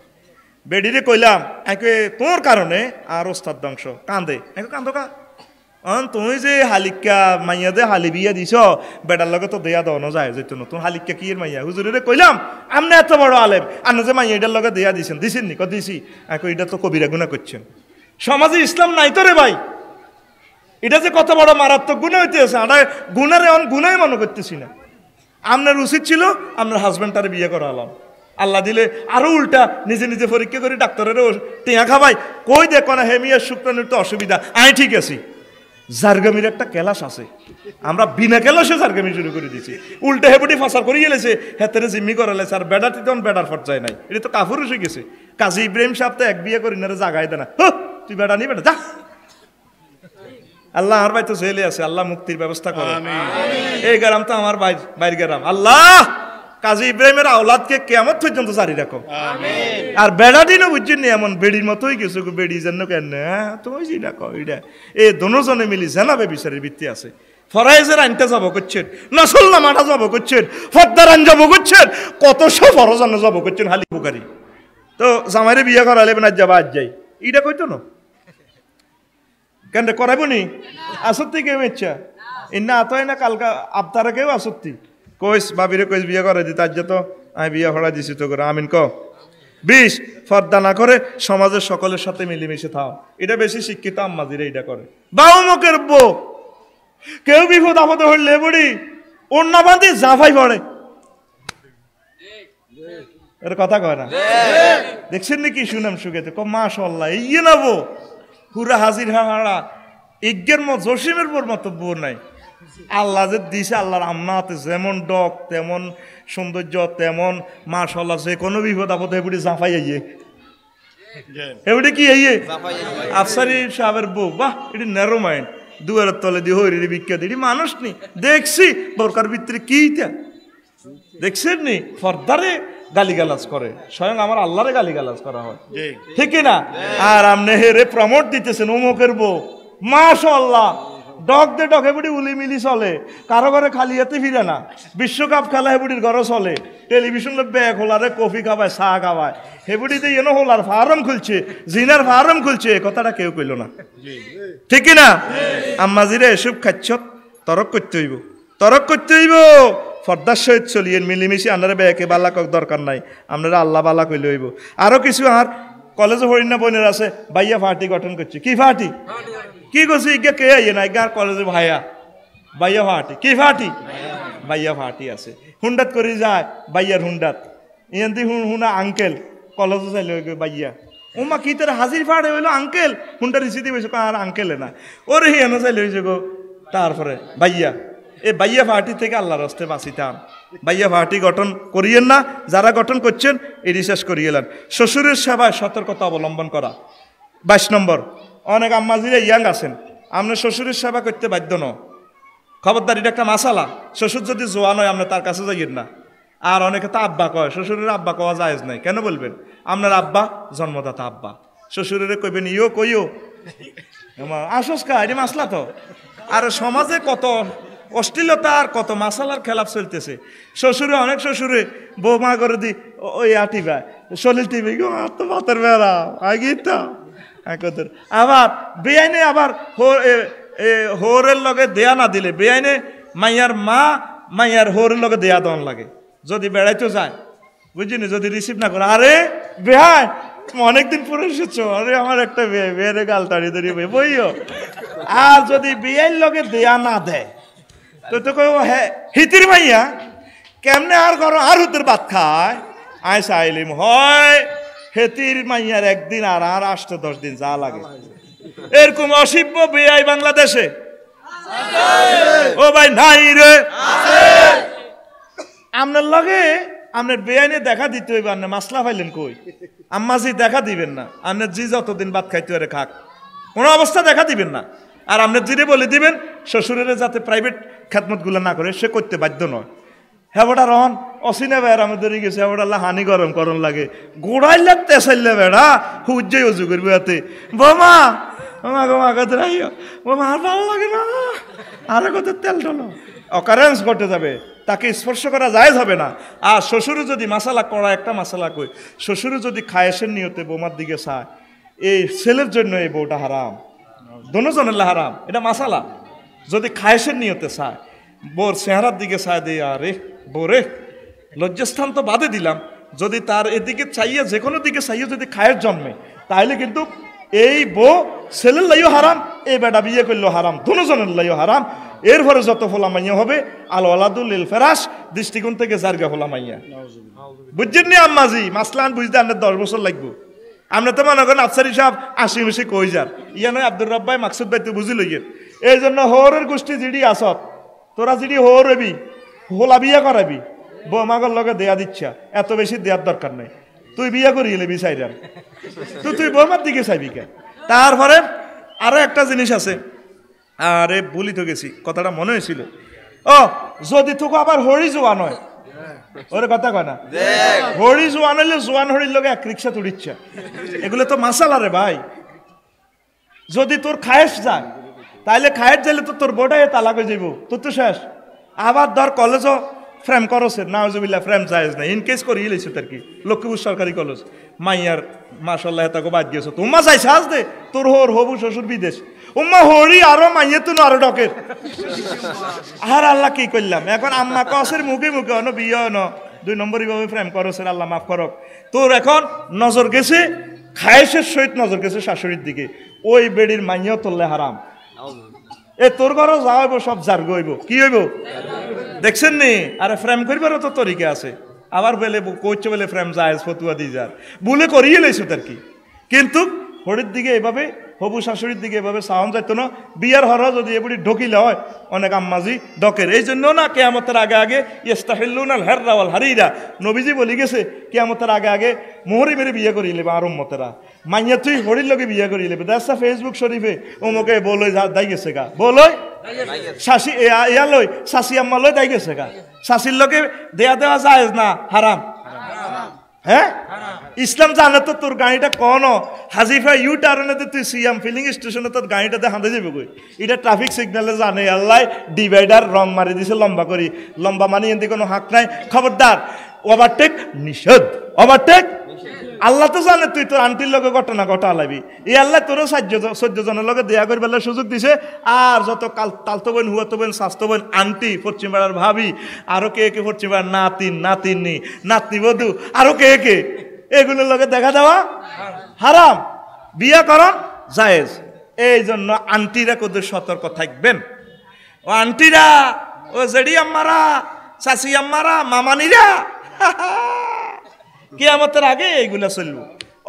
বেডিরে কইলাম একে তোর কারণে আর ওস্তাদ ধ্বংস, কান্দে। কান্দো কা তুমি যে হালিকা মাইয়া দে হালি বিয়া দিছ, বেটার লগে তো দেয়া দেওয়ানো যায় যেত নতুন হালিকা কি এর মাইয়া। হুজুরে কইলাম আপনি এত বড় আলেম, আপনি যে মাইয়া এটার লগে দেয়া দিছেন, দিছেন নি? দিছি। এটা তো কবিরা গুনাহ করছেন। সমাজে ইসলাম নাই তো রে ভাই। এটা যে কত বড় মারাত্মক গুনাহ হইতেছে, আমরা গুনারে গুনাই মনে করতেছি না। আপনার উচিত ছিল আপনার হাজব্যান্ডটারে বিয়ে করা হলাম, আল্লাহ দিলে আরো উল্টা নিজে নিজে পরীক্ষা করে ডাক্তারেরও টিয়া খাবাই, কই দেখো না হেমিয়ার শুক্রাণুর তো অসুবিধা, আমি ঠিক আছি। জারগামির একটা ক্যালাস আছে, আমরা বিনা ক্যালাসে জারগামি শুরু করে দিছি। উল্টা হেবুটি ফাঁসার করে গেলেছে, হেতেরে জিম্মি করালেছে। আর বেড়াতে তখন বেড়ার পর্যায়ে নাই, এটা তো কাফুর এসে গেছে। কাজী ইব্রাহিম সাহেব তো এক বিয়ে করি না জাগাই দেনা, তুই বেড়া নি বেটা যা। আল্লাহ আর ভাই তো জেলে আছে, আল্লাহ মুক্তির ব্যবস্থা করে। এই গ্রাম তো আমার বাইর গ্রাম। আল্লাহ কাজী ইব্রাহিমের আওলাদকে কিয়ামত পর্যন্ত জারি রাখো। আর বেড়া দিনও বুঝছেন নি, এমন বেড়ির মতোই কিছু বেড়ি যেন কেন তুমি যেটা কো এটা এই দোনোজনে মিলি জানাবে বিচারের ভিত্তি আছে। ফরাইজের আইনটা জব করছেন, নসল নামাটা জব করছেন, ফদ্দার আইন জব করছেন, কত সব ফরজান জব করছেন হালি বুকারি। তো জামাইরে বিয়ে করালে না যাবা আজ যাই এটা কইতো না কেন করাইব নি? আসত্তি কেউ ইচ্ছা ইন্না আতই না কালকা আবতারা কেউ আসত্তি কইস বাবিরে কইস বিয়ে করে দিতে, আজ তো আমি বিয়ে হড়া দিছি তো করে আমিন ক। 20 ফর্দা না করে সমাজের সকলের সাথে মিলেমিশে থাও, এটা বেশি শিক্ষিত আম্মাজিরা এটা করে। বাউ মুখের বউ কেউ বিপদ আপদে হইলে বড়ি অন্যা বাঁধি জাফাই পড়ে, এর কথা কয় না? দেখছেন নাকি শুনাম সুখেতে ক মাশাআল্লাহ ইয়ে না বউ পুরা হাজির হাড়া ইজ্ঞের মত জসিমের পর মতো বউ নাই। আল্লাহ যে দিছে, আল্লাহর আম্মাতে যেমন ডক তেমন সৌন্দর্য তেমন মাশাআল্লাহ, যে কোনো বিপদ আপদ এগুলি জাফাই আইয়ে এগুলি কি আইয়ে আফসারি সাহেবের বউ। বাহ এটি ন্যারো মাইন্ড, দুয়ারের তলে দিয়ে হইরি বিখ্যা দিই মানুষ নি দেখছি বোরকার ভিতরে কি দেখছেন নি ফর্দারে গালিগালাজ করে, স্বয়ং আমার আল্লাহরে গালিগালাজ করা হয়, ঠিক না? আর আপনি হেরে প্রমোট দিতেছেন অমুকের বউ, মাশাআল্লাহ ডক দে ডকে বুড়ি উলি মিলি চলে, কারো ঘরে খালি হাতে ফিরে না, বিশ্বকাপ খেলা হেবুড়ির ঘরে চলে, টেলিভিশন ব্যাগ হোলারে কফি খাওয়ায় চা খাওয়ায়, হেবুড়িতে এনো হোলার ফার্ম খুলছে, জিনার ফার্ম খুলছে, এ কথাটা কেউ কইল না, ঠিক না? আম্মাজিরে এসব খাচ্ছ তরক করতে হইব, তরক করতে হইব, ফর্দার সহিত চলিয়েন, মিলিমিশি আনারে ব্যাকে বালা দরকার নাই, আপনারা আল্লাহ বালা কইলে হইব। আরো কিছু আর কলেজে হরিণা বোনের আছে বাইয়া পার্টি গঠন করছে, কি পার্টি কি করছে ইগা কে আইয়ে না ইগার কলেজে ভাইয়া বাইয়া পার্টি, কি পার্টি বাইয়া পার্টি আছে, হুন্ডাত করে যায় বাইয়ার হুন্ডাত, ইয়ান্তি হুনা আঙ্কেল কলেজে চাইলে বাইয়া ওমা কি তোর হাজির ফাড়ে হইলো আঙ্কেল, হুন্ডা রিসিদি বসে আর আঙ্কেলে না ওরে হিয়ানো চাইলে হয়েছে গো, তারপরে বাইয়া এই বাইয়া পার্টি থেকে আল্লাহর হস্তে বাঁচিতাম, বাইয়া পার্টি গঠন করিয়েন না, যারা গঠন করছেন এই রিসার্চ করিয়েলেন। শ্বশুরের সেবায় সতর্কতা অবলম্বন করা। 22 নম্বর, অনেক আম্মাজিরা ইয়াং আছেন, আপনার শ্বশুরের সেবা করতে বাধ্য ন, খবরদার, এটা একটা মাসালা, শ্বশুর যদি জোয়ান হয় আপনি তার কাছে যাইয়েন না। আর অনেকে তো আব্বা কয়, শ্বশুরের আব্বা কওয়া জায়েজ নাই, কেন বলবেন? আপনার আব্বা জন্মদাতা আব্বা, শ্বশুরের কইবেন ইও কইও আসস কা, এটা মাসলা তো। আর সমাজে কত অশ্লীলতা আর কত মাসালার খেলাফ চলতেছে, শ্বশুরে অনেক শ্বশুরে বৌমা করে দি ওই আটিবা শরীর টিভি তো ভাতের বেড়া আগিটা একদের, আবার বেআইনে আবার হোরের লগে দেয়া না দিলে বেআইনে মাইয়ার মা মাইয়ার হোরের লগে দেয়া দন লাগে, যদি বেড়াইতে যায় বুঝিনি, যদি রিসিভ না করে আরে বেহাই অনেকদিন পরে এসেছো, আরে আমার একটা বেয়ের গাল তাড়িয়ে দাঁড়িয়ে বইও। আর যদি বেআইন লগে দেয়া না দেয় তো কই হ্যাঁ হিতির মাইয়া কেমনে আর করো আর হুতের ভাত খায়, আয় চাইলিম হয় হেতির মাইয়ার একদিন আর আর 8-10 দিন যা লাগে, এরকম অসিব্য বেআই বাংলাদেশে ও ভাই নাই রে, আপনার লগে আপনার বেআইনে দেখা দিতে হইবে, আপনি মাসলা পাইলেন কই? আম্মাজি দেখা দিবেন না, আপনার জি যতদিন ভাত খাইতে পারে খাক, কোনো অবস্থা দেখা দিবেন না। আর আপনার জিরে বলে দিবেন শ্বশুরের যাতে প্রাইভেট খেদমতগুলো না করে, সে করতে বাধ্য নয়। হেবটা রহন অসিনে বেড়া আমাদের গেছে, হেবটা হানি গরম করন লাগে, গোড়াই লাগতে চাইলে বেড়া হুজ্জাই অজু করবে হাতে, বোমা বোমা গোমা কত রাইও বোমা আর ভালো লাগে না, আর কত তেল টলো অকারেন্স ঘটে যাবে, তাকে স্পর্শ করা জায়েজ হবে না। আর শ্বশুরে যদি মাসালা করা একটা মাসালা কই, শ্বশুরে যদি খায়েশের নিয়তে বৌমার দিকে চায়, এই ছেলের জন্য এই বউটা হারাম, দোনোজনের হারাম, এটা মাসালা। যদি খায়েশের নিয়তে চায়, বোর চেহারার দিকে চায় দিয়ে আরে বোরে লজ্জাস্থান তো বাদে দিলাম, যদি তার এদিকে চাইয়ে যে কোনো দিকে চাইয়ে যদি খায়ের জন্মে, তাহলে কিন্তু এই বউ ছেলের লাইও হারাম, এই বেটা বিয়ে করলেও হারাম, দোনোজনের লাইও হারাম। এরপরে যত ফোলা মাইয়া হবে আল ওয়ালাদুল লিল ফিরাশ দৃষ্টিকোণ থেকে জারগা ফোলা মাইয়া, বুঝছেন নি আম্মাজি? মাসলান বুঝতে আপনার 10 বছর লাগবে। আমরা তো মনে করেন আফসারি সাহেব 80 কই যার, ইয়া নয় আব্দুর রব ভাই মাকসুদ ভাই তুই বুঝি লইয়ের। এই জন্য হোরের গোষ্ঠী জিডি আসত, তোরা জিডি হোর হবি হোলা বিয়া করাবি, বৌমাগর লগে দেয়া দিচ্ছা, এত বেশি দেওয়ার দরকার নাই, তুই বিয়া করি এলে বিচাইরান তো তুই বৌমার দিকে চাইবি কে? তারপরে আরো একটা জিনিস আছে, আরে বলি তো গেছি, কথাটা মনে হয়েছিল, ও যদি তোকে আবার হরি জোয়ান হয়, ওরে কথা কয় না, হরি জোয়ান হইলে জোয়ান হরির লগে এক রিক্সা তুলিচ্ছে, এগুলো তো মাসালা রে ভাই। যদি তোর খায়েশ যায়, তাইলে খায়ের যাইলে তো তোর বোটাই তালাক হয়ে যাইব, তোর তো শেষ। আবার ধর কলেজও ফ্রেম করছে, নাউজুবিল্লাহ ফ্রেম জায়েজ নাই, ইনকেস করিয়ে লেছো তার কি লক্ষ্মীপুর সরকারি কলেজ, মাইয়ার মাশাআল্লাহ তাকে বাদ গেছো, তোমা চাই সাজ দে তোর হোর হবু শ্বশুর বিদেশ, উম্মা হরি আরো মাইয়ে তুন আরো ডকের, আর আল্লাহ কি করলাম এখন? আম্মা কসের মুখে মুখে অন বিয়ে ন 2 নম্বরই ভাবে ফ্রেম করছে, আল্লাহ মাফ করক। তোর এখন নজর গেছে খায়েশের সহিত, নজর গেছে শাশুড়ির দিকে, ওই বেডির মাইয়াও তোরলে হারাম, এ তোর ঘরও যা হইব সব জার্গ হইব, কি হইব দেখছেন নি? আরে ফ্রেম করবারও তো তরিকা আছে, আবার বলে কইছে বলে ফ্রেম জায়েজ ফতুয়া দিয়ে যার বলে করিয়ে লাইছো তার কি। কিন্তু হরির দিকে এভাবে হবু শাশুড়ির দিকে এভাবে সাউন্ড যাইতো না, বিয়ার হরা যদি এগুলি ঢকিলে হয় অনেক আম্মাজি ডকের। এই জন্য না কিয়ামতের আগে আগে ইস্তাহিল্লুনাল হাররা ওয়াল হারিরা, নবীজি বলি গেছে কিয়ামতের আগে আগে মোহরি মেরে বিয়ে করিয়ে লেবে আর উম্মতেরা, মাইয়া তুই হরির লগে বিয়ে করিয়ে লেবে। দেখা ফেসবুক শরীফে ওমকে বলই দাই গেছে গা, বলই শাশি ইয়া লই শাশি আম্মা লই দাই গেছে গা, শাশির লগে দেয়া দেওয়া জায়েজ না হারাম, হ্যাঁ ইসলাম জানে তো তোর গাড়িটা কোন হাজিফা ইউ টার্নেতে তুই সিএম ফিলিং স্টেশনে তোর গাড়িটাতে হাঁটে যাবে কই এটা ট্রাফিক সিগন্যালে জানে আল্লাহ ডিভাইডার রং মারি দিছে লম্বা করি লম্বা মানে এতে কোনো হাক নাই খবরদার ওভারটেক নিষেধ ওভারটেক আল্লাহ তো জানে তুই তোর আন্টির লগে ঘটনা ঘটা আলাবি এই আল্লাহ তোরও 14 জনের লগে দেয়া করে বেলার সুযোগ দিছে আর যত তালতো বোন হুয়াতো বোন স্বাস্থ্য বোন আন্টি পশ্চিম পাড়ার ভাবি আরো কে কে পশ্চিম পাড়ার নাতিনি নাতনি বধূ আরো কে কে এগুলোর লগে দেখা দেওয়া হারাম বিয়া করন জায়েজ এই জন্য আন্টিরা কত সতর্ক থাকবেন ও আন্টিরা ও জেডি আম্মারা চাচি আম্মারা মামানিরা কিয়ামতের আগে এইগুলা চলবো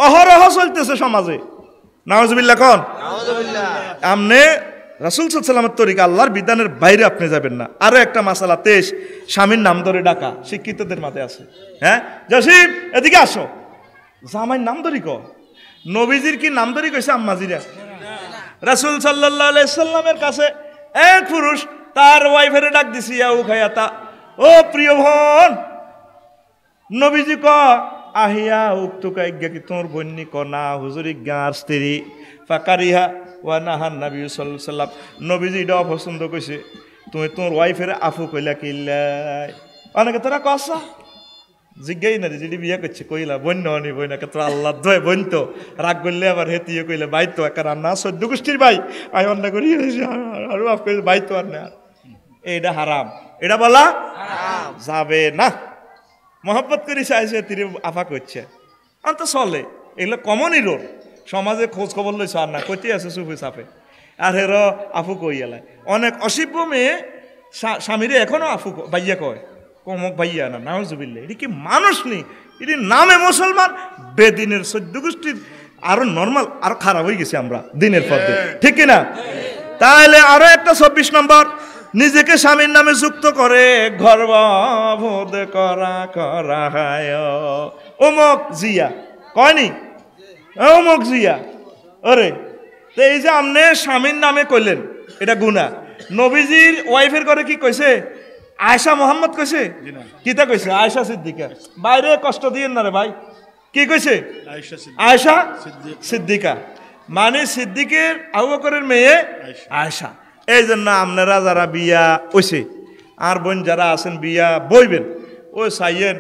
অহরহ চলতেছে সমাজে নাউজুবিল্লাহ কোন আমনে রাসূল সাল্লাল্লাহু আলাইহি ওয়াসাল্লামের তরিকা আল্লাহর বিধানের বাইরে আপনি যাবেন না আরো একটা মাসালা 23 স্বামীর নাম ধরে ডাকা শিক্ষিতদের মাঝে আছে হ্যাঁ জসিম এদিকে আসো জামাইর নাম ধরি ক নবীজির কি নাম ধরি কইছে আম্মাজিরা রাসূল সাল্লাল্লাহু আলাইহি সাল্লামের কাছে এক পুরুষ তার ওয়াইফের ডাক দিছি ইয়া উখায়াতা ও প্রিয় বোন নবীজি ক আহিয়া উক্তুকা ইজ্ঞা কি তোর বন্নি ক না হুজুরি গার স্ত্রী ফাকারিহা ওয়া নাহান নবী সাল্লাল্লাহু আলাইহি সাল্লাম নবীজি এটা পছন্দ কইছে তুমি তোর ওয়াইফের আফু কইলা কিল্লাই অনেকে তোরা কসা জিজ্ঞাই না যদি বিয়া করছে কইলা বন্য অনি বই না তোর আল্লাহ দয় বইন তো রাগ করলে আবার হেতিয়ে কইলে ভাই তো একটা রান্না 14 গোষ্ঠীর ভাই আমি অন্না করি আর মাফ করে ভাই তো আর না এইটা হারাম এটা বলা হারাম যাবে না মহব্বত করে চাইছে তিনি আফা করছে অন্ত চলে এগুলো কমনই রোল সমাজে খোঁজ খবর লইছ আর না কইতে আছে চুপে চাপে আর হের আফু কই এলাই অনেক অসিব্য মেয়ে স্বামীরে এখনো আফু ভাইয়া কয় কমক ভাইয়া না নাউজুবিল্লাহ এটি কি মানুষ নেই এটি নামে মুসলমান বেদিনের 14 গোষ্ঠীর আরো নর্মাল আরো খারাপ হয়ে গেছে আমরা দিনের পর দিন ঠিক কিনা তাহলে আরো একটা 24 নম্বর নিজেকে স্বামীর নামে যুক্ত করে গর্ববোধ করা হয় অমুক জিয়া কয়নি অমুক জিয়া ওরে তো এই যে আপনি স্বামীর নামে কইলেন এটা গুনাহ নবীজির ওয়াইফের করে কি কইছে আয়েশা মোহাম্মদ কইছে কিতা কইছে আয়েশা সিদ্দিকা বাইরে কষ্ট দিয়েন না রে ভাই কি কইছে আয়েশা সিদ্দিকা মানে সিদ্দিকের আবু বকরের মেয়ে আয়েশা এই জন্য আপনারা যারা বিয়া হইছে আর বোন যারা আছেন বিয়া বইবেন ওই চাইয়েন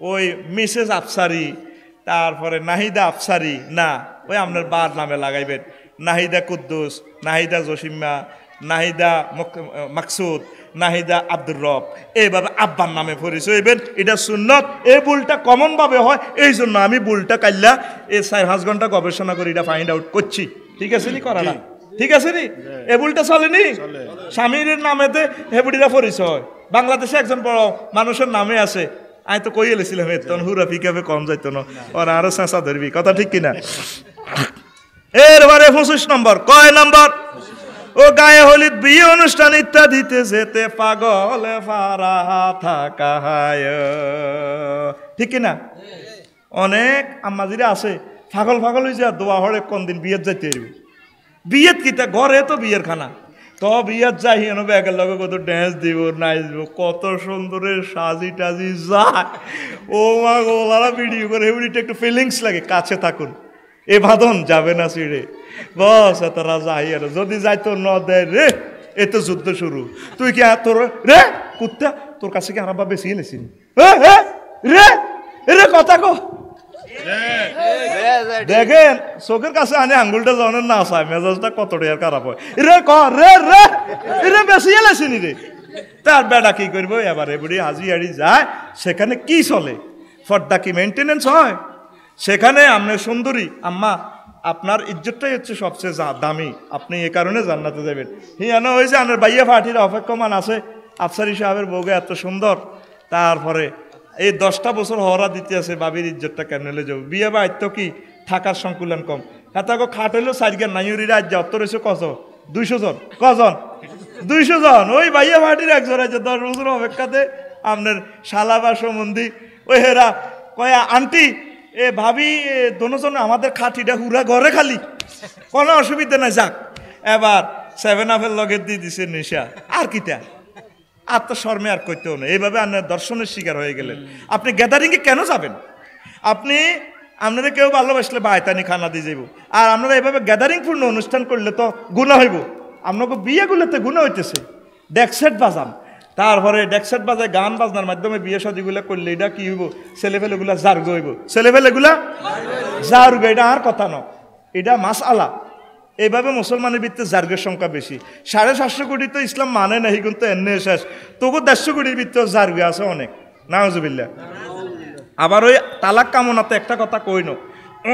ওই মিসেস আফসারি তারপরে নাহিদা আফসারি না ওই আপনার বার নামে লাগাইবেন নাহিদা কুদ্দুস নাহিদা জসিমা নাহিদা মাকসুদ নাহিদা আব্দুর রব এইভাবে আব্বার নামে পরিচয় হইবেন এটা সুন্নত এই ভুলটা কমন ভাবে হয় এই জন্য আমি ভুলটা কাইল্লা এই 4-5 ঘন্টা গবেষণা করে এটা ফাইন্ড আউট করছি ঠিক আছে নি করা না ঠিক আছে নি এ ভুলটা চলেনি স্বামীর নামেতে হেবুড়িরা পরিচয় বাংলাদেশে একজন বড় মানুষের নামে আছে আমি তো কই এলেছিলাম তখন হুরা ফিকাবে কম যাইতো না ওরা আরো চেঁচা ধরবি কথা ঠিক কিনা এরবারে 25 নম্বর কয় নম্বর ও গায়ে হলুদ বিয়ে অনুষ্ঠান ইত্যাদিতে যেতে পাগলে ফারা থাকা ঠিক কিনা অনেক আম্মাজিরা আছে পাগল হয়ে যায় দোয়া হরে কোন দিন বিয়েত যাইতে পারবি বিয়েত কিতা ঘরে তো বিয়ের খানা তো বিয়েত যাই হেন ব্যাগের লগে কত ড্যান্স দিব নাচব কত সুন্দরের সাজি টাজি যায় ও মা গোলারা ভিডিও করে এমনিটা একটু ফিলিংস লাগে কাছে থাকুন এ বাঁধন যাবে না ছিঁড়ে বস তারা যাই আর যদি যাই তোর ন দেয় রে এ তো যুদ্ধ শুরু তুই কি তোর রে কুত্তা তোর কাছে কি আমার বেশি এনেছি রে রে কথা কো দেখেন চোখের কাছে আনে আঙ্গুলটা যখন না চায় মেজাজটা কত রেয়ার খারাপ হয় রে ক রে রে রে বেশি এলেছি নি রে তার বেড়া কি করবো এবার এবারে হাজি হাড়ি যায় সেখানে কি চলে ফর্দা কি মেনটেনেন্স হয় সেখানে আপনার সুন্দরী আম্মা আপনার ইজ্জতটাই হচ্ছে সবচেয়ে দামি আপনি এ কারণে জান্নাতে যাবেন হিয়ানো হয়েছে আপনার বাইয়া ফাটির অপেক্ষমান আছে আফসারি সাহেবের বউকে এত সুন্দর তারপরে এই 10টা বছর হরা দিতে আছে বাবির ইজ্জতটা কেন হলে যাবো বিয়ে বা তো কি থাকার সংকুলন কম হেতাকে খাট হইলো সাইডকে নাইউরিরা আজ অত রয়েছে কত 200 জন কজন 200 জন ওই বাইয়া ফাটির একজন আছে 10 বছর অপেক্ষাতে আপনার শালা বা সম্বন্ধী ওই হেরা কয়া আন্টি এ ভাবি দোনোজন আমাদের খাটিটা হুরা ঘরে খালি কোনো অসুবিধা নাই যাক এবার 7 আপের লগে দিয়ে দিছে নেশা আর কিটা আর তো শর্মে আর কইতেও না এইভাবে আপনার দর্শনের শিকার হয়ে গেলেন আপনি গ্যাদারিংয়ে কেন যাবেন আপনি আপনারা কেউ ভালোবাসলে বায়তানি খানা দিয়ে যাইব, আর আপনারা এভাবে গ্যাদারিং পূর্ণ অনুষ্ঠান করলে তো গুনাহ হইব। আপনাকে বিয়েগুলোতে গুনাহ হইতেছে। ডেকসেট বাজান, তারপরে ডেকসেট বাজায় গান বাজনার মাধ্যমে বিয়ে শাদীগুলো করলে এটা কি হইব? ছেলেফেলেগুলা জার্গ হইব, ছেলেফেলেগুলা জার্গ। এটা আর কথা ন, এটা মাস আলা। এইভাবে মুসলমানের ভিতরে জার্গের সংখ্যা বেশি। 750 কোটি তো ইসলাম মানে নাই, কিন্তু এনে শেষ তবু 150 কোটির ভিতরে জার্গ আছে অনেক। নাউজুবিল্লাহ। আবার ওই তালাক কামনাতে একটা কথা কইন,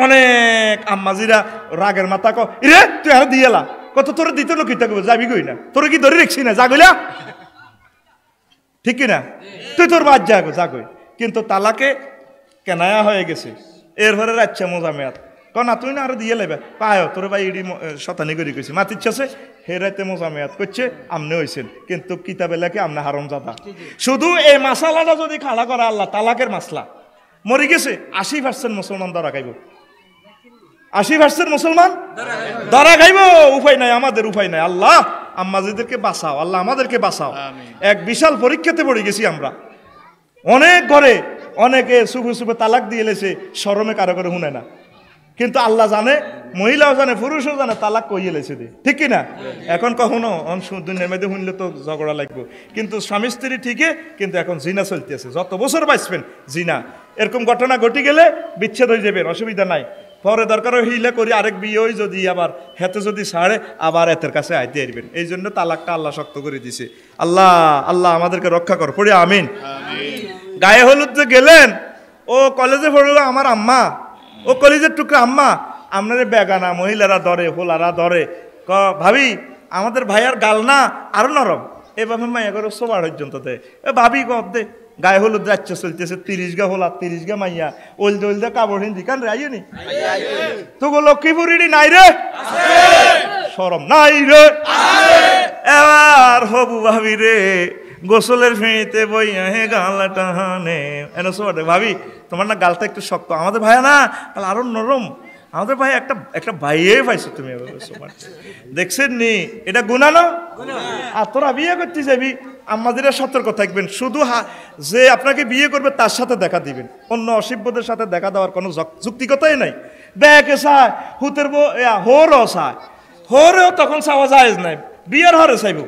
অনেক আম্মাজিরা রাগের মাথা রে তুই আর দিয়েলা কত তোরে দিতে লোক কিতা কইব, যাবি কই না, তোরে কি ধরে রেখছি না, যা কইলা ঠিক কিনা, তুই তোর বাদ যা কই। কিন্তু তালাকে কেনায়া হয়ে গেছে। এরপরে রাচ্ছা মোজামেয়াত না তুই না আরো দিয়ে লেবে পায় তোর ভাই ইডি শতানি করে কইছে মাতিচ্ছে হে রাতে মোজামেয়াত করছে আমনে হইছেন, কিন্তু কিতাবে লেখে আমনে হারাম জাদা। শুধু এই মাসালাটা যদি খাড়া করা আল্লাহ তালাকের মাসলা মরে গেছে, 80% মুসলমান ধরা খাইব, 80% মুসলমান ধরা খাইব। উপায় নাই, আমাদের উপায় নাই। আল্লাহ আম্মাজিদেরকে বাঁচাও, আল্লাহ আমাদেরকে বাঁচাও। এক বিশাল পরীক্ষাতে পড়ে গেছি আমরা। অনেক ঘরে অনেকে সুফে সুফে তালাক দিয়ে এলেছে, শরমে কারো করে শুনে না, কিন্তু আল্লাহ জানে, মহিলাও জানে, পুরুষও জানে তালাক কইয়ে লেছে দে, ঠিক কিনা? এখন কখনো দুনিয়ার মধ্যে শুনলে তো ঝগড়া লাগবে, কিন্তু স্বামী স্ত্রী ঠিকই, কিন্তু এখন জিনা চলতেছে। যত বছর বাঁচবেন জিনা, এরকম ঘটনা ঘটে গেলে বিচ্ছেদ হয়ে যাবেন, অসুবিধা নাই। পরে দরকার হিলে করি আরেক বিয়ে যদি আবার হেতে যদি ছাড়ে আবার এতের কাছে আইতে আসবেন। এই জন্য তালাকটা আল্লাহ শক্ত করে দিছে। আল্লাহ আল্লাহ আমাদেরকে রক্ষা কর, পড়ি আমিন। গায়ে হলুদ যে গেলেন, ও কলেজে পড়ল আমার আম্মা, ও কলেজের টুকরা আম্মা, আপনার বেগানা মহিলারা ধরে, হোলারা ধরে, ভাবি আমাদের ভাইয়ার গাল না আরো নরম, এভাবে মাইয়া করে সবার পর্যন্ত দেয়। ভাবি কব দে গায়ে হলুদ যাচ্ছে চলতেছে, 30 গা হোলা 30 গা মাইয়া ওলদে ওলদে কাপড় হিন্দি কান রে আইনি তো লক্ষ্মীপুরি নাই রে, শরম নাই রে। এবার হবু ভাবি রে গোসলের ফেঁড়িতে বইয়া হে গাল টানে এন সোটে, ভাবি তোমার না গালটা একটু শক্ত, আমাদের ভাইয়া না গাল আরো নরম, আমাদের ভাই একটা ভাইয়ে পাইছো তুমি। দেখছেন নি এটা গুনাহ না? আর তোরা বিয়ে করতে যাবি, আমাদের সতর্ক থাকবেন। শুধু যে আপনাকে বিয়ে করবে তার সাথে দেখা দিবেন, অন্য অসভ্যদের সাথে দেখা দেওয়ার কোনো যুক্তিকতাই নাই। ব্যাকে চায় হুতের হোরও চায়, হোরেও তখন চাওয়া যায় নাই, বিয়ের হরে চাইব।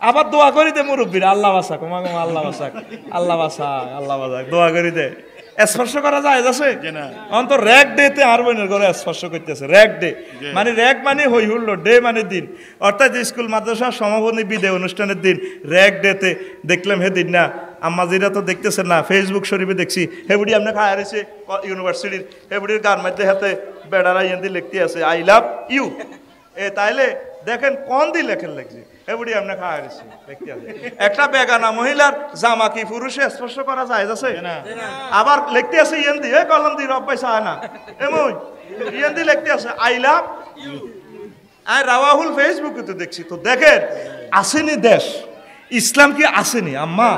আবার দোয়া করি দে মুরব্বীরা, আল্লাহ বাসাক আল্লাহ বাসাক আল্লাহ বাসাক আল্লাহ বাসাক, দোয়া করি দে। স্পর্শ করা যায় আছে অন্তর র্যাক ডেতে আর বোনের ঘরে স্পর্শ করতেছে। র্যাক ডে মানে র্যাক মানে হই হুল্লো, ডে মানে দিন, অর্থাৎ স্কুল মাদ্রাসা সমাপনী বিদায় অনুষ্ঠানের দিন র্যাক ডেতে দেখলাম হেদিন না আম্মাজিরা তো দেখতেছেন না, ফেসবুক শরীফে দেখছি হেবুড়ি আপনি খায় রয়েছে ইউনিভার্সিটির, হেবুড়ির গান মধ্যে হাতে বেড়ারা ইয়েন্দি লিখতে আছে আই লাভ ইউ। তাইলে দেখেন কোন দিয়ে লেখেন লাগছে এবারে আমরা খাওয়া গেছি। একটা বেগানা মহিলার জামা কি পুরুষে স্পর্শ করা যায় আছে? আবার লিখতে আছে ইয়েন্দি কলম দিয়ে রব্বাই চায় না এমন ইয়েন্দি লিখতে আছে আই লাভ ইউ। আর রাওয়াহুল ফেসবুকে তো দেখছি। তো দেখেন আসেনি দেশ, ইসলাম কি আসেনি? আম্মা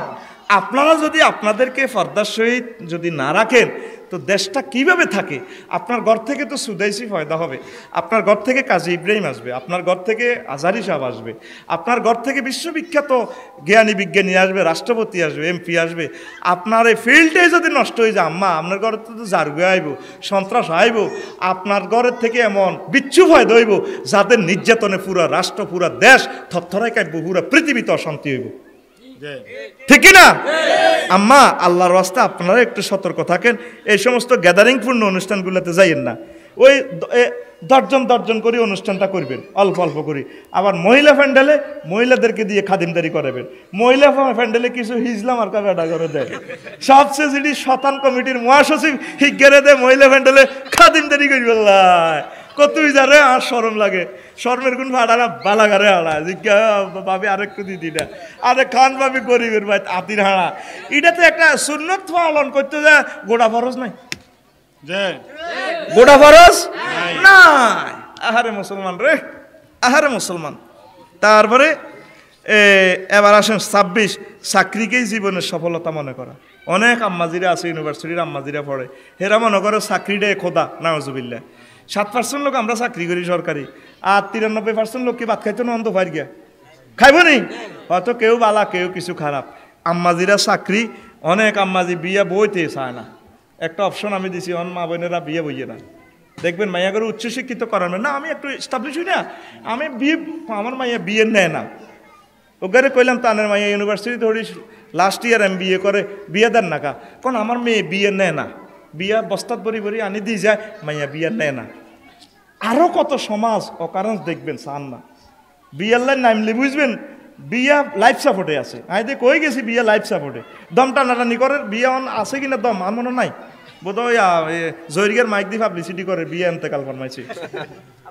আপনারা যদি আপনাদেরকে পর্দার সহিত যদি না রাখেন তো দেশটা কিভাবে থাকে? আপনার ঘর থেকে তো সুদাইসি ফয়দা হবে, আপনার ঘর থেকে কাজী ইব্রাহিম আসবে, আপনার ঘর থেকে আজহারি সাহেব আসবে, আপনার ঘর থেকে বিশ্ববিখ্যাত জ্ঞানী বিজ্ঞানী আসবে, রাষ্ট্রপতি আসবে, এমপি আসবে। আপনার এই ফিল্ডে যদি নষ্ট হয়ে যায় আম্মা, আপনার ঘরে তো জারগু আইব, সন্ত্রাস আইব, আপনার ঘরের থেকে এমন বিচ্ছু ফয়দা হইব যাদের নির্যাতনে পুরা রাষ্ট্র পুরা দেশ থরথরাই কাঁপব, পুরা পৃথিবীতে অশান্তি হইব, ঠিক না? আম্মা আল্লাহর রাস্তা আপনারা একটু সতর্ক থাকেন, এই সমস্ত গ্যাদারিং পূর্ণ অনুষ্ঠানগুলোতে যাইয়েন না। ওই দর্জন করে অনুষ্ঠানটা করবেন অল্প অল্প করে। আবার মহিলা প্যান্ডেলে মহিলাদেরকে দিয়ে খাদিমদারি করাবেন, মহিলা প্যান্ডেলে কিছু হিজলাম আর কাটা করে দেয়। সবচেয়ে যেটি শতান কমিটির মহাসচিব হিগেরে দেয় মহিলা প্যান্ডেলে খাদিমদারি করবে। কতই যারে আর শরম লাগে, শর্মের গুণ ফাড়ারা বালাগারে হাড়া জিজ্ঞা ভাবি আরেকটু দিদি না আরে খান ভাবি গরিবের ভাই আতির হাড়া। এটাতে একটা সুন্নত পালন করতে যায় গোড়া ফরজ নাই, গোড়া ফরজ নাই। আহারে মুসলমান রে, আহারে মুসলমান। তারপরে এবার আসেন 26 চাকরিকেই জীবনের সফলতা মনে করা। অনেক আম্মাজিরা আছে ইউনিভার্সিটির আম্মাজিরা পড়ে, হেরা মনে করে চাকরিটাই খোদা। নাউজুবিল্লাহ। 7% লোক আমরা চাকরি করি সরকারি, আর 93% লোক কি ভাত খাইতো না অন্ধ ফার গিয়া খাইব নি? হয়তো কেউ বালা কেউ কিছু খারাপ। আম্মাজিরা চাকরি, অনেক আম্মাজি বিয়া বইতে চায় না, একটা অপশন আমি দিছি, অন মা বোনেরা বিয়ে বইয়ে না, দেখবেন মাইয়া করে উচ্চশিক্ষিত করানো না, আমি একটু এস্টাবলিশ হই না, আমি বিয়ে, আমার মাইয়া বিয়ে নেয় না, ওগারে কইলাম তানের মাইয়া ইউনিভার্সিটি ধরি লাস্ট ইয়ার MBA করে, বিয়ে দেন না কা, কোন আমার মেয়ে বিয়ে নেয় না, বিয়া বস্তাত বরি বরি আনি দিয়ে যায়, মাইয়া বিয়ে নেয় না। আরো কত সমাজ অকারণ দেখবেন চান না, বিয়ার লাইন নামলে বুঝবেন বিয়া লাইফ সাপোর্টে আছে, আমি দিয়ে কই গেছি বিয়া লাইফ সাপোর্টে, দম টানাটানি করে, বিয়া আছে কিনা দম আমার মনে নাই, বোধহয় জয়রিয়ার মাইক দিয়ে পাবলিসিটি করে বিয়ে এতেকাল ফরমাইছে,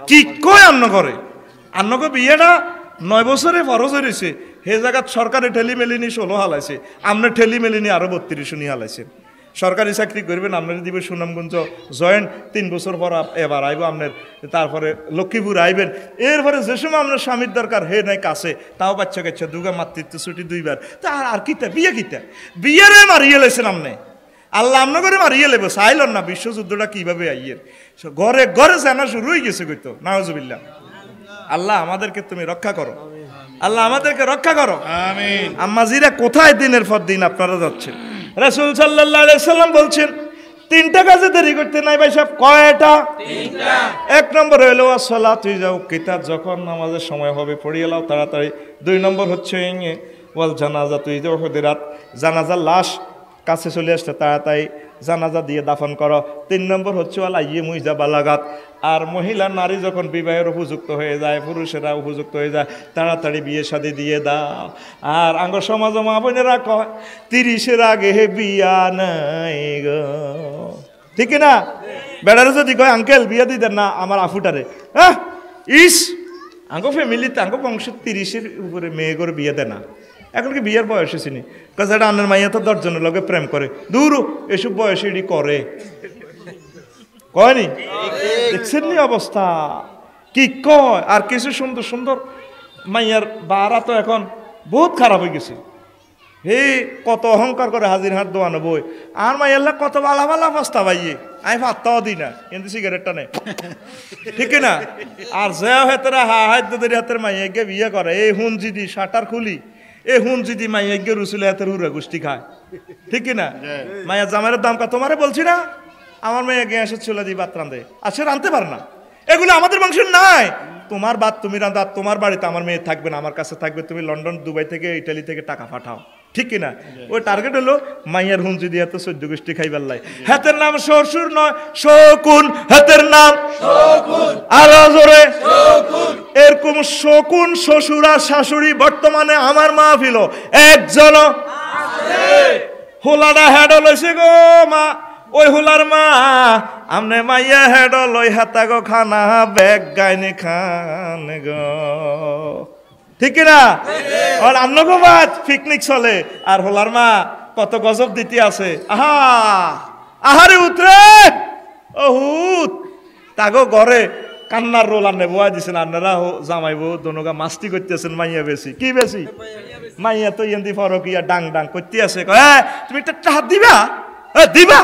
কি কয় আন্ন করে, আন্নকে বিয়েটা 9 বছরে ফরজ হয়েছে, সে জায়গাত সরকারে ঠেলি মেলিনি 16 হালাইছে, আপনার ঠেলি মেলিনি আরো 32 হালাইছে। সরকারি চাকরি করবেন আপনার দিবে সুনামগঞ্জ জয়েন্ট, 3 বছর পর এবার আইব আপনার, তারপরে লক্ষ্মীপুর আইবেন, এরপরে যে সময় আপনার স্বামীর দরকার হে নাই কাছে, তাও বাচ্চা কাচ্চা দুগা মাতৃত্ব ছুটি 2 বার, তা আর কিতা বিয়ে কিতা, বিয়েরে মারিয়ে লেছেন আপনি, আল্লাহ আমনা করে মারিয়ে লেব, চাইলেন না বিশ্বযুদ্ধটা কিভাবে আইয়ের, ঘরে ঘরে জানা শুরু হয়ে গেছে কইতো, নাউজুবিল্লাহ। আল্লাহ আমাদেরকে তুমি রক্ষা করো, আল্লাহ আমাদেরকে রক্ষা করো, আমিন। আম্মাজিরা কোথায় দিনের পর দিন আপনারা যাচ্ছেন, রাসূল সাল্লাল্লাহু আলাইহি সাল্লাম বলছেন 3টা কাজে দেরি করতে নাই ভাই সাহেব, কয়টা? 3টা। 1 নম্বর হলো আসসালাতু যাও কিতাব, যখন নামাজের সময় হবে পড়িয়ে লাও তাড়াতাড়ি। 2 নম্বর হচ্ছে ওয়াল জানাজা, তুই যাও হদিরাত, জানাজার লাশ কাছে চলে আসতে তাড়াতাড়ি জানাজা দিয়ে দাফন করো। 3 নম্বর হচ্ছে ওয়াল আইয়ে মুইজা বালাগাত, আর মহিলা নারী যখন বিবাহের উপযুক্ত হয়ে যায়, পুরুষেরা উপযুক্ত হয়ে যায়, তাড়াতাড়ি বিয়ে শাদী দিয়ে দাও। আর আঙ্গ সমাজ মা বোনেরা কয় 30-এর আগে বিয়া নাই গো, ঠিক না? বেড়ারে যদি কয় আঙ্কেল বিয়া দিতেন না আমার আফুটারে, হ্যাঁ ইস আঙ্গ ফ্যামিলিতে আঙ্গ বংশ 30-এর উপরে মেয়ে করে বিয়ে দেয় না, এখন কি বিয়ের বয়স হয়েছিনি, কাজ এটা আন্নার মাইয়া তো 10 জনের লগে প্রেম করে, দূর এসব বয়সে এটি করে, কয়নি? দেখছেন নি অবস্থা কি কয়। আর কিছু সুন্দর সুন্দর মাইয়ার বারা তো এখন বহুত খারাপ হয়ে গেছে, হে কত অহংকার করে হাজির হাত দোয়ানো বই, আর মাইয়াল্লা কত বালা বালা বস্তা পাইয়ে, আমি পাত্তাও দিই না, কিন্তু সিগারেটটা নেই, ঠিক না? আর যে হেতরা হাতের হাতের মাইয়াকে বিয়ে করে, এই হুন জিদি শাটার খুলি, এ হুন যদি মাইয়া গিয়ে রুসুলে হাতের হুরা গোষ্ঠী খায়, ঠিক না? মাইয়া জামাইয়ের দাম কত, তোমারে বলছি না আমার মেয়ে গিয়ে এসে চলে দিই ভাত রান্ধে, আসে রাঁধতে পারে না, এগুলো আমাদের বংশের নাই, তোমার ভাত তুমি রাঁধা, তোমার বাড়িতে আমার মেয়ে থাকবে না, আমার কাছে থাকবে, তুমি লন্ডন দুবাই থেকে ইটালি থেকে টাকা পাঠাও, ঠিক কিনা? ওই টার্গেট হলো মাইয়ার হুন যদি এত 14 গোষ্ঠী খাইবার লাই, হাতের নাম শ্বশুর নয় শকুন, হাতের নাম শকুন, আরো জোরে শকুন। এরকম শকুন শ্বশুর আর শাশুড়ি বর্তমানে আমার মাহফিল একজন আছে, হোলাডা হেডল হইছে গো মা, ওই হোলার মা আমনে মাইয়া হেডল ওই হাতা গো খানা ব্যাগ গাইনি খান গো, ঠিক না? আর আমনগো বাদ পিকনিক চলে, আর হোলার মা কত গজব দিতে আছে, আহা আহারে উতরে অহুত তাগো ঘরে কান্নার রোল আনে বয়া দিছেন, আপনারা জামাইবো দনগা মাস্তি করতেছেন, মাইয়া বেশি কি বেশি, মাইয়া তো ইয়েন্দি ফরকিয়া ডাং ডাং করতে আছে, তুমি একটা টাকা দিবা, দিবা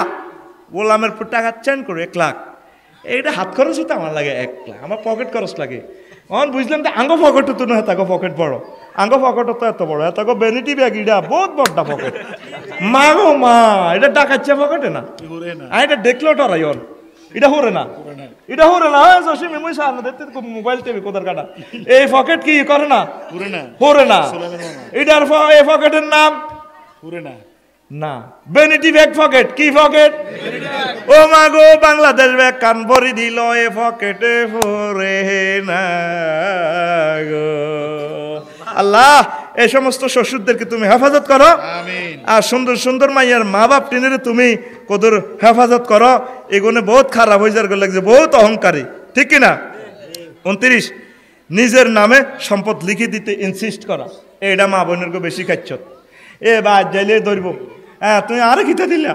গোলামের টাকা চেন করো 1 লাখ, এইটা হাত খরচ হতো আমার লাগে 1 লাখ, আমার পকেট খরচ লাগে, বুঝলাম তো আঙ্গ পকেট তো না, তাকে পকেট বড়, আঙ্গ পকেট তো এত বড়, এত বেনিটি ব্যাগ, এটা বহুত বড়টা পকেট, মা গো মা এটা ডাকাচ্ছে পকেটে না, এটা দেখলো টরাই ওর, এটা হরে না, এটা হরে না, জসিম মুই সামনে দেখতে মোবাইল টিভি কোদার কাটা, এই পকেট কি করে না, হরে না, এটার এই পকেটের নাম হরে না, না বেনিটি ব্যাগ পকেট, কি পকেট? ও মা গো বাংলাদেশ ব্যাগ কান ভরি দিল এ পকেটে ভরে না গো। আল্লাহ এই সমস্ত শ্বশুরদেরকে তুমি হেফাজত করো, আমিন। আর সুন্দর সুন্দর মাইয়ার মা বাপ টিনের তুমি কদর হেফাজত করো, এগুলো বহুত খারাপ হয়ে যার লাগছে, বহুত অহংকারী, ঠিক কিনা? 29 নিজের নামে সম্পদ লিখে দিতে ইনসিস্ট করা, এইটা মা বোনের বেশি খাচ্ছ, এ বা যাইলে ধরব, হ্যাঁ তুমি আরে খিতে দিলা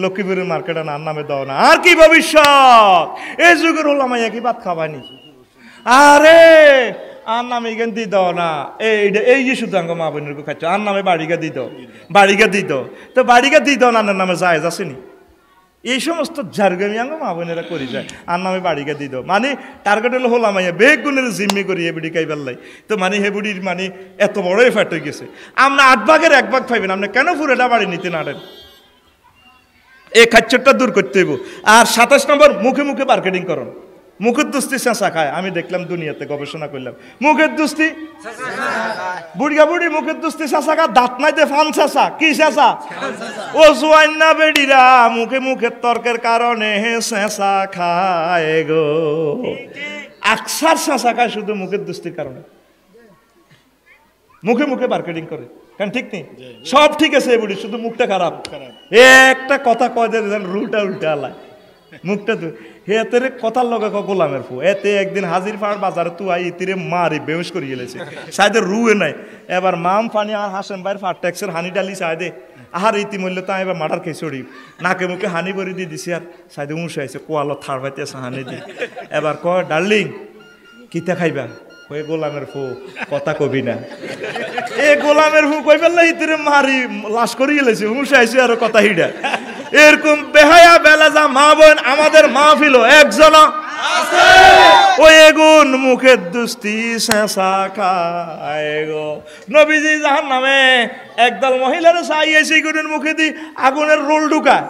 লক্ষ্মীপুরের মার্কেটে নার নামে দাও না, আর কি ভবিষ্যৎ এই যুগের হলো মাইয়া কি ভাত খাবানি, আরে আর নামে এখান দিয়ে দাও না, এই যে শুধু আঙ্গ মা বোনের খাচ্ছ, আর নামে বাড়িকা দিয়ে দাও, বাড়িকা দিয়ে দাও, তো বাড়িকা দিয়ে দাও নানের নামে জায়েজ আসেনি, এই সমস্ত ঝাড়গামি আঙ্গ মা বোনেরা করি যায়, আর নামে বাড়িকা দিয়ে দাও, মানে টার্গেট হলো হলাম মাইয়া বেগুনের জিম্মি করি এ বুড়ি খাইবার লাই, তো মানে হে বুড়ির মানে এত বড় এফেক্ট হয়ে গেছে, আমরা 8 ভাগের 1 ভাগ পাইবেন, আপনি কেন পুরোটা বাড়ি নিতে নাড়েন? এই খাচ্চরটা দূর করতে হইব। আর 27 নম্বর, মুখে মুখে মার্কেটিং করুন। মুখের দুস্তি চেঁচা খায়, আমি দেখলাম দুনিয়াতে গবেষণা করলাম, মুখের দুস্তি বুড়িয়া বুড়ি মুখের দুস্তি চেঁচা খা, দাঁত নাইতে ফান চেঁচা, কি চেঁচা? ও জোয়ান্না বেডিরা মুখে মুখে তর্কের কারণে চেঁচা খায় গো। আকসার চেঁচা খায় শুধু মুখের দুস্তির কারণে, মুখে মুখে মার্কেটিং করে। কারণ ঠিক নেই, সব ঠিক আছে বুড়ি, শুধু মুখটা খারাপ। একটা কথা কয় দেন রুলটা উল্টা আলায় মুখটা তো হেতের কথার লগে গোলামের ফু এতে একদিন হাজির ফাড় বাজারে তু আই ইতিরে মারি বেউস করি গেলেছে সাইদের রুয়ে নাই। এবার মাম ফানি আর হাসেন ভাইয়ের ফার ট্যাক্সের হানি ডালি সাইদে আহার ইতিমূল্য তা এবার মার্ডার খেয়ে চড়ি নাকে মুখে হানি ভরি দিয়ে দিছি। আর সাইদে উঁসে আইছে কোয়ালো থার ভাইতে আছে হানি দি। এবার কয় ডার্লিং কিতা খাইবা? ওই গোলামের ফু কথা কবি না। এ গোলামের ফু কই ফেললে ইতিরে মারি লাশ করি গেলেছে, উঁসে আইছে আর কথা হিডা। এরকম বেহায়া বেলাজা মা বোন আমাদের মাহফিল একজন ওই এগুন মুখের দুস্তি চেঁচা খায় গো। নবীজি জাহান্নামে একদল মহিলার চাইয়েছে গুনের মুখে দি আগুনের রোল ঢুকায়,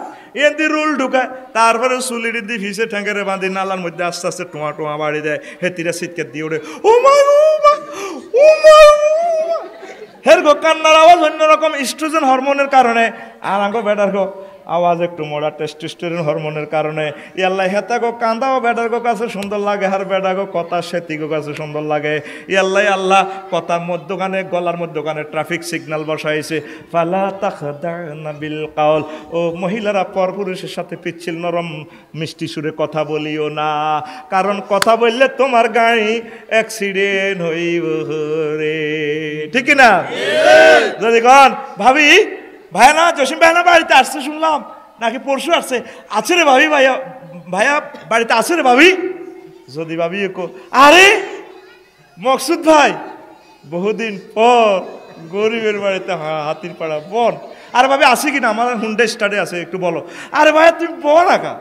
এদি রোল ঢুকায়, তারপরে চুলির দি ভিসে ঠ্যাঙ্গারে বাঁধি নালার মধ্যে আস্তে আস্তে টোয়া টোয়া বাড়ি দেয়, হেতিরা চিৎকার দিয়ে ওঠে ও মা ও মা। হের গো কান্নার আওয়াজ অন্যরকম স্ট্রোজেন হরমোনের কারণে, আর আঙ্গো বেটার গো আওয়াজ একটু মোড়া টেস্টোস্টেরন হরমোনের কারণে। ইয়াল্লা হেতা গো কান্দাও বেটার গো কাছে সুন্দর লাগে, আর বেটা গো কথা সেতি গো কাছে সুন্দর লাগে। ইয়াল্লাই আল্লাহ কথার মধ্যখানে গলার মধ্যখানে ট্রাফিক সিগন্যাল বসাইছে, ফালা তাখদানা বিল কাউল। ও মহিলারা পরপুরুষের সাথে পিচ্ছিল নরম মিষ্টি সুরে কথা বলিও না, কারণ কথা বললে তোমার গাড়ি অ্যাক্সিডেন্ট হইব রে, ঠিক না? যদি কন ভাবি ভাইয়া না জসিম ভাইয়া না বাড়িতে আসছে শুনলাম, নাকি পরশু আসছে, আছে রে ভাবি, ভাইয়া ভাইয়া বাড়িতে আছে রে ভাবি। যদি ভাবি আরে মকসুদ ভাই বহুদিন পর গরিবের বাড়িতে হাতির পাড়া বন, আরে ভাবি আসে কিনা আমার হুন্ডা স্টার্টে আছে একটু বলো। আরে ভাইয়া তুমি বল না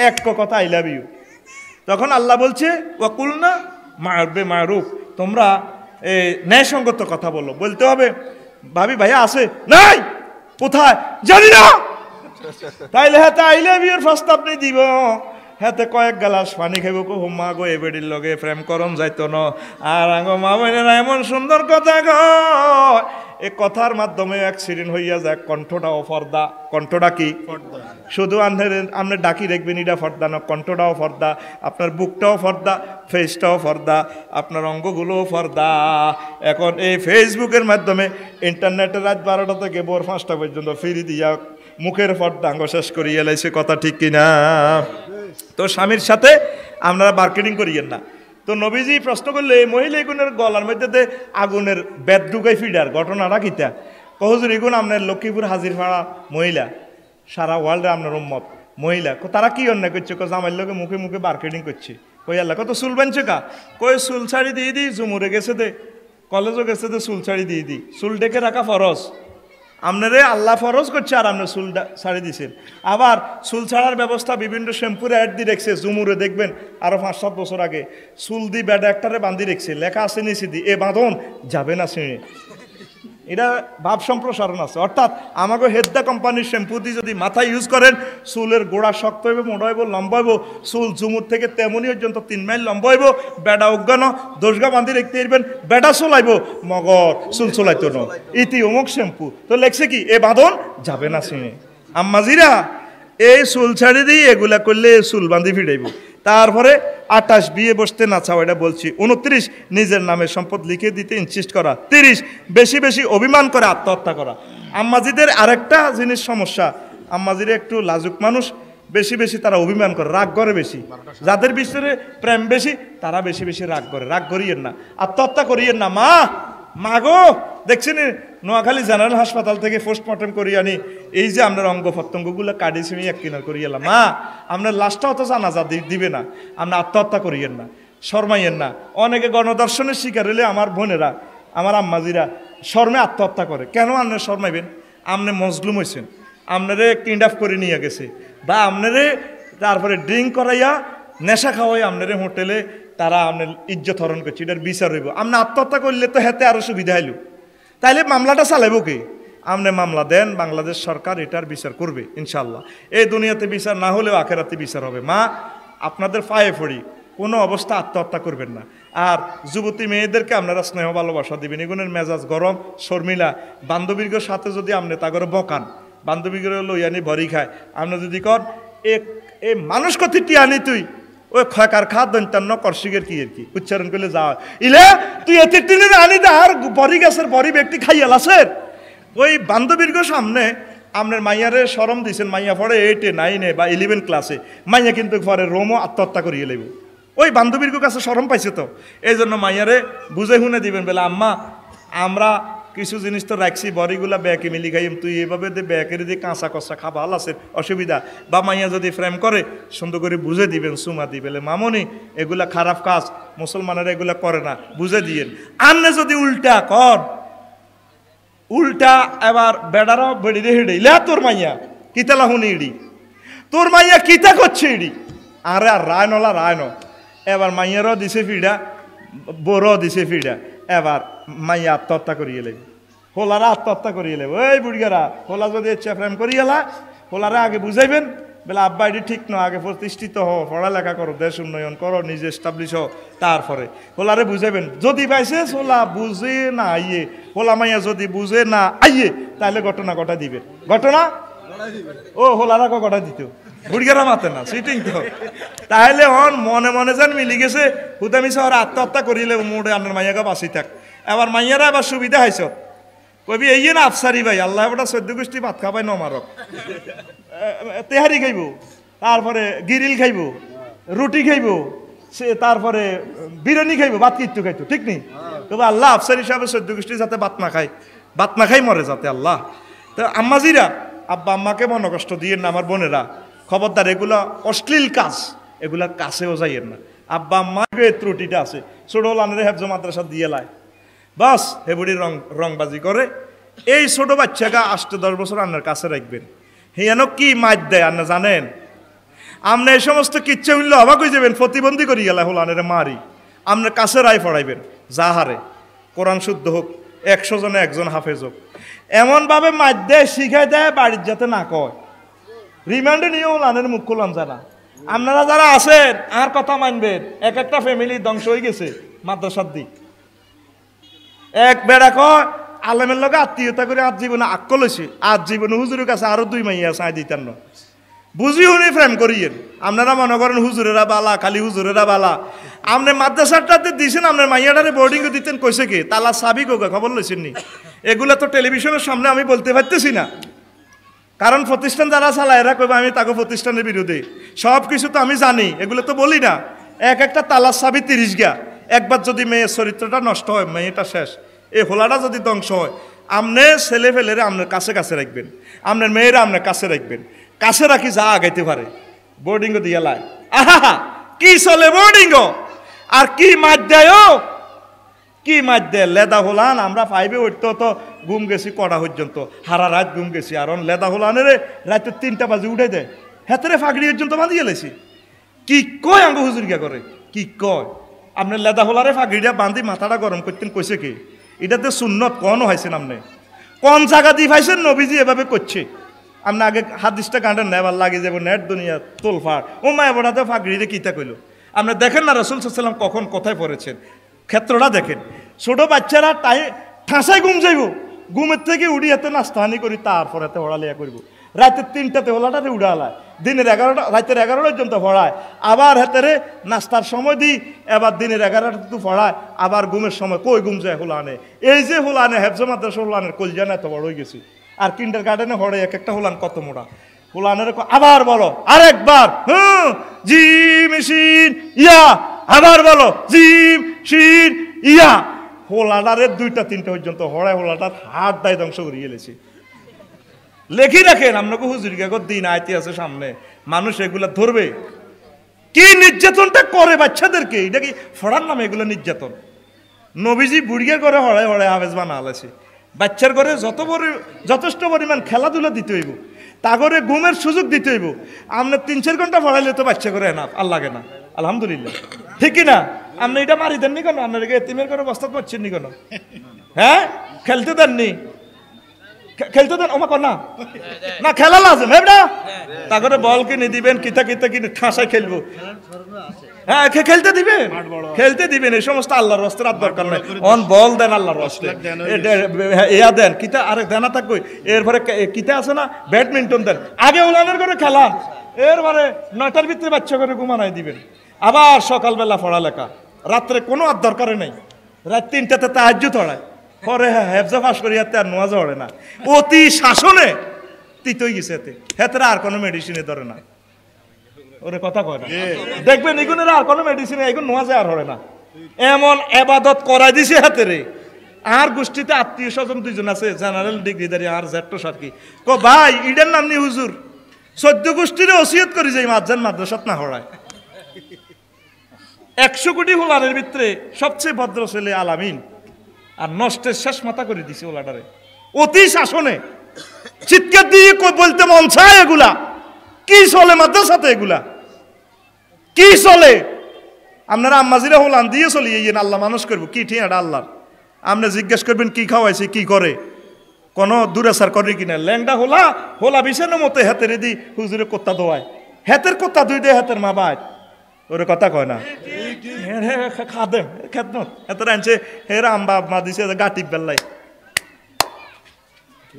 এক কথা আই লাভ ইউ। তখন আল্লাহ বলছে ওয়াকুল না মারবে মারুফ, তোমরা ন্যায়সঙ্গত কথা বলো, বলতে হবে ভাবি ভাইয়া আছে নাই কোথায় জানি না, তাইলে হাতে আইলে বিয়ের প্রস্তাব নেই দিব, হাতে কয়েক গ্লাস পানি খাইব কো মা গো এবেডির লগে প্রেম করম যাইতো না। আর আঙ্গো মা বোনেরা এমন সুন্দর কথা কয়, এ কথার মাধ্যমে অ্যাক্সিডেন্ট হইয়া যায়। কণ্ঠটাও ফর্দা, কণ্ঠটা কি শুধু আপনি ডাকি দেখবেন এটা ফর্দা না, কণ্ঠটাও ফর্দা, আপনার বুকটাও ফর্দা, ফেসটাও ফর্দা, আপনার অঙ্গগুলোও ফর্দা। এখন এই ফেসবুকের মাধ্যমে ইন্টারনেটে রাত 12টা থেকে ভোর 5টা পর্যন্ত ফিরি দিয়া মুখের ফর্দা আঙ্গ শেষ করিয়ে এলাইছে, কথা ঠিক কিনা? তো স্বামীর সাথে আপনারা মার্কেটিং করিয়েন না। তো নবীজি প্রশ্ন করলে এই মহিলা এগুনের গলার মধ্যে আগুনের বেদ ঢুকাই ফিডার ঘটনাটা কিতা? কহজুর এগুন আপনার লক্ষ্মীপুর হাজির ফাড়া মহিলা, সারা ওয়ার্ল্ডে আপনার উম্মত মহিলা, তারা কি অন্যায় করছে? আমার লোকে মুখে মুখে মার্কেটিং করছে। কই আল্লাহ কত চুল বানছে কা, কই চুল ছাড়ি দিয়ে দিই, জুমুরে গেছে দে, কলেজও গেছে দে, চুল ছাড়ি দিয়ে দিই। চুল ডেকে রাখা ফরজ, আপনারে আল্লাহ ফরজ করছে আর আপনার চুল ছাড়ি দিছেন। আবার চুল ছাড়ার ব্যবস্থা বিভিন্ন শ্যাম্পুরে অ্যাড দিয়ে রেখছে, জুমুরে দেখবেন আরো 5-7 বছর আগে চুল দি বেডা একটারে বান্ধি রেখছে, লেখা আছে নিচে দি এ বাঁধন যাবে না ছিঁড়ে। এটা ভাব সম্প্রসারণ আছে, অর্থাৎ আমাকে হেদ্দা কোম্পানির শ্যাম্পু দিয়ে যদি মাথা ইউজ করেন চুলের গোড়া শক্ত হইব, মোটা হইব, লম্বা হইব, চুল জুমুর থেকে তেমনই পর্যন্ত 3 মাইল লম্বা হইব, বেডা অজ্ঞান দোষগা বান্ধি রেখতে পারবেন, বেডা চলাইব মগর চুল চলাইতো ন ইতি অমুক শ্যাম্পু। তো লেখছে কি এ বাঁধন যাবে না ছিঁড়ে। আম্মাজিরা এই চুল ছাড়ি দিয়ে এগুলা করলে চুল বান্ধি ফিরাইব। তারপরে 28 বিয়ে বসতে না চাও, এটা বলছি। 29 নিজের নামে সম্পদ লিখে দিতে ইনসিস্ট করা। 30 বেশি বেশি অভিমান করে আত্মহত্যা করা। আম্মাজিদের আরেকটা জিনিস সমস্যা, আম্মাজিরা একটু লাজুক মানুষ, বেশি বেশি তারা অভিমান করে, রাগ করে বেশি। যাদের ভিতরে প্রেম বেশি তারা বেশি বেশি রাগ করে। রাগ করিয়েন না, আত্মহত্যা করিয়েন না। মা মাগো দেখছেন নোয়াখালী জেনারেল হাসপাতাল থেকে পোস্টমর্টম করি আনি, এই যে আপনার অঙ্গ প্রত্যঙ্গগুলো কাটি ছিঁড়ি এক কিনার করিয়ে এলাম। মা আপনার লাশটাও তো জানাজা দিবে না, আপনি আত্মহত্যা করিয়েন না, শর্মাইয়েন না। অনেকে গণদর্শনের শিকার হলে আমার বোনেরা, আমার আম্মাজিরা শর্মে আত্মহত্যা করে। কেন আপনি শর্মাইবেন? আপনি মজলুম হয়েছেন, আপনারে কিডন্যাপ করে নিয়ে গেছে, বা আপনারে তারপরে ড্রিঙ্ক করাইয়া নেশা খাওয়াই আপনারে হোটেলে তারা আপনার ইজ্জত হরণ করছে, এটার বিচার হইব। আপনি আত্মহত্যা করলে তো হেতে আরো সুবিধা হইল, তাইলে মামলাটা চালাইব কে? আপনি মামলা দেন, বাংলাদেশ সরকার এটার বিচার করবে ইনশাল্লাহ। এই দুনিয়াতে বিচার না হলেও আখেরাতে বিচার হবে। মা, আপনাদের পায়ে পড়ি, কোনো অবস্থা আত্মহত্যা করবেন না। আর যুবতী মেয়েদেরকে আপনারা স্নেহ ভালোবাসা দিবেন। এগুনের মেজাজ গরম, শর্মিলা বান্ধবীর সাথে যদি আপনি তা করে বকান, বান্ধবীগুলো লইয়ানি ভরি খায়, আপনি যদি কন এ মানুষ কথি টিয়ানি তুই ওই খয়কার খা দন্তান্ন করশিগের কি আর কি উচ্চারণ করলে যাওয়া ইলে তুই এতে টিনের আনি দে আর বরি গাছের বরি ব্যক্তি খাইয়ালাসের ওই বান্ধবীর সামনে আপনার মাইয়ারে শরম দিয়েছেন। মাইয়া পড়ে 8 9 বা 11 ক্লাসে, মাইয়া কিন্তু পরে রোমও আত্মহত্যা করিয়ে লাগবে। ওই বান্ধবীর কাছে শরম পাইছে তো, এই জন্য মাইয়ারে বুঝে শুনে দিবেন বলে আম্মা আমরা কিছু জিনিস তো রাখছি, বড়িগুলা ব্যাকে মিলি খাইম, তুই এভাবে দে ব্যাকের দিয়ে কাঁচা কষা খা, ভালো আছে অসুবিধা। বা মাইয়া যদি ফ্রেম করে সুন্দর করে বুঝে দিবেন, সুমা দিবেন মামনি এগুলা খারাপ কাজ, মুসলমানেরা এগুলা করে না, বুঝে দিয়েন। আন্নে যদি উল্টা কর, উল্টা এবার বেড়ারও বেড়ি রে হেডে ইলা তোর মাইয়া কিতালা হুনি ইডি, তোর মাইয়া কিতা করছে ইডি, আরে আর রায় নলা রায় ন। এবার মাইয়ারও দিছে ফিডা, বড়ও দিছে ফিডা, এবার মাইয়া আত্মহত্যা করিয়ে লেগে, হোলারা আত্মহত্যা করিয়ে লেগে। ওই বুড়িয়ারা হোলা যদি ইচ্ছা প্রেম করিয়েলা, হোলারা আগে বুঝাইবেন বলে আব্বা এটি ঠিক নয়, আগে প্রতিষ্ঠিত হও, পড়ালেখা করো, দেশ উন্নয়ন করো, নিজে এস্টাবলিশ হও, তারপরে হোলারে বুঝাইবেন। যদি পাইছে হোলা বুঝে না আইয়ে, হোলা মাইয়া যদি বুঝে না আইয়ে তাহলে ঘটনা ঘটা দিবেন, ঘটনা ও হোলারা ঘটা দিত, বুড়িয়ারা মাতে না সিটিং তো। তাহলে হন মনে মনে যেন মিলি গেছে হুদামি শহরে আত্মহত্যা করিলে মোড়ে আনার মাইয়াকে বাঁচি থাক। এবার মাইয়ারা এবার সুবিধা হাইছ কবি এই না আফসারি ভাই আল্লাহ বেটা 14 গোষ্ঠী ভাত খাবাই নমারক, তেহারি খাইব, তারপরে গিরিল খাইব, রুটি খাইব, সে তারপরে বিরিয়ানি খাইব, ভাত কিচ্ছু খাইতো, ঠিক নেই? তবে আল্লাহ আফসারি সাহেব 14 গোষ্ঠী যাতে ভাত না খাই মরে যাতে আল্লাহ। তো আম্মাজিরা আব্বা আম্মাকে মনে কষ্ট দিয়েন না, আমার বোনেরা খবরদার, এগুলা অশ্লীল কাজ, এগুলা কাছেও যাইয়েন না। আব্বা আম্মা ত্রুটিটা আছে, ছোট লানের হেফজ মাদ্রাসা দিয়ে লাই বাস হেবুড়ি রংবাজি করে। এই ছোট বাচ্চাকে 8-10 বছর আপনার কাছে রাখবেন, হেয়ানো কি মাইর দেয় আপনি জানেন? আপনি এই সমস্ত কিচ্ছা মিললে অবাক হয়ে যাবেন, প্রতিবন্ধী করি গেলা হল আনের মারি, আপনার কাছে রায় পড়াইবেন, যা হারে কোরআন শুদ্ধ হোক, 100 জনে একজন হাফেজ হোক, এমনভাবে মাইর দেয় শিখাই দেয় বাড়ির যাতে না কয়। রিমান্ডে নিয়ে হল আনের মুখ খুলাম জানা। আপনারা যারা আছেন আর কথা মানবেন, এক একটা ফ্যামিলি ধ্বংস হয়ে গেছে মাদ্রাসার দিক। এক বেড়া কয় আলেমের লগে আত্মীয়তা করে আজ জীবনে আক্কল হয়েছে, আজ জীবনে হুজুরের কাছে আরো 2 মাইয়া চাই দিতেন না, বুঝি শুনি ফ্রেম করিয়েন। আপনারা মনে করেন হুজুরেরা বালা, খালি হুজুরেরা বালা। আপনি মাদ্রাসাটাতে দিয়েছেন, আপনার মাইয়াটারে বোর্ডিংয়ে দিতেন, কইছে কি তালা সাবি কোকা খবর লইছেন নি? এগুলা তো টেলিভিশনের সামনে আমি বলতে পারতেছি না, কারণ প্রতিষ্ঠান যারা চালায় এরা কইবা আমি তাকে প্রতিষ্ঠানের বিরুদ্ধে, সব কিছু তো আমি জানি, এগুলো তো বলি না। এক একটা তালার চাবি 30 গা, একবার যদি মেয়ের চরিত্রটা নষ্ট হয়, মেয়েটা শেষ, এই হোলাটা যদি ধ্বংস হয়, আপনি ছেলে ফেলেরে আপনার কাছে রাখবেন, আপনার মেয়েরা আপনার কাছে রাখবেন, কাছে রাখি যা আগাইতে পারে। বোর্ডিং দিয়ে লাই আহা কি চলে বোর্ডিং, আর কি মার দেয়, কি মার দেয় লেদা হোলান। আমরা 5-এ উঠতে তো ঘুম গেছি কটা পর্যন্ত, হারা রাত ঘুম গেছি, আর লেদা হোলানের রাতে 3টা বাজে উঠে দেয়, হেতরে ফাঁকড়ি পর্যন্ত বাঁধিয়ে লেছি। কি কয় আঙ্গ হুজুরিকা করে, কি কয় আপনার লেদা হোলারে ফাঁকড়িটা বাঁধি মাথাটা গরম করতেন, কইছে কি এটাতে সুন্নত কনও হয়েছেন, আপনি কোন জায়গা দিয়ে পাইছেন? নবীজি এভাবে করছে। আপনি আগে হাদিসটা কাঁটেন না, এবার লাগে যাবো নেট দুনিয়া তোলফাড়, ও মায়া বড়াতে ফাঁকড়িতে কিতা কইল। আপনি দেখেন না রাসূল সাল্লাল্লাহু আলাইহি ওয়াসাল্লাম কখন কোথায় পড়েছেন, ক্ষেত্রটা দেখেন। ছোট বাচ্চারা ঠাঁসায় ঘুম যাইব, ঘুমের থেকে উড়ি হাতে নাস্তাহানি করি, তারপর হাতে হড়ালিয়া করব। রাতের 3টাতে হলাটাতে উড়ালায়, দিনের 11টা রাতের 11 পর্যন্ত পড়ায়, আবার হাতেরে নাস্তার সময় দিই, এবার দিনের 11টাতে পড়ায়, আবার ঘুমের সময় কই ঘুম যায় হোলানে। এই যে হোলানে হেফজ মাদ্রাসা হোলানের কলজানা এত বড় হয়ে গেছে, আর কিন্ডার গার্ডেনে হড়ে এক একটা হোলান কত মোড়া। হোলানের আবার বলো আরেকবার, জিম শিন ইয়া, আবার বলো জিম শিন ইয়া। হোলাটারের 2টা-3টা পর্যন্ত হড়ায়, হোলাটার হাত দায় ধ্বংস করিয়ে গেছে। লেখি রাখেন, আপনাকে হুজুরিকাগর দিন আইতে আছে সামনে, মানুষ এগুলা ধরবে। কি নির্যাতনটা করে বাচ্চাদেরকে, এটা কি ফড়ার নামে এগুলো নির্যাতন? নবীজি বুড়িয়া করে হড়ায় হাফেজ বানা আলাছে। বাচ্চার ঘরে যথেষ্ট পরিমাণ খেলাধুলা দিতে হইব, তা করে ঘুমের সুযোগ দিতে হইব। আপনার 3-4 ঘন্টা পড়াইলে তো বাচ্চা করে না আর লাগে না, আলহামদুলিল্লাহ, ঠিক কিনা? আপনি এটা মারি দেননি কেন? আপনার এতিমের করে বস্তাত পাচ্ছেন নি কেন? হ্যাঁ, খেলতে দেননি, খেলতে দেন ওমা কর না না খেলা লাজম এবড়া তারপরে বল কিনে দিবেন কিতা কিতা কিনে ঠাসায় খেলবো হ্যাঁ খেলতে দিবেন খেলতে দিবেন এই সমস্ত আল্লাহর রাস্তার আর দরকার নাই অন বল দেন আল্লাহর রাস্তে ইয়া দেন কিতা আরে দেনা থাকবে এরপরে কিতা আছে না ব্যাডমিন্টন দেন আগে ওলানের করে খেলান এরপরে 9টার ভিতরে বাচ্চা করে ঘুমানাই দিবেন আবার সকালবেলা পড়ালেখা রাত্রে কোনো আর দরকারে নাই রাত 3টাতে তাহাজ্জুদ পড়ায় পরে হেফজা ফাঁস করি হাতে আর নোয়াজ পড়ে না অতি শাসনে তিতই গেছে এতে হেতরা আর কোনো মেডিসিনে ধরে না ওরে কথা কয় না দেখবেন এগুনের আর কোনো মেডিসিনে এগুলো নোয়াজে আর হরে না এমন এবাদত করাই দিছে হাতে রে আর গোষ্ঠীতে আত্মীয় স্বজন দুইজন আছে জেনারেল ডিগ্রিধারী আর জেট্টো সার্কি কো ভাই ইডের নাম নি হুজুর 14 গোষ্ঠীরে ওসিয়ত করি যাই মাদ্রাসাত মাদ্রাসাত না হড়ায় 100 কোটি হোলারের ভিতরে সবচেয়ে ভদ্র ছেলে আলামিন আর নষ্টের শেষ মাথা করে দিছে ওলাটারে অতি শাসনে চিৎকার দিয়ে বলতে মন চায় এগুলা কি চলে মাদ্রাসাতে এগুলা কি চলে আপনারা আম্মাজিরা হোলান দিয়ে চলি এই আল্লাহ মানুষ করবো কি ঠিক এটা আল্লাহ আপনি জিজ্ঞেস করবেন কি খাওয়াইছে কি করে কোনো দূরাচার করে কিনা ল্যাংডা হোলা বিছানো মতো হাতের দি হুজুরে কোত্তা দোয়ায় হাতের কোত্তা দুই দে হাতের মা বাদ ওরে কথা কয় না খাদেম খেদমত এত আনছে হেরা আম্বা আম্মা দিছে গাটি বেল্লাই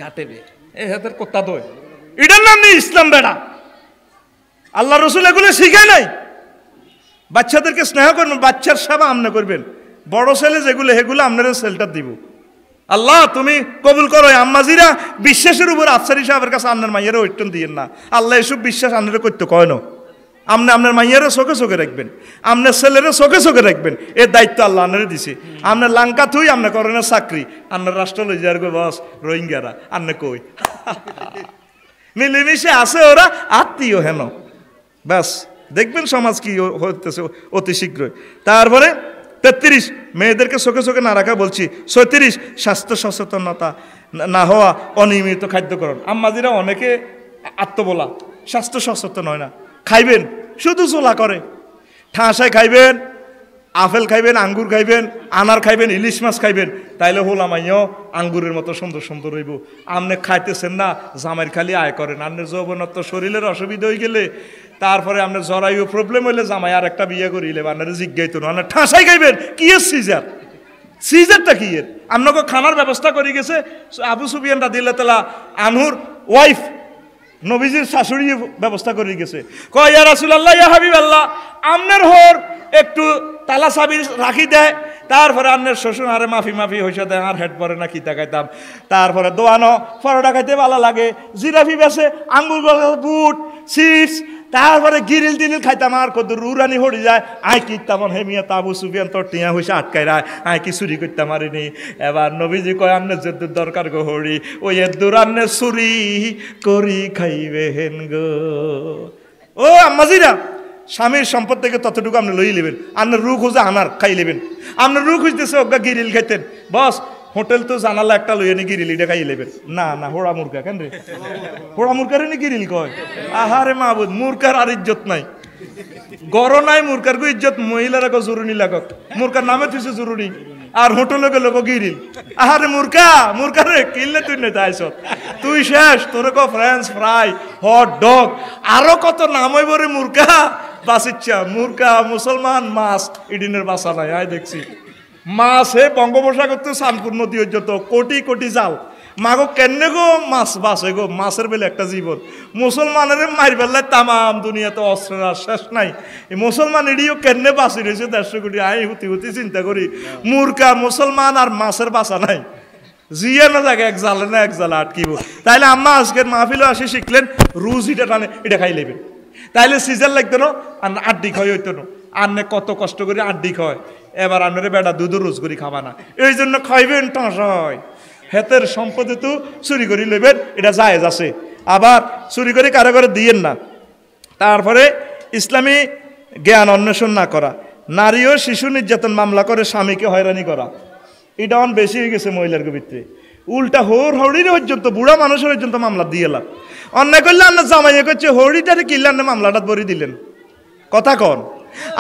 গাটেবে এ হাতের কোত্তা দোয় এটার নাম নেই ইসলাম বেড়া আল্লাহ রসুল এগুলো শিখে নাই বাচ্চাদেরকে স্নেহ করবেন বাচ্চার সেবা আমনে করবেন বড় ছেলে যেগুলো সেগুলো আপনারা সেলটার দিব আল্লাহ তুমি কবুল করো আম্মাজিরা বিশ্বাসের উপর আফসারি সাহেবের কাছে আপনার মাইয়েরা ঐটন দিয়েন না আল্লাহ এসব বিশ্বাস আপনারা করতে কয় না আপনি আপনার মাইয়ারে চোখে চোখে রাখবেন আপনার ছেলেরা চোখে চোখে রাখবেন এর দায়িত্ব আল্লাহ আপনারে দিছে আপনার লাঙ্কা থুই আপনার করেন চাকরি আপনার রাষ্ট্র লই যার গো বস রোহিঙ্গারা আপনি কই মিলেমিশে আছে ওরা আত্মীয় হেন ব্যাস দেখবেন সমাজ কি হতেছে অতি শীঘ্রই তারপরে 33 মেয়েদেরকে চোখে চোখে না রাখা বলছি 36 স্বাস্থ্য সচেতনতা না হওয়া অনিয়মিত খাদ্যকরণ আম্মাজিরা অনেকে আত্মবলা স্বাস্থ্য সচেতন হয় না খাইবেন শুধু চোলা করে ঠাঁসায় খাইবেন আপেল খাইবেন আঙ্গুর খাইবেন আনার খাইবেন ইলিশ মাছ খাইবেন তাইলে হোলা মাইও আঙ্গুরের মতো সুন্দর সুন্দর হইব আপনি খাইতেছেন না জামাইর খালি আয় করেন আপনার যৌবনত্ব শরীরের অসুবিধা হয়ে গেলে তারপরে আপনার জরায়ু প্রবলেম হইলে জামাই আর একটা বিয়ে করিলে আপনার জিজ্ঞাইতো না আপনার ঠাঁসাই খাইবেন কি এর সিজারটা কি এর আপনাকে খানার ব্যবস্থা করে গেছে আবু সুফিয়ান রাদিয়াল্লাহু তাআলা আনহুর ওয়াইফ নবীজির শাশুড়ি ব্যবস্থা করে গেছে কয় ইয়া রাসূলুল্লাহ ইয়া হাবিবাল্লাহ আমনের হর একটু তালা চাবি রাখি দেয় তারপরে আপনার শ্বশুর আরে মাফি হয়েছে দেয় আর হেড পরে না খিতা খাইতাম তারপরে দোয়ানো পরোটা খাইতে ভালো লাগে জিরাফি বেছে আঙ্গুর বুট চিপস তারপরে গিরিল টিরিল খাইতাম আর কত রুরানি হড়ি যায় আয় কি তেমন হেমিয়া তাবু সুফিয়ান তোর টিয়া হয়েছে আটকাই রায় আয় কি চুরি করতে পারিনি এবার নবীজি কয় আমনে যদ্দুর দরকার গো হড়ি ওই এদ্দুর আমনে চুরি করি খাইবে হেন গো ও আম্মাজিরা স্বামীর সম্পদ থেকে ততটুকু আপনি লই নেবেন আপনার রু খুঁজে আনার খাই নেবেন আপনার রু খুঁজতেছে ওগা গিরিল খাইতেন বস হোটেল তো জানালা একটা লইয়ে নি গিরিল এটা খাই নেবেন না না হোড়া মুরগা কেন রে হোড়া মুরগারে নি গিরিল কয় আহারে মাহবুদ মুরগার আর ইজ্জত নাই গড় নাই মুরগার গো ইজ্জত মহিলারা গো জরুরি লাগক মুরগার নামে তুইছে জরুরি আর হোটেলে গেল গো গিরিল আহারে মুরগা রে কিনলে তুই নেই তাইছ তুই শেষ তোর গো ফ্রেঞ্চ ফ্রাই হট ডগ আরো কত নাম হইব রে মুরগা বাসিচ্ছা মুরগা মুসলমান মাছ ইডিনের বাসা নাই আয় দেখছি মাছ হে বঙ্গোপসাগর তো শানপুর নদী পর্যন্ত কোটি কোটি জাল মাগো কেনে গো মাছ বাসে গো মাছের বেলে একটা জীবন মুসলমানের মার বেলায় তামাম দুনিয়াতে অস্ত্রের আর শেষ নাই এই মুসলমান এডিও কেনে বাঁচি রয়েছে 150 কোটি আই হুতি চিন্তা করি মুরগা মুসলমান আর মাছের বাসা নাই জিয়া না জায়গা এক জালে না এক জালে আটকিব তাইলে আম্মা আজকের মাহফিলে আসে শিখলেন রুজ এটা টানে এটা খাই লেবেন তাইলে সিজার লাগতো না আর আড্ডি খাই হইতো না আন্নে কত কষ্ট করে আড্ডি খায় এবার আপনার বেটা দুধ রোজ করি খাবা না এই জন্য খাইবেন টাঁসায় হেতের সম্পদে তো চুরি করে নেবেন এটা জায়েজ আছে আবার চুরি করে কারো করে দিয়েন না তারপরে ইসলামী জ্ঞান অন্বেষণ না করা নারী ও শিশু নির্যাতন মামলা করে স্বামীকে হয়রানি করা এটা অন বেশি হয়ে গেছে মহিলার ভিতরে উল্টা হরির পর্যন্ত বুড়া মানুষের পর্যন্ত মামলা দিয়ে এলাম অন্যায় করলে আপনার জামাইয়ে করছে হরিটারে কিনলে আপনি মামলাটা বরি দিলেন কথা কন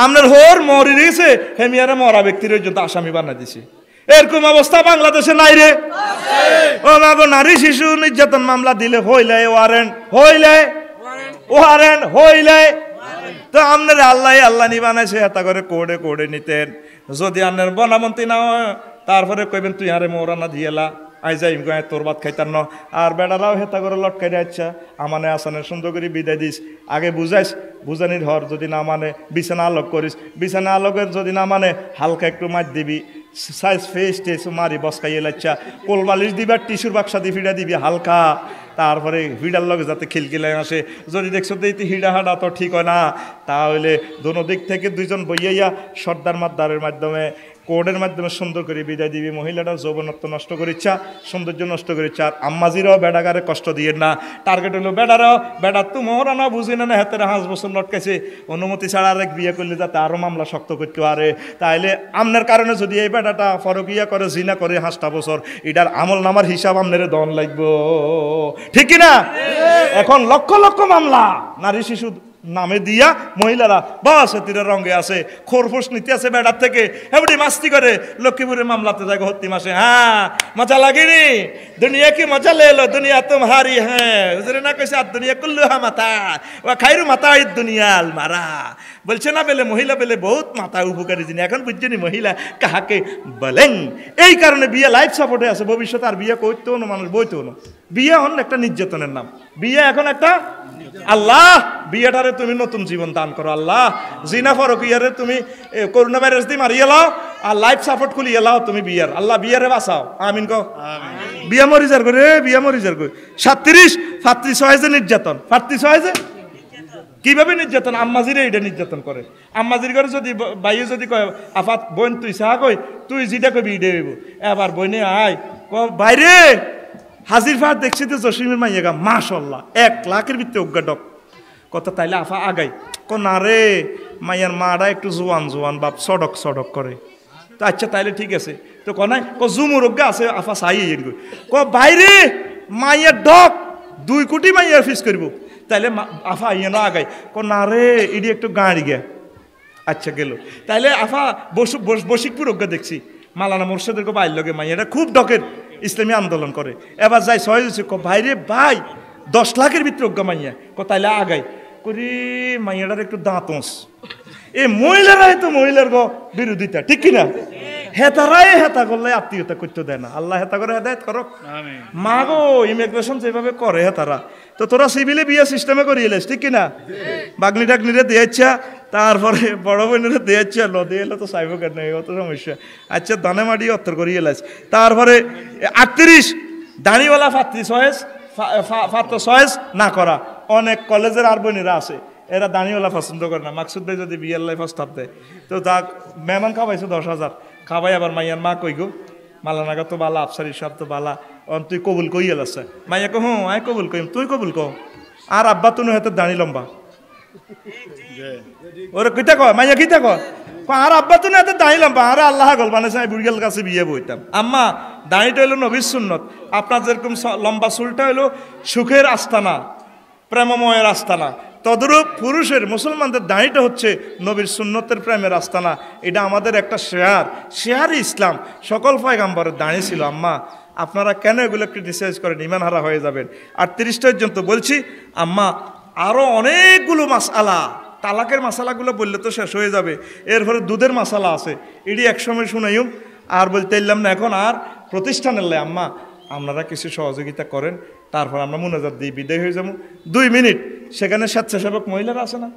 আপনার হোর মরি রয়েছে হেমিয়ারে মরা ব্যক্তির পর্যন্ত আসামি বানা দিছে এরকম অবস্থা বাংলাদেশে নাই রে? ও মাগো, নারী শিশু নির্যাতন মামলা দিলে হইলে ওয়ারেন্ট। তো আপনার আল্লাহ নি বানাইছে এটা করে কোড়ে নিতেন। যদি আপনার বনামন্ত্রী না হয় তারপরে কইবেন তুই আরে মৌরানা দিয়েলা আই যাই গায়ে তোর ভাত খাইতার ন। আর বেড়ারাও হেতা করে লটকাই আচ্ছা আমানে আসানে সুন্দর করে বিদায় দিস, আগে বুঝাইস, বুঝানির হর যদি না মানে বিছানা আলোক করিস, বিছানা আলোকের যদি না মানে হালকা একটু মার দিবি, সাইজ ফেস টেস মারি বসকাইয়ে লাচ্ছা, কোল বালিশ দিবি আর টিস্যুর বাক্সা দিয়ে ফিডা দিবি হালকা, তারপরে হিডার লগে যাতে খিলখিলাই আসে। যদি দেখছো তো হিডা হাডা তো ঠিক হয় না, তাহলে দোনো দিক থেকে দুইজন বইয়াইয়া সর্দার মাদ্দারের মাধ্যমে কোর্টের মাধ্যমে সুন্দর করে বিদায় দিবি। মহিলাটার যৌবনত্ব নষ্ট করিচ্ছা, সৌন্দর্য নষ্ট করিচ্ছা। আর আম্মাজিরাও বেড়াগারে কষ্ট দিয়ে না, টার্গেট হলো বেড়ারাও, বেড়ার তো মোহরা না বুঝি না হাতের 5 বছর লটকাইছে, অনুমতি ছাড়া আরেক বিয়ে করলে যাতে আরও মামলা শক্ত করতে পারে। তাইলে আমনের কারণে যদি এই বেড়াটা ফরকিয়া করে জিনা করে 5টা বছর, এটার আমল নামার হিসাব আমনের দন লাগবো, ঠিক কিনা? এখন লক্ষ লক্ষ মামলা নারী শিশু নামে দিয়া মহিলারা বাস তীরের রঙে আছে, খোরফোস নিতে আছে বেড়ার থেকে, এমনি মাস্তি করে লক্ষ্মীপুরে মামলাতে যায় হত্তি মাসে। হ্যাঁ মজা লাগেনি, দুনিয়া কি মজা লে লো, দুনিয়া তুম হারি। হ্যাঁ হুজুরে না কইছে আর দুনিয়া কুল্লু হা মাতা ওয়া খাইরু মাতা দুনিয়া আল মারা, বলছে না বেলে মহিলা বেলে বহুত মাথা উপকারী জিনিস। এখন বুঝছেনি মহিলা কাহাকে বলেন। এই কারণে বিয়ে লাইফ সাপোর্টে আছে, ভবিষ্যতে আর বিয়ে করতেও না, মানুষ বইতেও না। বিয়ে হন একটা নির্যাতনের নাম, বিয়ে এখন একটা আল্লাহ, বিয়েটারে তুমি নতুন জীবন দান করো আল্লাহ। জিনা ফরকিয়ারে তুমি করোনা ভাইরাস দিয়ে মারিয়ে লাও আর লাইফ সাপোর্ট খুলিয়ে লাও তুমি বিয়ার, আল্লাহ বিয়ারে বাঁচাও, আমিন কো। বিয়া মরিজার করে, বিয়া মরিজার করে 37 হয় যে নির্যাতন, 36 হয় যে কিভাবে নির্যাতন? আম্মাজিরে এটা নির্যাতন করে। আম্মাজির ঘরে যদি বাইয়ে যদি কয় আফাত বোন তুই চাহা কই, তুই যেটা কবি ইডে হইব। এবার বইনে আয় ক বাইরে হাজির ফার দেখছি তো জসিমের মাইয়াগা মাশাল্লাহ 1 লাখের ভিতরে অজ্ঞা ডক কত, তাইলে আফা আগাই ক না রে মাইয়ার মারা একটু জোয়ান বাপ সডক করে। তো আচ্ছা তাইলে ঠিক আছে, তো ক নাই ক জুমুর অজ্ঞা আছে আফা চাই ক বাইরে মাইয়ার ডক 2 কোটি মাইয়ার ফিস করব, তাইলে আফা ইয়ে না আগাই ক না রে ইডি একটু গাড়ি গে। আচ্ছা গেল, তাইলে আফা বসিকপুর অজ্ঞা দেখছি মালানা মোর্শেদের কো বাইর লগে মাইয়াটা খুব ডকের ইসলামী আন্দোলন করে। এবার যাই সহজ ক ভাইরে ভাই 10 লাখের ভিতরে অজ্ঞা মাইয়া ক তাইলে আগাই করি মাইয়াটার একটু দাঁতস। এ মহিলারাই তো মহিলার গো বিরোধিতা, ঠিক কিনা? হেতারাই হেতা করলে আত্মীয়তা করতে দেয় না, আল্লাহ হেতা করে হেদায়ত করো। মা গো ইমিগ্রেশন যেভাবে করে হেতারা, তো তোরা সিভিলে বিয়ে সিস্টেমে করিয়ে এলিস, ঠিক কিনা? বাগনি টাগনিরে দিয়েছা, তারপরে বড় বোনেরা দিয়েছে ল দিয়ে এলো তো চাইব কেন, অত সমস্যা। আচ্ছা দানে মাটি অত্তর করিয়ে এলাস, তারপরে 38 দাড়িওয়ালা 35 না করা। অনেক কলেজের আর বোনেরা আছে এরা দাঁড়িওয়ালা পছন্দ করে না। মাকসুদ ভাই যদি বিয়ের লাই প্রস্তাব দেয় তো তা মেহমান খাওয়াইছে 10,000 খাওয়াই, আবার মাইয়ার মা কই গো মালানাগা তো বালা আফসারি সব তো বালা, তুই কবুল কই এলাছে মাইয়া কো হুঁ আয় কবুল কইম, তুই কবুল কো। আর আব্বা তুনো হাতে দাঁড়ি লম্বা ওরা কিতা কয় মাইয়া কিতা কয় আর আব্বা তুনো হাতে দাঁড়ি লম্বা, আর আল্লাহ গল বানাইছে আমি বুড়িয়াল কাছে বিয়ে বইতাম। আম্মা দাঁড়িটা হইলো নবীর সুন্নত, আপনার যেরকম লম্বা চুলটা হইলো সুখের আস্তানা, প্রেমময়ের আস্তানা, তদরূপ পুরুষের মুসলমানদের দাঁড়িটা হচ্ছে নবীর সুন্নতের প্রেমের আস্তানা। এটা আমাদের একটা শেয়ারই ইসলাম, সকল পয়গাম্বরের দাঁড়িয়ে ছিল। আম্মা আপনারা কেন এগুলো ক্রিটিসাইজ করেন, ইমান হারা হয়ে যাবেন। 38 পর্যন্ত বলছি আম্মা, আরও অনেকগুলো মাসালা, তালাকের মাসালাগুলো বললে তো শেষ হয়ে যাবে। এরপরে দুধের মাসালা আছে, এটি একসময় শুনাইম আর বলতে এলাম না এখন। আর প্রতিষ্ঠানের লাই আম্মা আপনারা কিছু সহযোগিতা করেন, তারপর আমরা মুনাজাত দিয়ে বিদায় হয়ে যাবো 2 মিনিট। সেখানে স্বেচ্ছাসেবক মহিলারা আছে না?